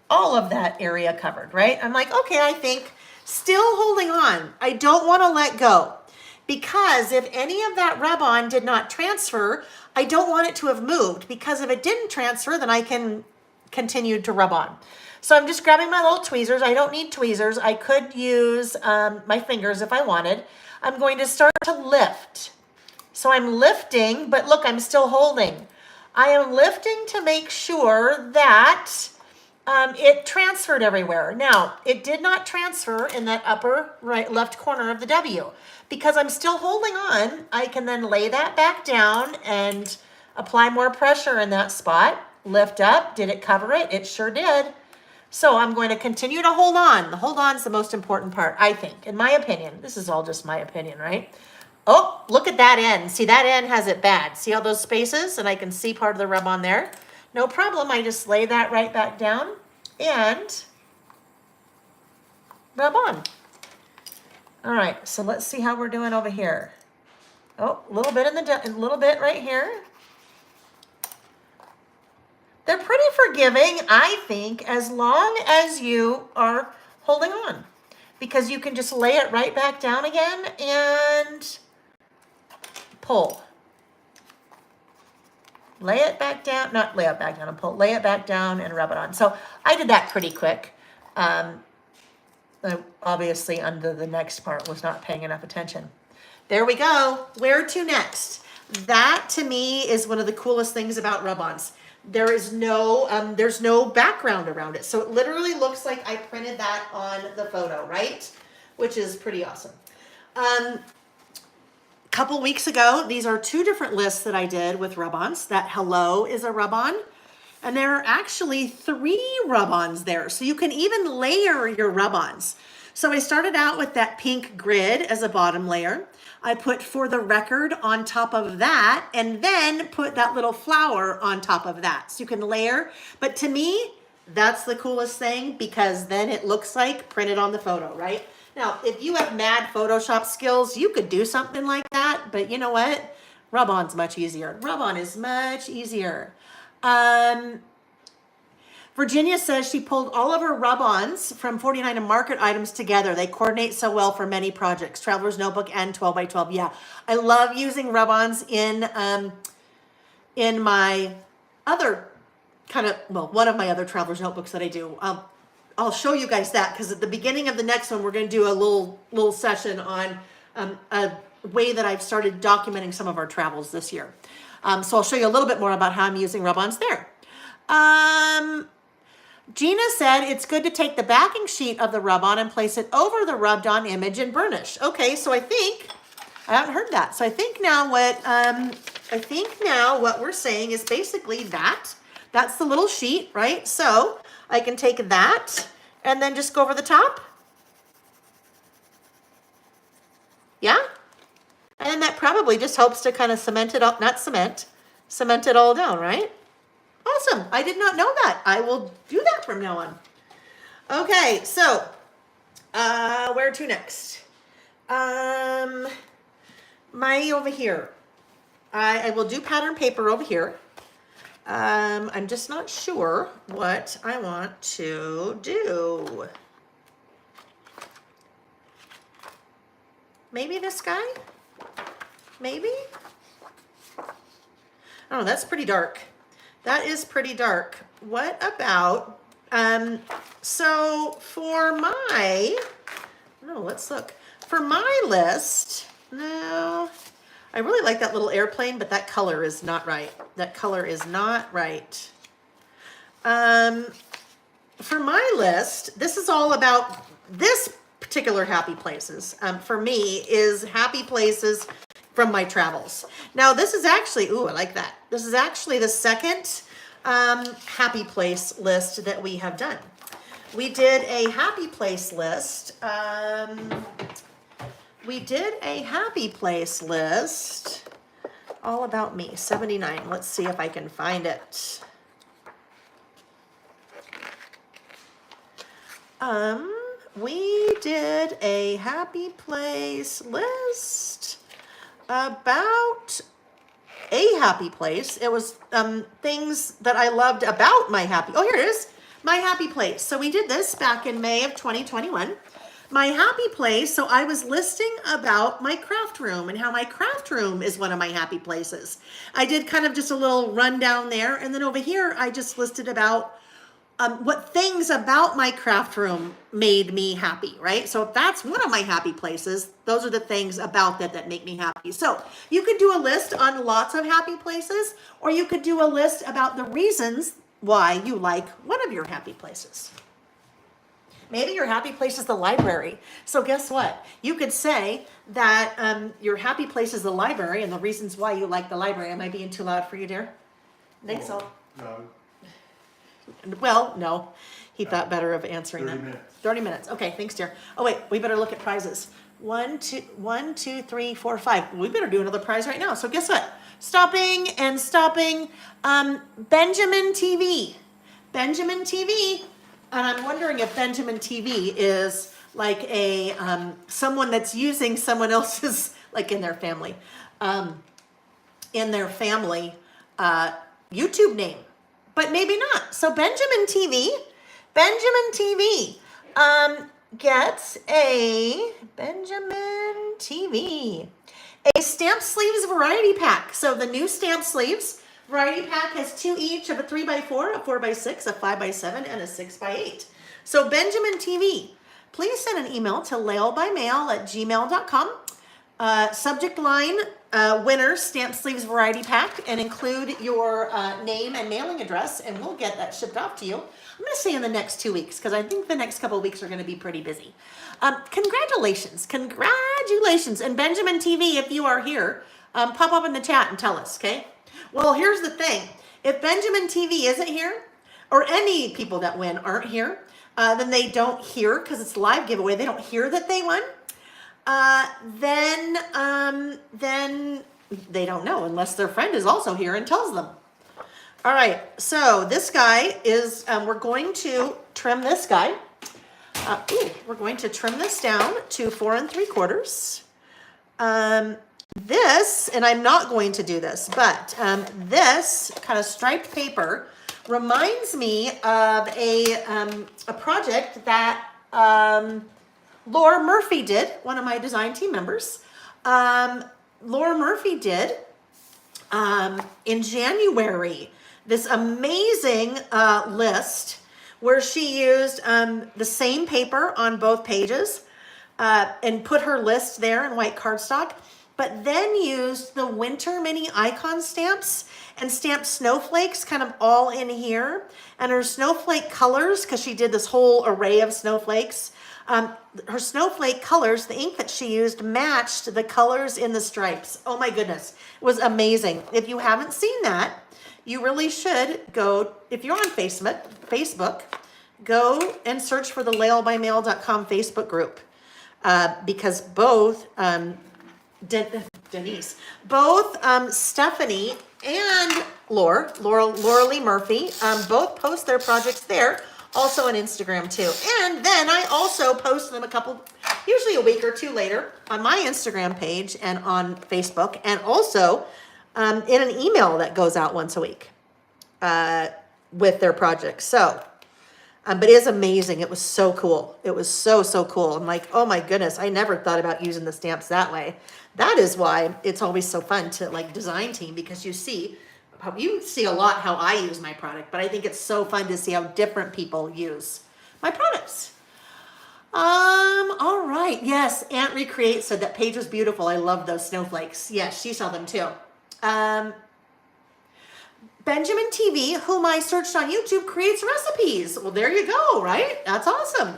all of that area covered, right? I'm like, okay, I think still holding on. I don't want to let go because if any of that rub-on did not transfer, I don't want it to have moved because if it didn't transfer, then I can continue to rub on. So I'm just grabbing my little tweezers. I don't need tweezers. I could use my fingers if I wanted. I'm going to start to lift. So I'm lifting, but look, I'm still holding. I am lifting to make sure that it transferred everywhere. Now, it did not transfer in that upper right left corner of the W. Because I'm still holding on, I can then lay that back down and apply more pressure in that spot. Lift up. Did it cover it? It sure did. So I'm going to continue to hold on. The hold on is the most important part, I think, in my opinion. This is all just my opinion, right? Oh, look at that end. See, that end has it bad. See all those spaces? And I can see part of the rub on there. No problem. I just lay that right back down and rub on. All right, so let's see how we're doing over here. Oh, a little bit a little bit right here. They're pretty forgiving, I think, as long as you are holding on, because you can just lay it right back down again and pull. Lay it back down, not lay it back down and pull, lay it back down and rub it on. So I did that pretty quick. Obviously under the next part was not paying enough attention. There we go. Where to next? That to me is one of the coolest things about rub-ons. There is no, there's no background around it. So it literally looks like I printed that on the photo, right? Which is pretty awesome. Couple weeks ago, these are two different lists that I did with rub-ons. That hello is a rub-on. And there are actually 3 rub-ons there. So you can even layer your rub-ons. So I started out with that pink grid as a bottom layer. I put "For the Record" on top of that, and then put that little flower on top of that. So you can layer, but to me, that's the coolest thing because then it looks like printed on the photo, right? Now, if you have mad Photoshop skills, you could do something like that, but you know what? Rub-on's much easier. Rub-on is much easier. Virginia says she pulled all of her rub-ons from 49 and Market items together. They coordinate so well for many projects. Traveler's Notebook and 12 by 12. Yeah, I love using rub-ons in my other one of my other Traveler's Notebooks that I do. I'll show you guys that because at the beginning of the next one, we're going to do a little session on a way that I've started documenting some of our travels this year. So I'll show you a little bit more about how I'm using rub-ons there. Gina said it's good to take the backing sheet of the rub-on and place it over the rubbed-on image and burnish. Okay, so I haven't heard that. So I think now what we're saying is basically that's the little sheet, right? So I can take that and then just go over the top. Yeah? And that probably just helps to kind of cement it up, cement it all down, right? Awesome. I did not know that. I will do that from now on. Okay, so where to next? My over here. I will do pattern paper over here. I'm just not sure what I want to do. Maybe this guy? Maybe? Oh, that's pretty dark. That is pretty dark. What about, so for let's look. For my list, no, I really like that little airplane, but that color is not right. That color is not right. For my list, this is all about this particular happy places. For me is happy places from my travels. Now this is actually, ooh, I like that. This is actually the second happy place list that we have done. We did a happy place list. All about me, 79. Let's see if I can find it. We did a happy place list about a happy place. It was things that I loved about my happy. Oh, here it is. My happy place. So we did this back in May of 2021. My happy place. So I was listing about my craft room and how my craft room is one of my happy places. I did kind of just a little rundown there. And then over here, I just listed about what things about my craft room made me happy, right? So if that's one of my happy places, those are the things about that make me happy. So you could do a list on lots of happy places, or you could do a list about the reasons why you like one of your happy places. Maybe your happy place is the library. So guess what? You could say that your happy place is the library and the reasons why you like the library. Am I being too loud for you, dear? I think so. No. Well, no. He thought better of answering 30 that. minutes. 30 minutes. Okay, thanks, dear. Oh, wait, we better look at prizes. 1, 2, 3, 4, 5. We better do another prize right now. So guess what? Stopping. Benjamin TV. Benjamin TV. And I'm wondering if Benjamin TV is like a someone that's using someone else's, like in their family YouTube name. But maybe not. So Benjamin TV gets a stamp sleeves variety pack. So the new stamp sleeves variety pack has 2 each of a 3x4, a 4x6, a 5x7, and a 6x8. So Benjamin TV, please send an email to laylebymail@gmail.com. Subject line, winner stamp sleeves variety pack, and include your name and mailing address, and we'll get that shipped off to you. I'm going to say in the next 2 weeks, because I think the next couple of weeks are going to be pretty busy. Congratulations. And Benjamin TV, if you are here, pop up in the chat and tell us, okay? Well, here's the thing. If Benjamin TV isn't here, or any people that win aren't here, then they don't hear, because it's a live giveaway, they don't hear that they won, then they don't know unless their friend is also here and tells them. All right, so this guy is, we're going to trim this guy. We're going to trim this down to 4 3/4. This, and I'm not going to do this, but this kind of striped paper reminds me of a project that Laura Murphy did, one of my design team members. Laura Murphy did in January this amazing list where she used the same paper on both pages and put her list there in white cardstock, but then used the winter mini icon stamps and stamped snowflakes kind of all in here. And her snowflake colors, because she did this whole array of snowflakes, her snowflake colors, the ink that she used matched the colors in the stripes. Oh my goodness, it was amazing. If you haven't seen that, you really should go, if you're on Facebook, go and search for the laylebymail.com Facebook group, because both Denise, both Stephanie and Laura Lee Murphy, both post their projects there, also on Instagram too. And then I also post them usually a week or two later on my Instagram page and on Facebook, and also in an email that goes out once a week with their projects. So, but it is amazing. It was so cool. It was so cool. I'm like, oh my goodness, I never thought about using the stamps that way. That is why it's always so fun to like design team, because you see a lot how I use my product, but I think it's so fun to see how different people use my products. All right. Yes, Aunt Recreate said that page was beautiful. I love those snowflakes. Yes, she saw them too. Benjamin TV, whom I searched on YouTube, creates recipes. Well, there you go, right? That's awesome.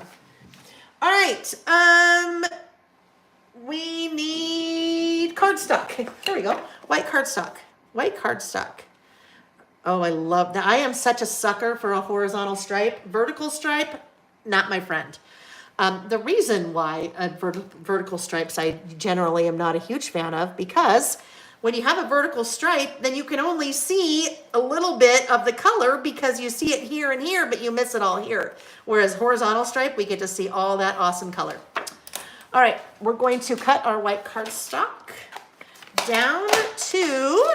All right. We need cardstock. There we go. White cardstock. White cardstock. Oh, I love that. I am such a sucker for a horizontal stripe. Vertical stripe, not my friend. The reason why vertical stripes I generally am not a huge fan of, because when you have a vertical stripe, then you can only see a little bit of the color because you see it here and here, but you miss it all here. Whereas horizontal stripe, we get to see all that awesome color. All right, we're going to cut our white cardstock down to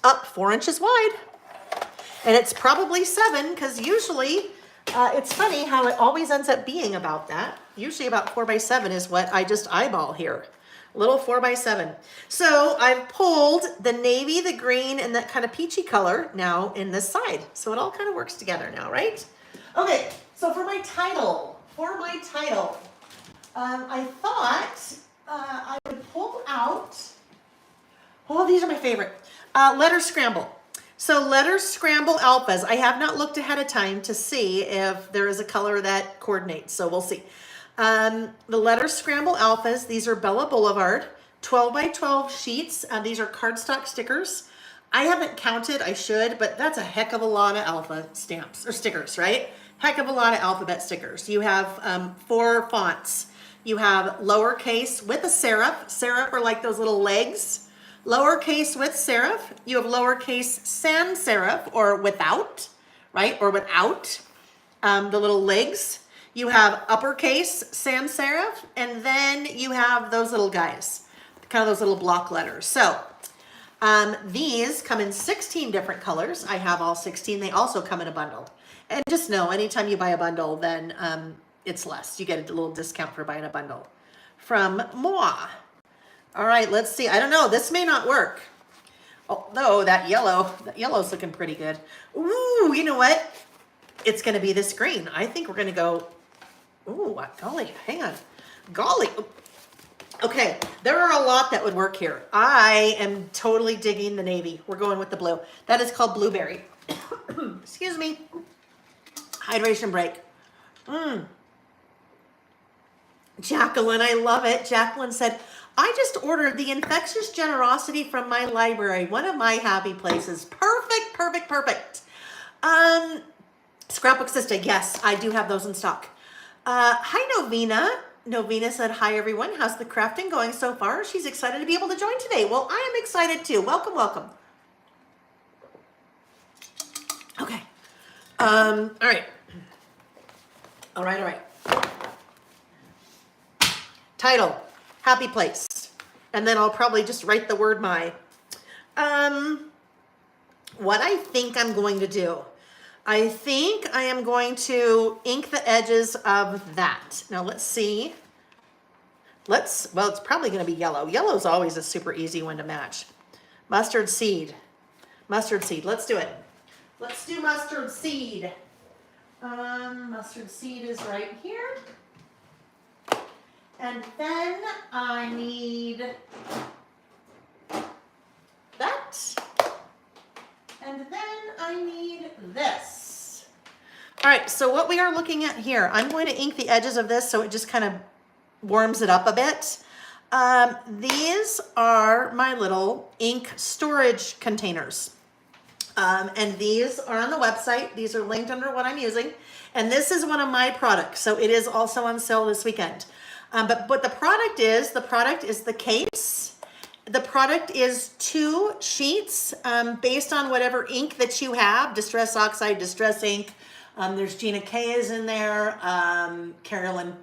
up 4 inches wide. And it's probably 7, because usually it's funny how it always ends up being about that. Usually about 4 by 7 is what I just eyeball here. Little 4 by 7. So I've pulled the navy, the green, and that kind of peachy color now in this side. So it all kind of works together now, right? Okay, so for my title, I thought I would pull out, oh, these are my favorite, letter scramble. So letter scramble alphas. I have not looked ahead of time to see if there is a color that coordinates, so we'll see. The letter scramble alphas, these are Bella Boulevard, 12 by 12 sheets. These are cardstock stickers. I haven't counted, I should, but that's a heck of a lot of alpha stamps or stickers, right? Heck of a lot of alphabet stickers. You have 4 fonts. You have lowercase with a serif. Serif are like those little legs. Lowercase with serif. You have lowercase sans serif, or without, right? Or without the little legs. You have uppercase sans serif, and then you have those little guys, kind of those little block letters. So these come in 16 different colors. I have all 16. They also come in a bundle. And just know, anytime you buy a bundle, then it's less. You get a little discount for buying a bundle from Moi. All right, let's see. I don't know. This may not work. Although that yellow's looking pretty good. Ooh, you know what? It's going to be this green. I think we're going to go, ooh, golly, hang on. Golly. Okay, there are a lot that would work here. I am totally digging the navy. We're going with the blue. That is called blueberry. Excuse me. Hydration break. Jacqueline, I love it. Jacqueline said, I just ordered the Infectious Generosity from my library, one of my happy places. Perfect, perfect, perfect. Scrapbook Sister, yes, I do have those in stock. Hi, Novena. Novena said, hi, everyone. How's the crafting going so far? She's excited to be able to join today. Well, I am excited too. Welcome, welcome. Okay. All right. All right. Title, Happy Place. And then I'll probably just write the word my. What I think I'm going to do. I think I am going to ink the edges of that. Now let's see. Well, it's probably going to be yellow. Yellow is always a super easy one to match. Mustard seed. Mustard seed. Let's do it. Let's do mustard seed. Mustard seed is right here. And then I need that. And then I need this. All right, so what we are looking at here, I'm going to ink the edges of this so it just kind of warms it up a bit. These are my little ink storage containers. And these are on the website. These are linked under what I'm using. And this is one of my products. So it is also on sale this weekend. But what the product is the case. The product is 2 sheets based on whatever ink that you have. Distress Oxide, Distress Ink. There's Gina K is in there. Carolyn.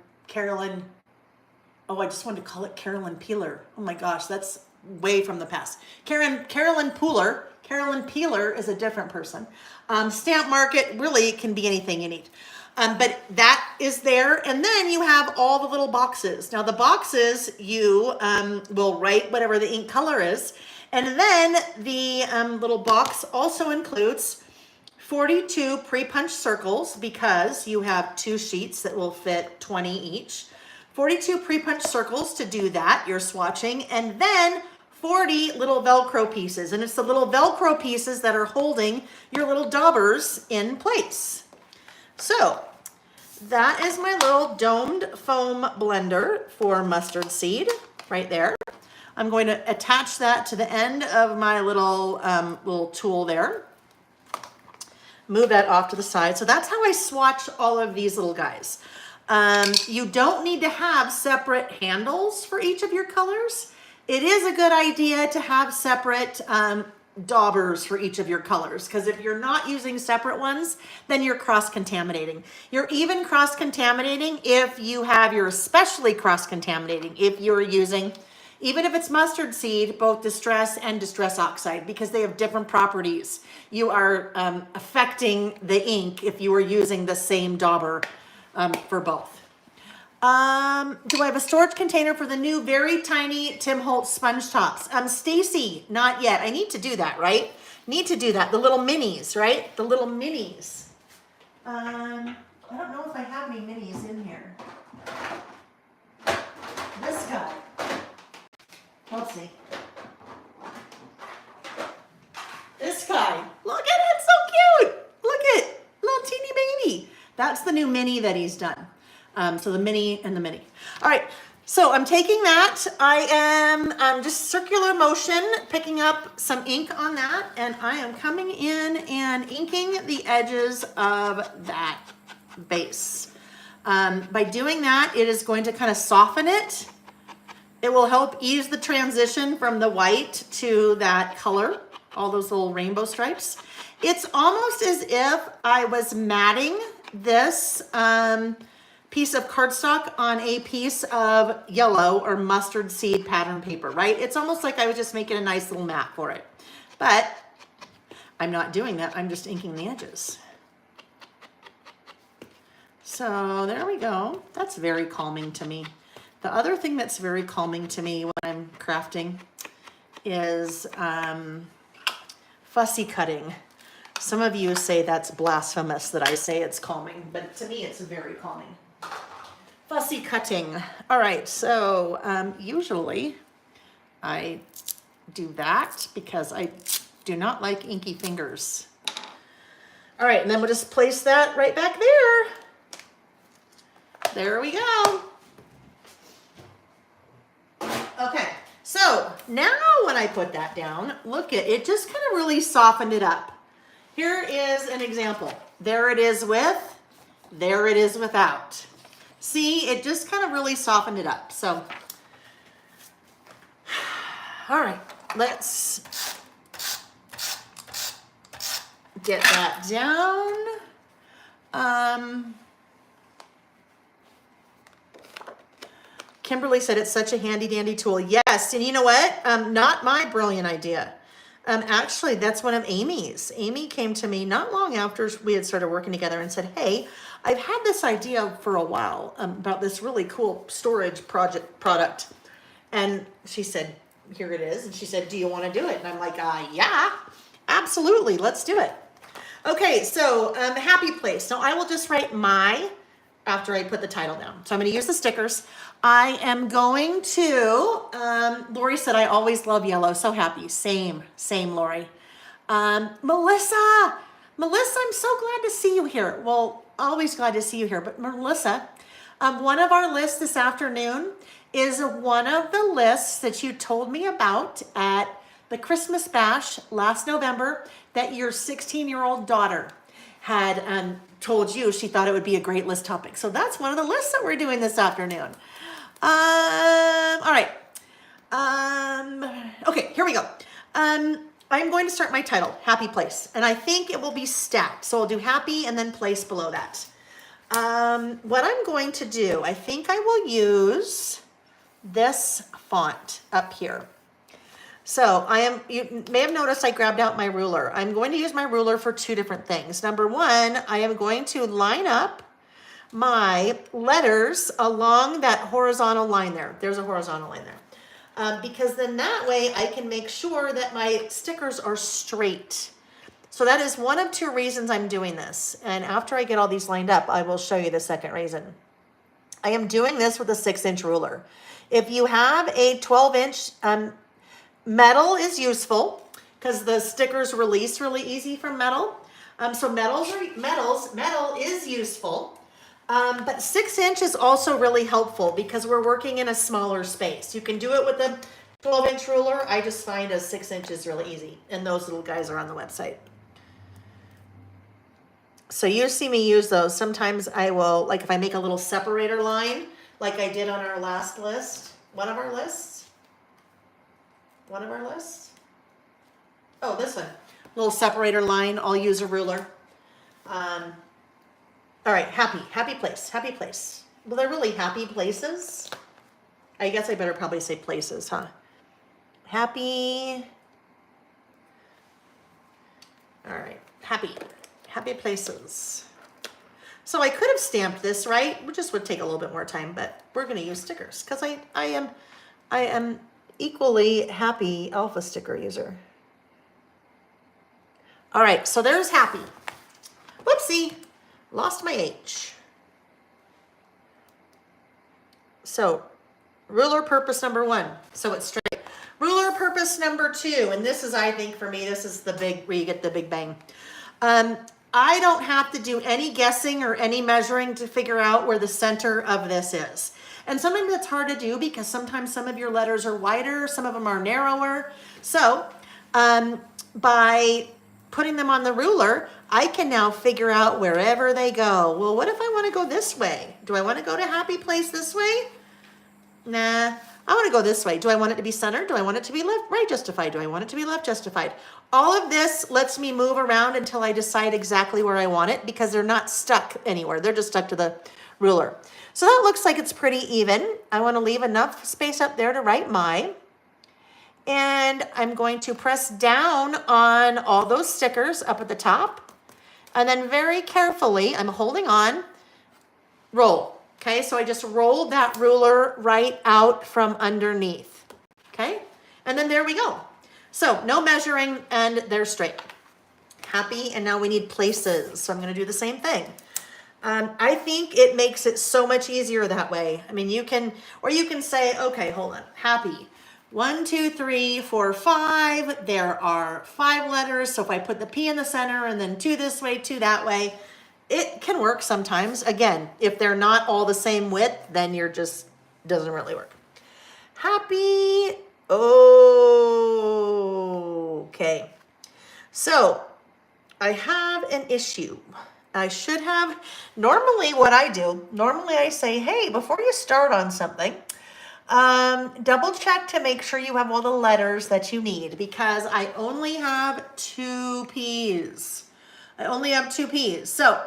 Oh, I just wanted to call it Carolyn Peeler. Oh my gosh, that's way from the past. Carolyn Pooler. Carolyn Peeler is a different person. Stamp Market, really it can be anything you need. But that is there. And then you have all the little boxes. Now the boxes, you will write whatever the ink color is. And then the little box also includes 42 pre-punched circles because you have 2 sheets that will fit 20 each. 42 pre-punched circles to do that, you're swatching. And then 40 little Velcro pieces. And it's the little Velcro pieces that are holding your little daubers in place. So that is my little domed foam blender for mustard seed right there. I'm going to attach that to the end of my little tool there. Move that off to the side. So that's how I swatch all of these little guys. You don't need to have separate handles for each of your colors. It is a good idea to have separate daubers for each of your colors, because if you're not using separate ones, then you're cross-contaminating. You're even cross-contaminating if you have, you're especially cross-contaminating if you're using, even if it's mustard seed, both Distress and Distress Oxide, because they have different properties. You are affecting the ink if you are using the same dauber for both. Do I have a storage container for the new very tiny Tim Holtz sponge tops? Stacy, not yet. I need to do that, right? Need to do that. The little minis, right? The little minis. I don't know if I have any minis in here. This guy. Let's see. This guy. Look at it, it's so cute. Look at it, little teeny baby. That's the new mini that he's done. So the mini and the mini. All right, so I'm taking that. I am just circular motion, picking up some ink on that, and I am coming in and inking the edges of that base. By doing that, it is going to kind of soften it. It will help ease the transition from the white to that color, all those little rainbow stripes. It's almost as if I was matting this piece of cardstock on a piece of yellow or mustard seed pattern paper, right? It's almost like I was just making a nice little mat for it. But I'm not doing that. I'm just inking the edges. So there we go. That's very calming to me. The other thing that's very calming to me when I'm crafting is fussy cutting. Some of you say that's blasphemous that I say it's calming, but to me it's very calming. Fussy cutting. All right, so usually I do that because I do not like inky fingers. All right, and then we'll just place that right back there. There we go. Okay, so now when I put that down, look at it, just kind of really softened it up. Here is an example. There it is with, there it is without. See, it just kind of really softened it up. So, all right, let's get that down. Kimberly said it's such a handy dandy tool. Yes, and you know what? Not my brilliant idea. Actually, that's one of Amy's. Amy came to me not long after we had started working together and said, hey, I've had this idea for a while about this really cool storage product. And she said, here it is. And she said, do you want to do it? And I'm like, yeah, absolutely. Let's do it. Okay, so happy place. Now I will just write my after I put the title down. So I'm going to use the stickers. I am going to, Lori said, I always love yellow. So happy. Same, Lori. Melissa, I'm so glad to see you here. Well, always glad to see you here. But Melissa, one of our lists this afternoon is one of the lists that you told me about at the Christmas bash last November that your 16-year-old daughter had told you she thought it would be a great list topic. So that's one of the lists that we're doing this afternoon. All right. Okay, here we go. I'm going to start my title, Happy Place. And I think it will be stacked. So I'll do happy and then place below that. What I'm going to do, I think I will use this font up here. So you may have noticed I grabbed out my ruler. I'm going to use my ruler for two different things. Number one, I am going to line up my letters along that horizontal line there. There's a horizontal line there. Because then that way I can make sure that my stickers are straight. So that is one of two reasons I'm doing this. And after I get all these lined up, I will show you the second reason. I am doing this with a 6-inch ruler. If you have a 12-inch, metal is useful because the stickers release really easy from metal. So metal is useful. But 6-inch is also really helpful because we're working in a smaller space. You can do it with a 12-inch ruler. I just find a 6-inch is really easy. And those little guys are on the website. So you see me use those. Sometimes I will, like if I make a little separator line, like I did on our last list, one of our lists. Oh, this one. Little separator line. I'll use a ruler. All right, happy place. Well, they're really happy places. I guess I better probably say places, huh? Happy. All right, happy places. So I could have stamped this, right? It just would take a little bit more time, but we're going to use stickers because I am equally happy alpha sticker user. All right, so there's happy. Whoopsie, lost my H. So ruler purpose number one, so it's straight. Ruler purpose number two, and this is, I think for me, this is the big, where you get the big bang. I don't have to do any guessing or any measuring to figure out where the center of this is. And sometimes that's hard to do because sometimes some of your letters are wider, some of them are narrower. So by putting them on the ruler, I can now figure out wherever they go. Well, what if I want to go this way? Do I want to go to happy place this way? Nah, I want to go this way. Do I want it to be centered? Do I want it to be right justified? Do I want it to be left justified? All of this lets me move around until I decide exactly where I want it because they're not stuck anywhere. They're just stuck to the ruler. So that looks like it's pretty even. I want to leave enough space up there to write my. And I'm going to press down on all those stickers up at the top. And then very carefully, I'm holding on, roll. Okay, so I just rolled that ruler right out from underneath. Okay, and then there we go. So no measuring and they're straight. Happy, and now we need places. So I'm going to do the same thing. I think it makes it so much easier that way. I mean, you can say, okay, hold on, happy. 1, 2, 3, 4, 5. There are 5 letters. So if I put the P in the center and then 2 this way, 2 that way, it can work sometimes. Again, if they're not all the same width, then you're just, doesn't really work. Happy. Okay. So I have an issue. I should have, normally what I do, normally I say, hey, before you start on something, double check to make sure you have all the letters that you need because I only have 2 P's. I only have 2 P's. So,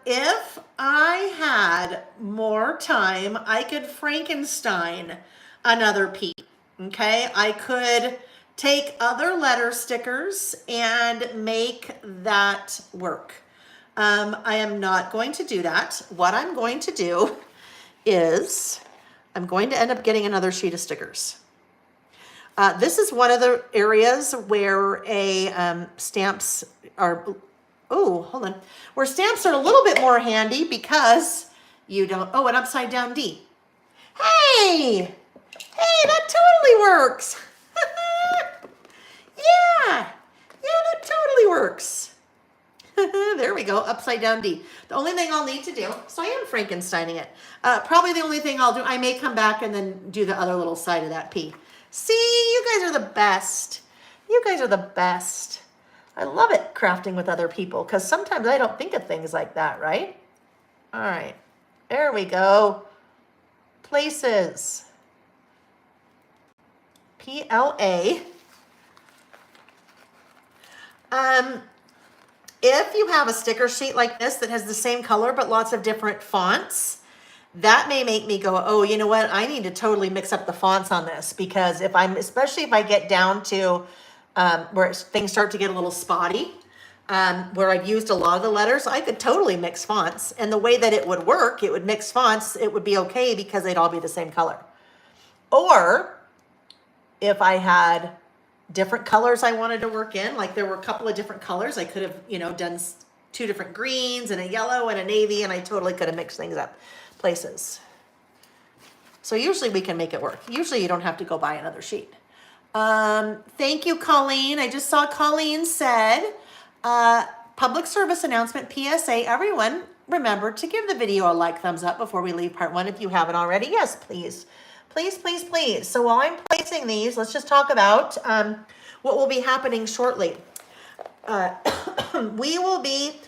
if I had more time, I could Frankenstein another P. Okay, I could take other letter stickers and make that work. I am not going to do that. What I'm going to do is I'm going to end up getting another sheet of stickers. This is one of the areas where stamps are, oh, hold on, where stamps are a little bit more handy because you don't, oh, an upside down D. Hey, that totally works. Yeah, that totally works. There we go, upside down D. The only thing I'll need to do, so I am Frankensteining it. Probably the only thing I'll do, I may come back and then do the other little side of that P. See, you guys are the best. You guys are the best. I love it crafting with other people because sometimes I don't think of things like that, right? All right, there we go. Places. PLA. If you have a sticker sheet like this that has the same color but lots of different fonts, that may make me go, oh, you know what? I need to totally mix up the fonts on this because especially if I get down to where things start to get a little spotty, where I've used a lot of the letters, I could totally mix fonts. And the way that it would work, it would mix fonts, it would be okay because they'd all be the same color. Or if I had different colors I wanted to work in, like there were a couple of different colors, I could have, done 2 different greens and a yellow and a navy, and I totally could have mixed things up places. So usually we can make it work. Usually you don't have to go buy another sheet. Thank you, Colleen. I just saw Colleen said, public service announcement, PSA, everyone remember to give the video a like, thumbs up before we leave part 1 if you haven't already. Yes, please. Please, please, please. So while I'm placing these, let's just talk about what will be happening shortly. We will be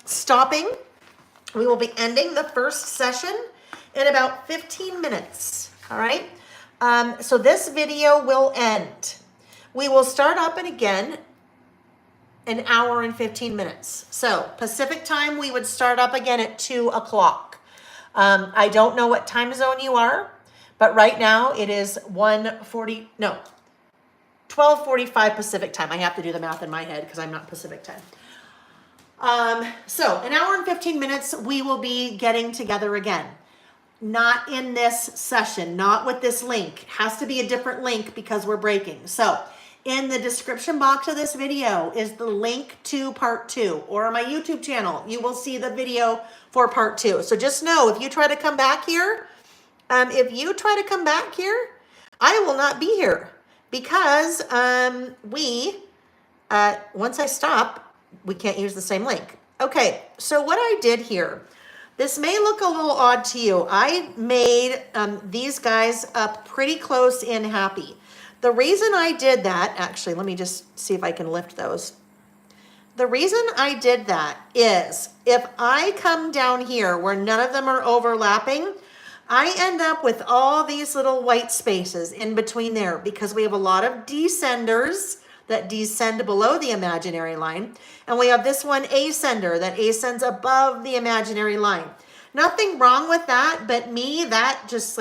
stopping. We will be ending the first session in about 15 minutes. All right. So this video will end. We will start up and again an hour and 15 minutes. So Pacific time, we would start up again at 2 o'clock. I don't know what time zone you are. But right now it is 12:45 Pacific time. I have to do the math in my head because I'm not Pacific time. So an hour and 15 minutes, we will be getting together again. Not in this session, not with this link. Has to be a different link because we're breaking. So in the description box of this video is the link to part 2, or on my YouTube channel, you will see the video for part 2. So just know if you try to come back here, I will not be here because once I stop, we can't use the same link. Okay, so what I did here, this may look a little odd to you. I made these guys up pretty close in happy. The reason I did that, actually, let me just see if I can lift those. The reason I did that is if I come down here where none of them are overlapping, I end up with all these little white spaces in between there because we have a lot of descenders that descend below the imaginary line. And we have this one ascender that ascends above the imaginary line. Nothing wrong with that, but that just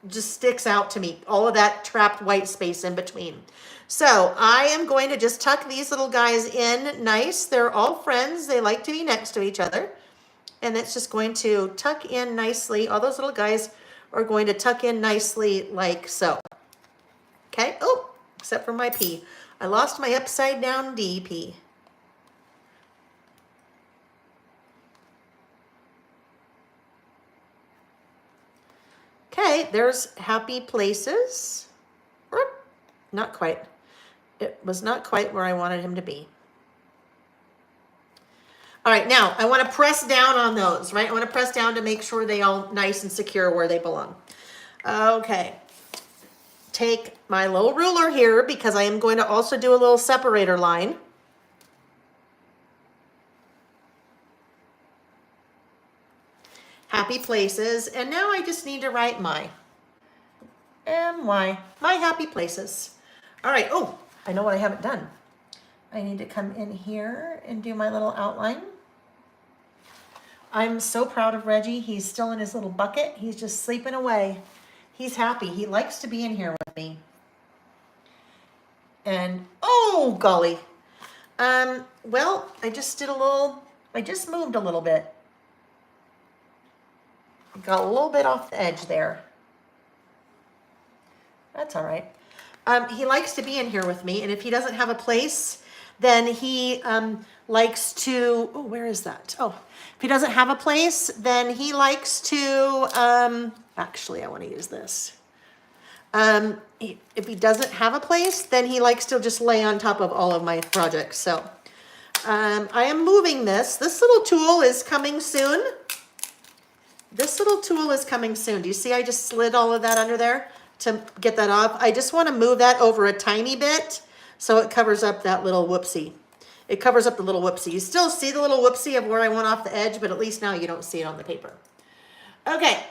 sticks out to me. All of that trapped white space in between. So I am going to just tuck these little guys in nice. They're all friends. They like to be next to each other. And it's just going to tuck in nicely. All those little guys are going to tuck in nicely like so. Okay, oh, except for my P. I lost my upside down DP. Okay, there's happy places. Not quite. It was not quite where I wanted him to be. All right, now I want to press down on those, right? I want to press down to make sure they all nice and secure where they belong. Okay. Take my little ruler here because I am going to also do a little separator line. happy places. And now I just need to write my happy places. All right. Oh, I know what I haven't done. I need to come in here and do my little outline. I'm so proud of Reggie. He's still in his little bucket. He's just sleeping away. He's happy. He likes to be in here with me. And, oh, golly. Well, I just moved a little bit. Got a little bit off the edge there. That's all right. He likes to be in here with me, and if he doesn't have a place, then he likes to, oh, where is that? Oh, if he doesn't have a place, then he likes to, actually, I want to use this. If he doesn't have a place, then he likes to just lay on top of all of my projects. So I am moving this. This little tool is coming soon. This little tool is coming soon. Do you see I just slid all of that under there to get that off? I just want to move that over a tiny bit so it covers up that little whoopsie. It covers up the little whoopsie. You still see the little whoopsie of where I went off the edge, but at least now you don't see it on the paper. Okay.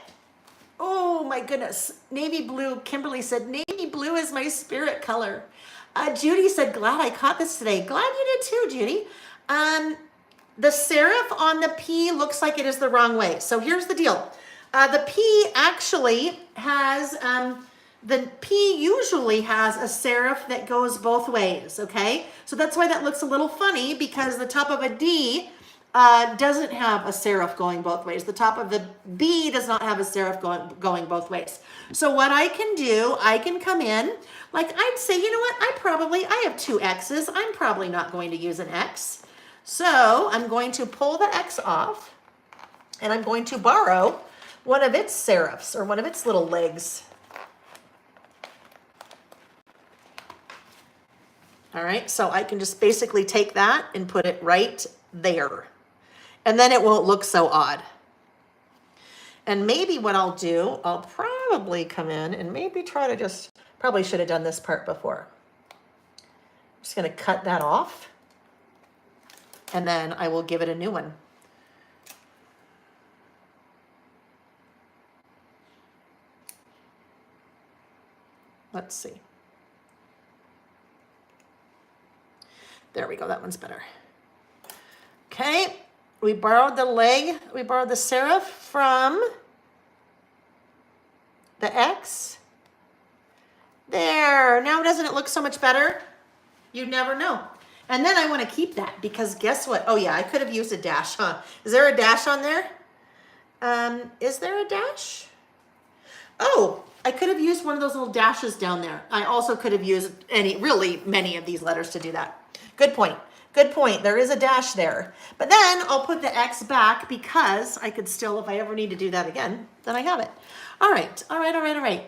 Oh my goodness. Navy blue. Kimberly said, navy blue is my spirit color. Judy said, glad I caught this today. Glad you did too, Judy. The serif on the P looks like it is the wrong way. So here's the deal. The P actually has, the P usually has a serif that goes both ways, okay? So that's why that looks a little funny, because the top of a D doesn't have a serif going both ways. The top of the B does not have a serif going both ways. So what I can do, I can come in, like I'd say, you know what, I have two X's. I'm probably not going to use an X. So I'm going to pull the X off, and I'm going to borrow one of its serifs, or one of its little legs. All right, so I can just basically take that and put it right there. And then it won't look so odd. And maybe what I'll do, I'll probably come in and maybe try to just, probably should have done this part before. I'm just gonna cut that off, and then I will give it a new one. Let's see. There we go, that one's better. Okay, we borrowed the leg, we borrowed the serif from the X. There, now doesn't it look so much better? You never know. And then I want to keep that, because guess what? Oh yeah, I could have used a dash, huh? Is there a dash on there? Is there a dash? Oh, I could have used one of those little dashes down there. I also could have used many of these letters to do that. Good point. Good point. There is a dash there. But then I'll put the X back, because I could still, if I ever need to do that again, then I have it. All right. All right. All right. All right.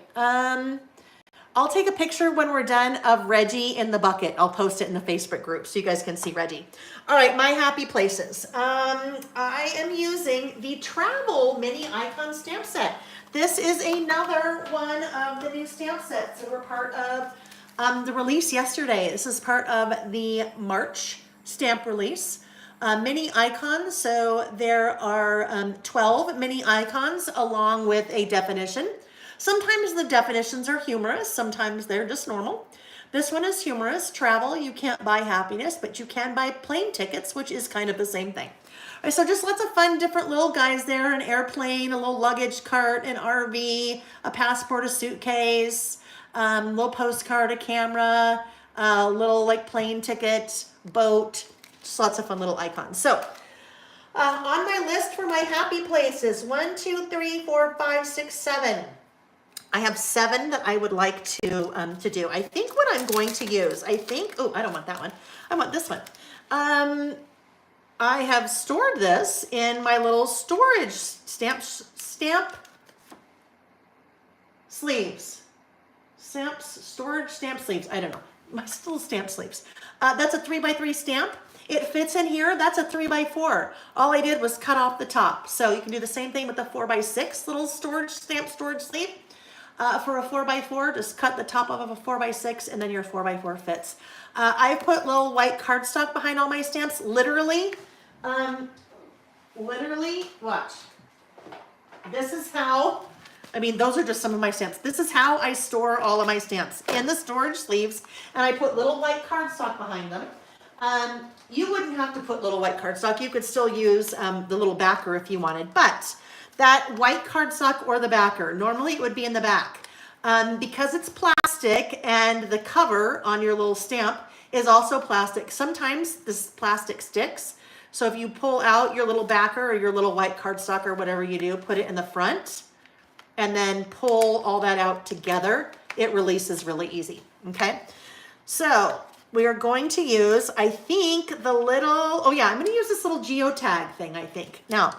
I'll take a picture when we're done of Reggie in the bucket. I'll post it in the Facebook group so you guys can see Reggie. All right. My happy places. I am using the Travel Mini Icon Stamp Set. This is another one of the new stamp sets that were part of the release yesterday. This is part of the March stamp release. Mini icons, so there are 12 mini icons along with a definition. Sometimes the definitions are humorous, sometimes they're just normal. This one is humorous. Travel, you can't buy happiness, but you can buy plane tickets, which is kind of the same thing. All right, so just lots of fun, different little guys there, an airplane, a little luggage cart, an RV, a passport, a suitcase, little postcard, a camera, a little like plane ticket, boat, just lots of fun little icons. So on my list for my happy places, 1, 2, 3, 4, 5, 6, 7. I have 7 that I would like to do. I think what I'm going to use, oh, I don't want that one. I want this one. I have stored this in my little storage stamp sleeves. Storage stamp sleeves. I don't know. My little stamp sleeves. That's a 3x3 stamp. It fits in here. That's a 3x4. All I did was cut off the top. So you can do the same thing with the 4x6 little storage sleeve. For a 4x4, just cut the top off of a 4x6 and then your 4x4 fits. I put little white cardstock behind all my stamps. Literally, watch. this is how, I mean, those are just some of my stamps. This is how I store all of my stamps, in the storage sleeves, and I put little white cardstock behind them. You wouldn't have to put little white cardstock. You could still use the little backer if you wanted, but that white cardstock or the backer, normally it would be in the back. Because it's plastic and the cover on your little stamp is also plastic, sometimes this plastic sticks. So if you pull out your little backer or your little white cardstock or whatever you do, put it in the front and then pull all that out together, it releases really easy, okay? So we are going to use, I think, the little, oh yeah, I'm gonna use this little geotag thing, I think. Now,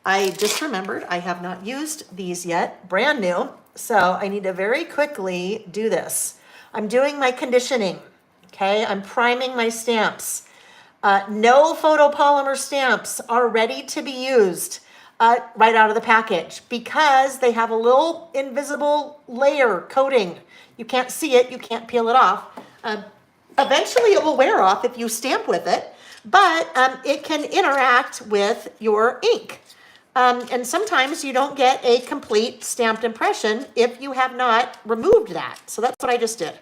I just remembered I have not used these yet, brand new, so I need to very quickly do this. I'm doing my conditioning, okay? I'm priming my stamps. No photopolymer stamps are ready to be used right out of the package because they have a little invisible layer coating. You can't see it, you can't peel it off. Eventually it will wear off if you stamp with it, but it can interact with your ink. And sometimes you don't get a complete stamped impression if you have not removed that. So that's what I just did.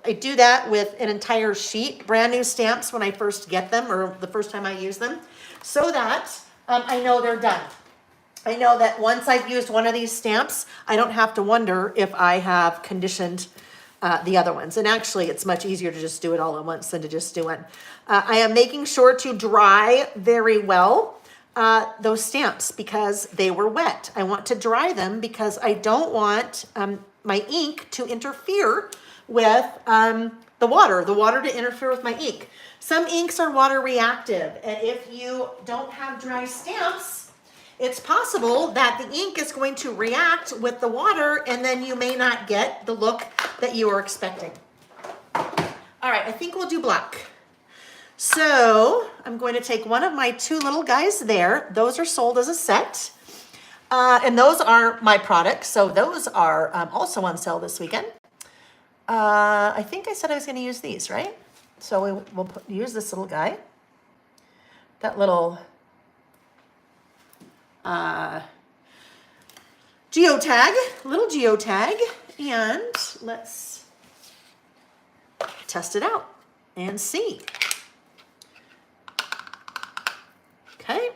I do that with an entire sheet, brand new stamps when I first get them or the first time I use them, so that I know they're done. I know that once I've used one of these stamps, I don't have to wonder if I have conditioned the other ones. And actually, it's much easier to just do it all at once than to just do one. I am making sure to dry very well those stamps because they were wet. I want to dry them because I don't want my ink to interfere with the water to interfere with my ink. Some inks are water reactive, and if you don't have dry stamps, it's possible that the ink is going to react with the water and then you may not get the look that you are expecting. All right, I think we'll do black. So I'm going to take one of my two little guys there. Those are sold as a set. And those are my products. So those are also on sale this weekend. I think I said I was going to use these, right? So we'll use this little guy. That little little geotag. And let's test it out and see. Okay.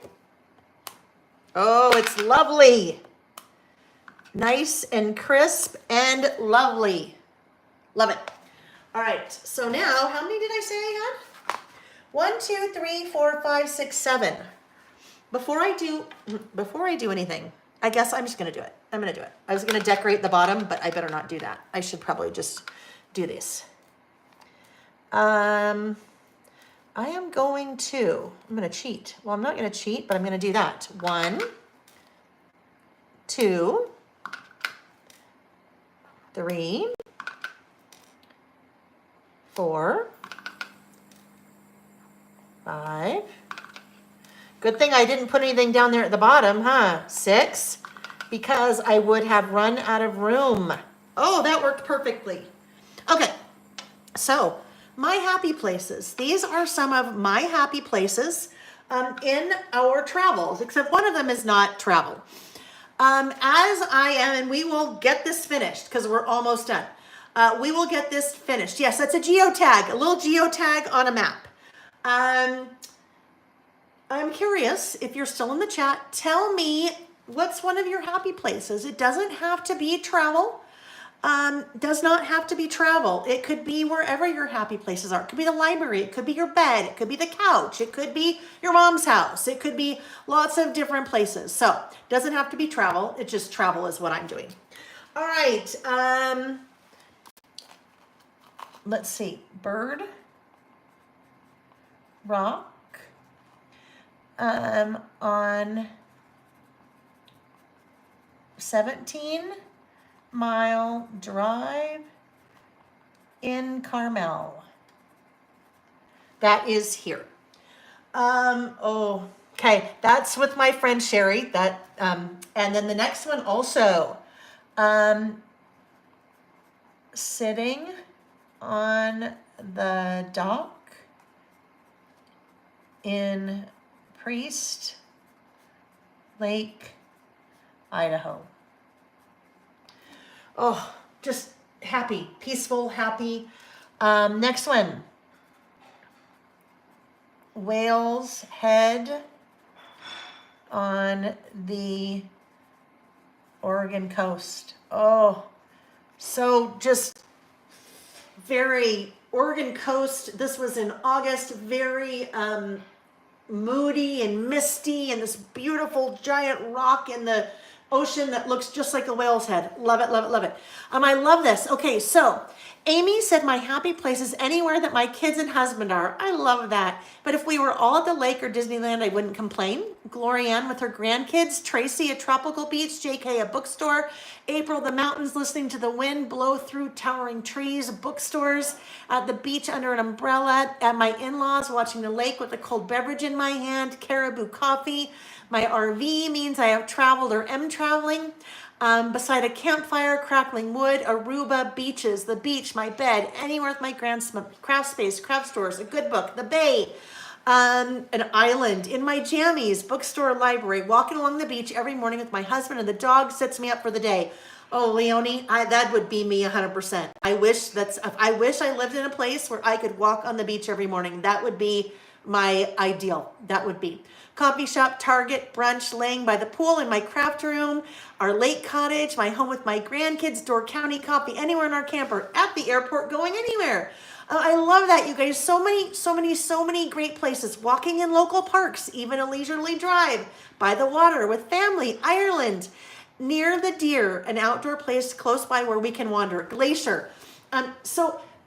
Oh, it's lovely. Nice and crisp and lovely. Love it. All right, so now, how many did I say I had? 1, 2, 3, 4, 5, 6, 7. Before I do anything, I guess I'm just gonna do it. I'm gonna do it. I was gonna decorate the bottom, but I better not do that. I should probably just do this. I'm going to cheat. Well, I'm not gonna cheat, but I'm gonna do that. 1, 2, 3, 4, 5. Good thing I didn't put anything down there at the bottom, huh? 6, because I would have run out of room. Oh, that worked perfectly. Okay, so my happy places. These are some of my happy places in our travels, except one of them is not travel. As I am, and we will get this finished because we're almost done. We will get this finished. Yes, that's a geotag, a little geotag on a map. I'm curious if you're still in the chat, tell me what's one of your happy places. It doesn't have to be travel. Does not have to be travel. It could be wherever your happy places are. It could be the library. It could be your bed. It could be the couch. It could be your mom's house. It could be lots of different places. So it doesn't have to be travel. It's just travel is what I'm doing. All right. Let's see. Bird. Rock. On 17-mile drive in Carmel. That is here. Okay, that's with my friend Sherry. That and then the next one also. Sitting on the dock in Priest Lake Idaho. Oh, just happy, peaceful, happy. Next one. Whale's Head on the Oregon coast. Oh, so just very Oregon coast. This was in August, very moody and misty, and this beautiful giant rock in the ocean that looks just like a whale's head. Love it, love it, love it. I love this. Okay, so Amy said my happy place is anywhere that my kids and husband are. I love that. But if we were all at the lake or Disneyland, I wouldn't complain. Glorianne with her grandkids, Tracy a tropical beach, JK a bookstore, April the mountains listening to the wind blow through towering trees, bookstores, at the beach under an umbrella, at my in-laws watching the lake with a cold beverage in my hand, Caribou coffee. My RV means I have traveled or am traveling. Beside a campfire, crackling wood, Aruba, beaches, the beach, my bed, anywhere with my craft space, craft stores, a good book, the bay, an island, in my jammies, bookstore, library, walking along the beach every morning with my husband, and the dog sets me up for the day. Oh, Leonie, that would be me 100%. I wish I lived in a place where I could walk on the beach every morning. That would be my ideal. That would be. Coffee shop, Target, brunch, laying by the pool in my craft room, our lake cottage, my home with my grandkids, Door County coffee, anywhere in our camper, at the airport, going anywhere. I love that, you guys. So many great places. Walking in local parks, even a leisurely drive by the water with family, Ireland, near the deer, an outdoor place close by where we can wander, Glacier.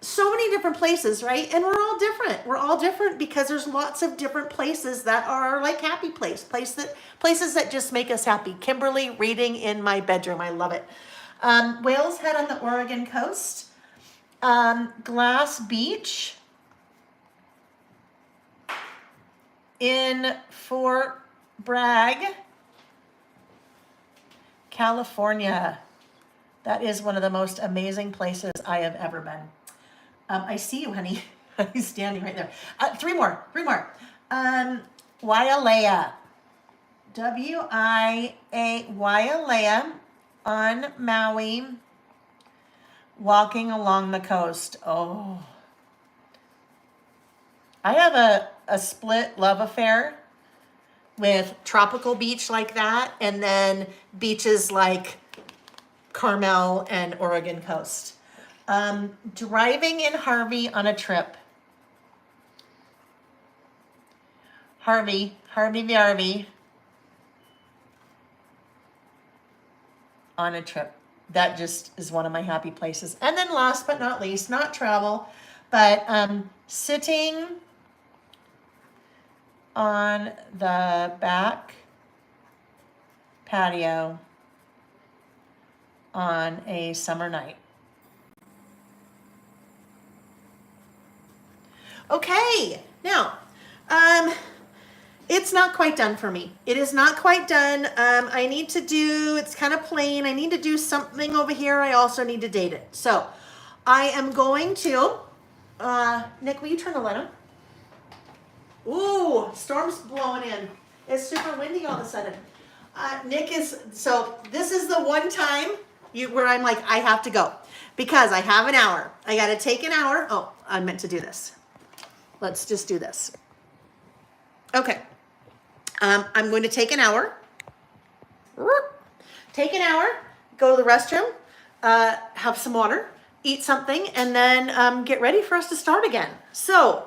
So many different places, right? And we're all different. We're all different because there's lots of different places that are like happy places that just make us happy. Kimberly, reading in my bedroom. I love it. Whale's Head on the Oregon coast. Glass Beach in Fort Bragg, California. That is one of the most amazing places I have ever been. I see you, honey. He's standing right there. Three more. Wailea. Wailea on Maui, walking along the coast. Oh. I have a split love affair with tropical beach like that, and then beaches like Carmel and Oregon coast. Driving in Harvey on a trip. Harvey the RV on a trip. That just is one of my happy places. And then last but not least, not travel, but sitting on the back patio on a summer night. Okay, now, it's not quite done for me. It is not quite done. I need to do, it's kind of plain. I need to do something over here. I also need to date it. So I am going to, Nick, will you turn the light on? Ooh, storm's blowing in. It's super windy all of a sudden. Nick so this is the one time where I'm like, I have to go because I have an hour. I got to take an hour. Oh, I meant to do this. Let's just do this. Okay. I'm going to take an hour. Take an hour, go to the restroom, have some water, eat something, and then get ready for us to start again. So,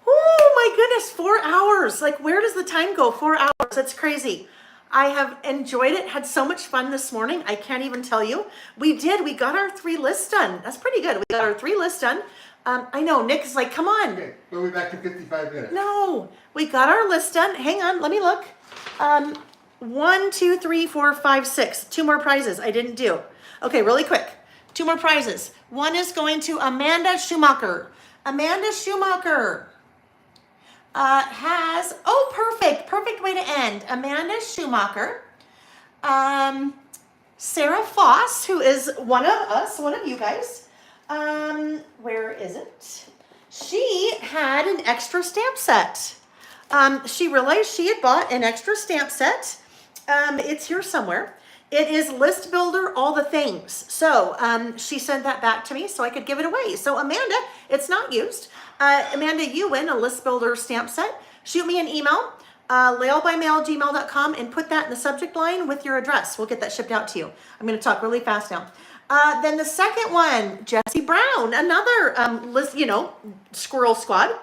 oh my goodness, 4 hours. Like, where does the time go? 4 hours. That's crazy. I have enjoyed it, had so much fun this morning. I can't even tell you. We got our 3 lists done. That's pretty good. We got our 3 lists done. I know, Nick is like, come on. Okay, we'll be back in 55 minutes. No, we got our list done. Hang on, let me look. 1, 2, 3, 4, 5, 6. 2 more prizes I didn't do. Okay, really quick. 2 more prizes. One is going to Amanda Schumacher. Amanda Schumacher has, perfect way to end. Amanda Schumacher. Sarah Foss, who is one of us, one of you guys. Where is it? She had an extra stamp set. She realized she had bought an extra stamp set. It's here somewhere. It is list builder, all the things. So she sent that back to me so I could give it away. So Amanda, it's not used. Amanda, you win a list builder stamp set. Shoot me an email, laylebymail@gmail.com, and put that in the subject line with your address. We'll get that shipped out to you. I'm going to talk really fast now. Then the second one, Jessie Brown, another list, Squirrel Squad.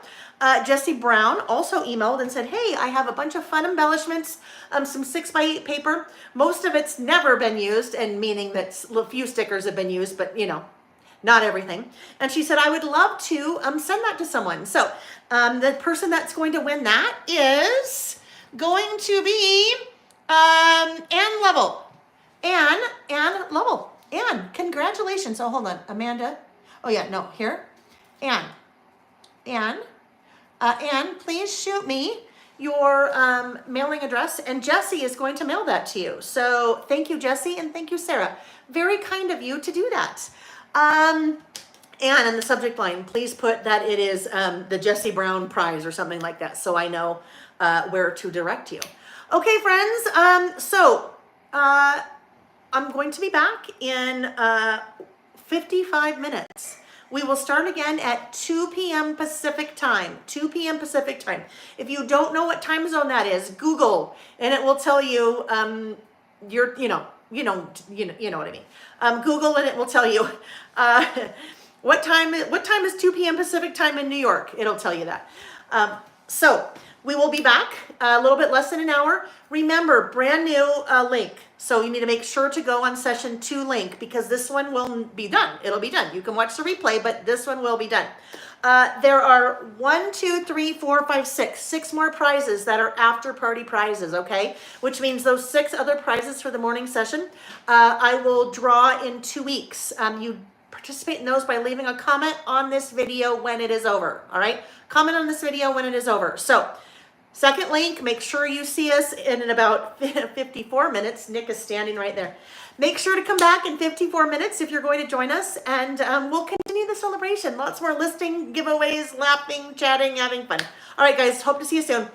Jessie Brown also emailed and said, hey, I have a bunch of fun embellishments, some 6x8 paper. Most of it's never been used, and meaning that a few stickers have been used, but not everything. And she said, I would love to send that to someone. So the person that's going to win that is going to be Ann Lovell. Ann Lovell. Ann, congratulations. Oh, hold on. Amanda. Oh, yeah, no, here. Ann, please shoot me your mailing address, and Jessie is going to mail that to you. So thank you, Jessie, and thank you, Sarah. Very kind of you to do that. And in the subject line, please put that it is the Jessie Brown prize or something like that, so I know where to direct you. Okay, friends, so I'm going to be back in 55 minutes. We will start again at 2 p.m. Pacific time. 2 p.m. Pacific time. If you don't know what time zone that is, Google, and it will tell you. You know what I mean. Google, and it will tell you what time is 2 p.m. Pacific time in New York. It'll tell you that. So we will be back a little bit less than an hour. Remember, brand new link. So you need to make sure to go on session 2 link, because this one will be done. It'll be done. You can watch the replay, but this one will be done. There are 6 more prizes that are after party prizes, okay? Which means those 6 other prizes for the morning session, I will draw in 2 weeks. You participate in those by leaving a comment on this video when it is over, all right? Comment on this video when it is over. So, second link, make sure you see us in about 54 minutes. Nick is standing right there. Make sure to come back in 54 minutes if you're going to join us, and we'll continue the celebration. Lots more listing, giveaways, laughing, chatting, having fun. All right, guys, hope to see you soon.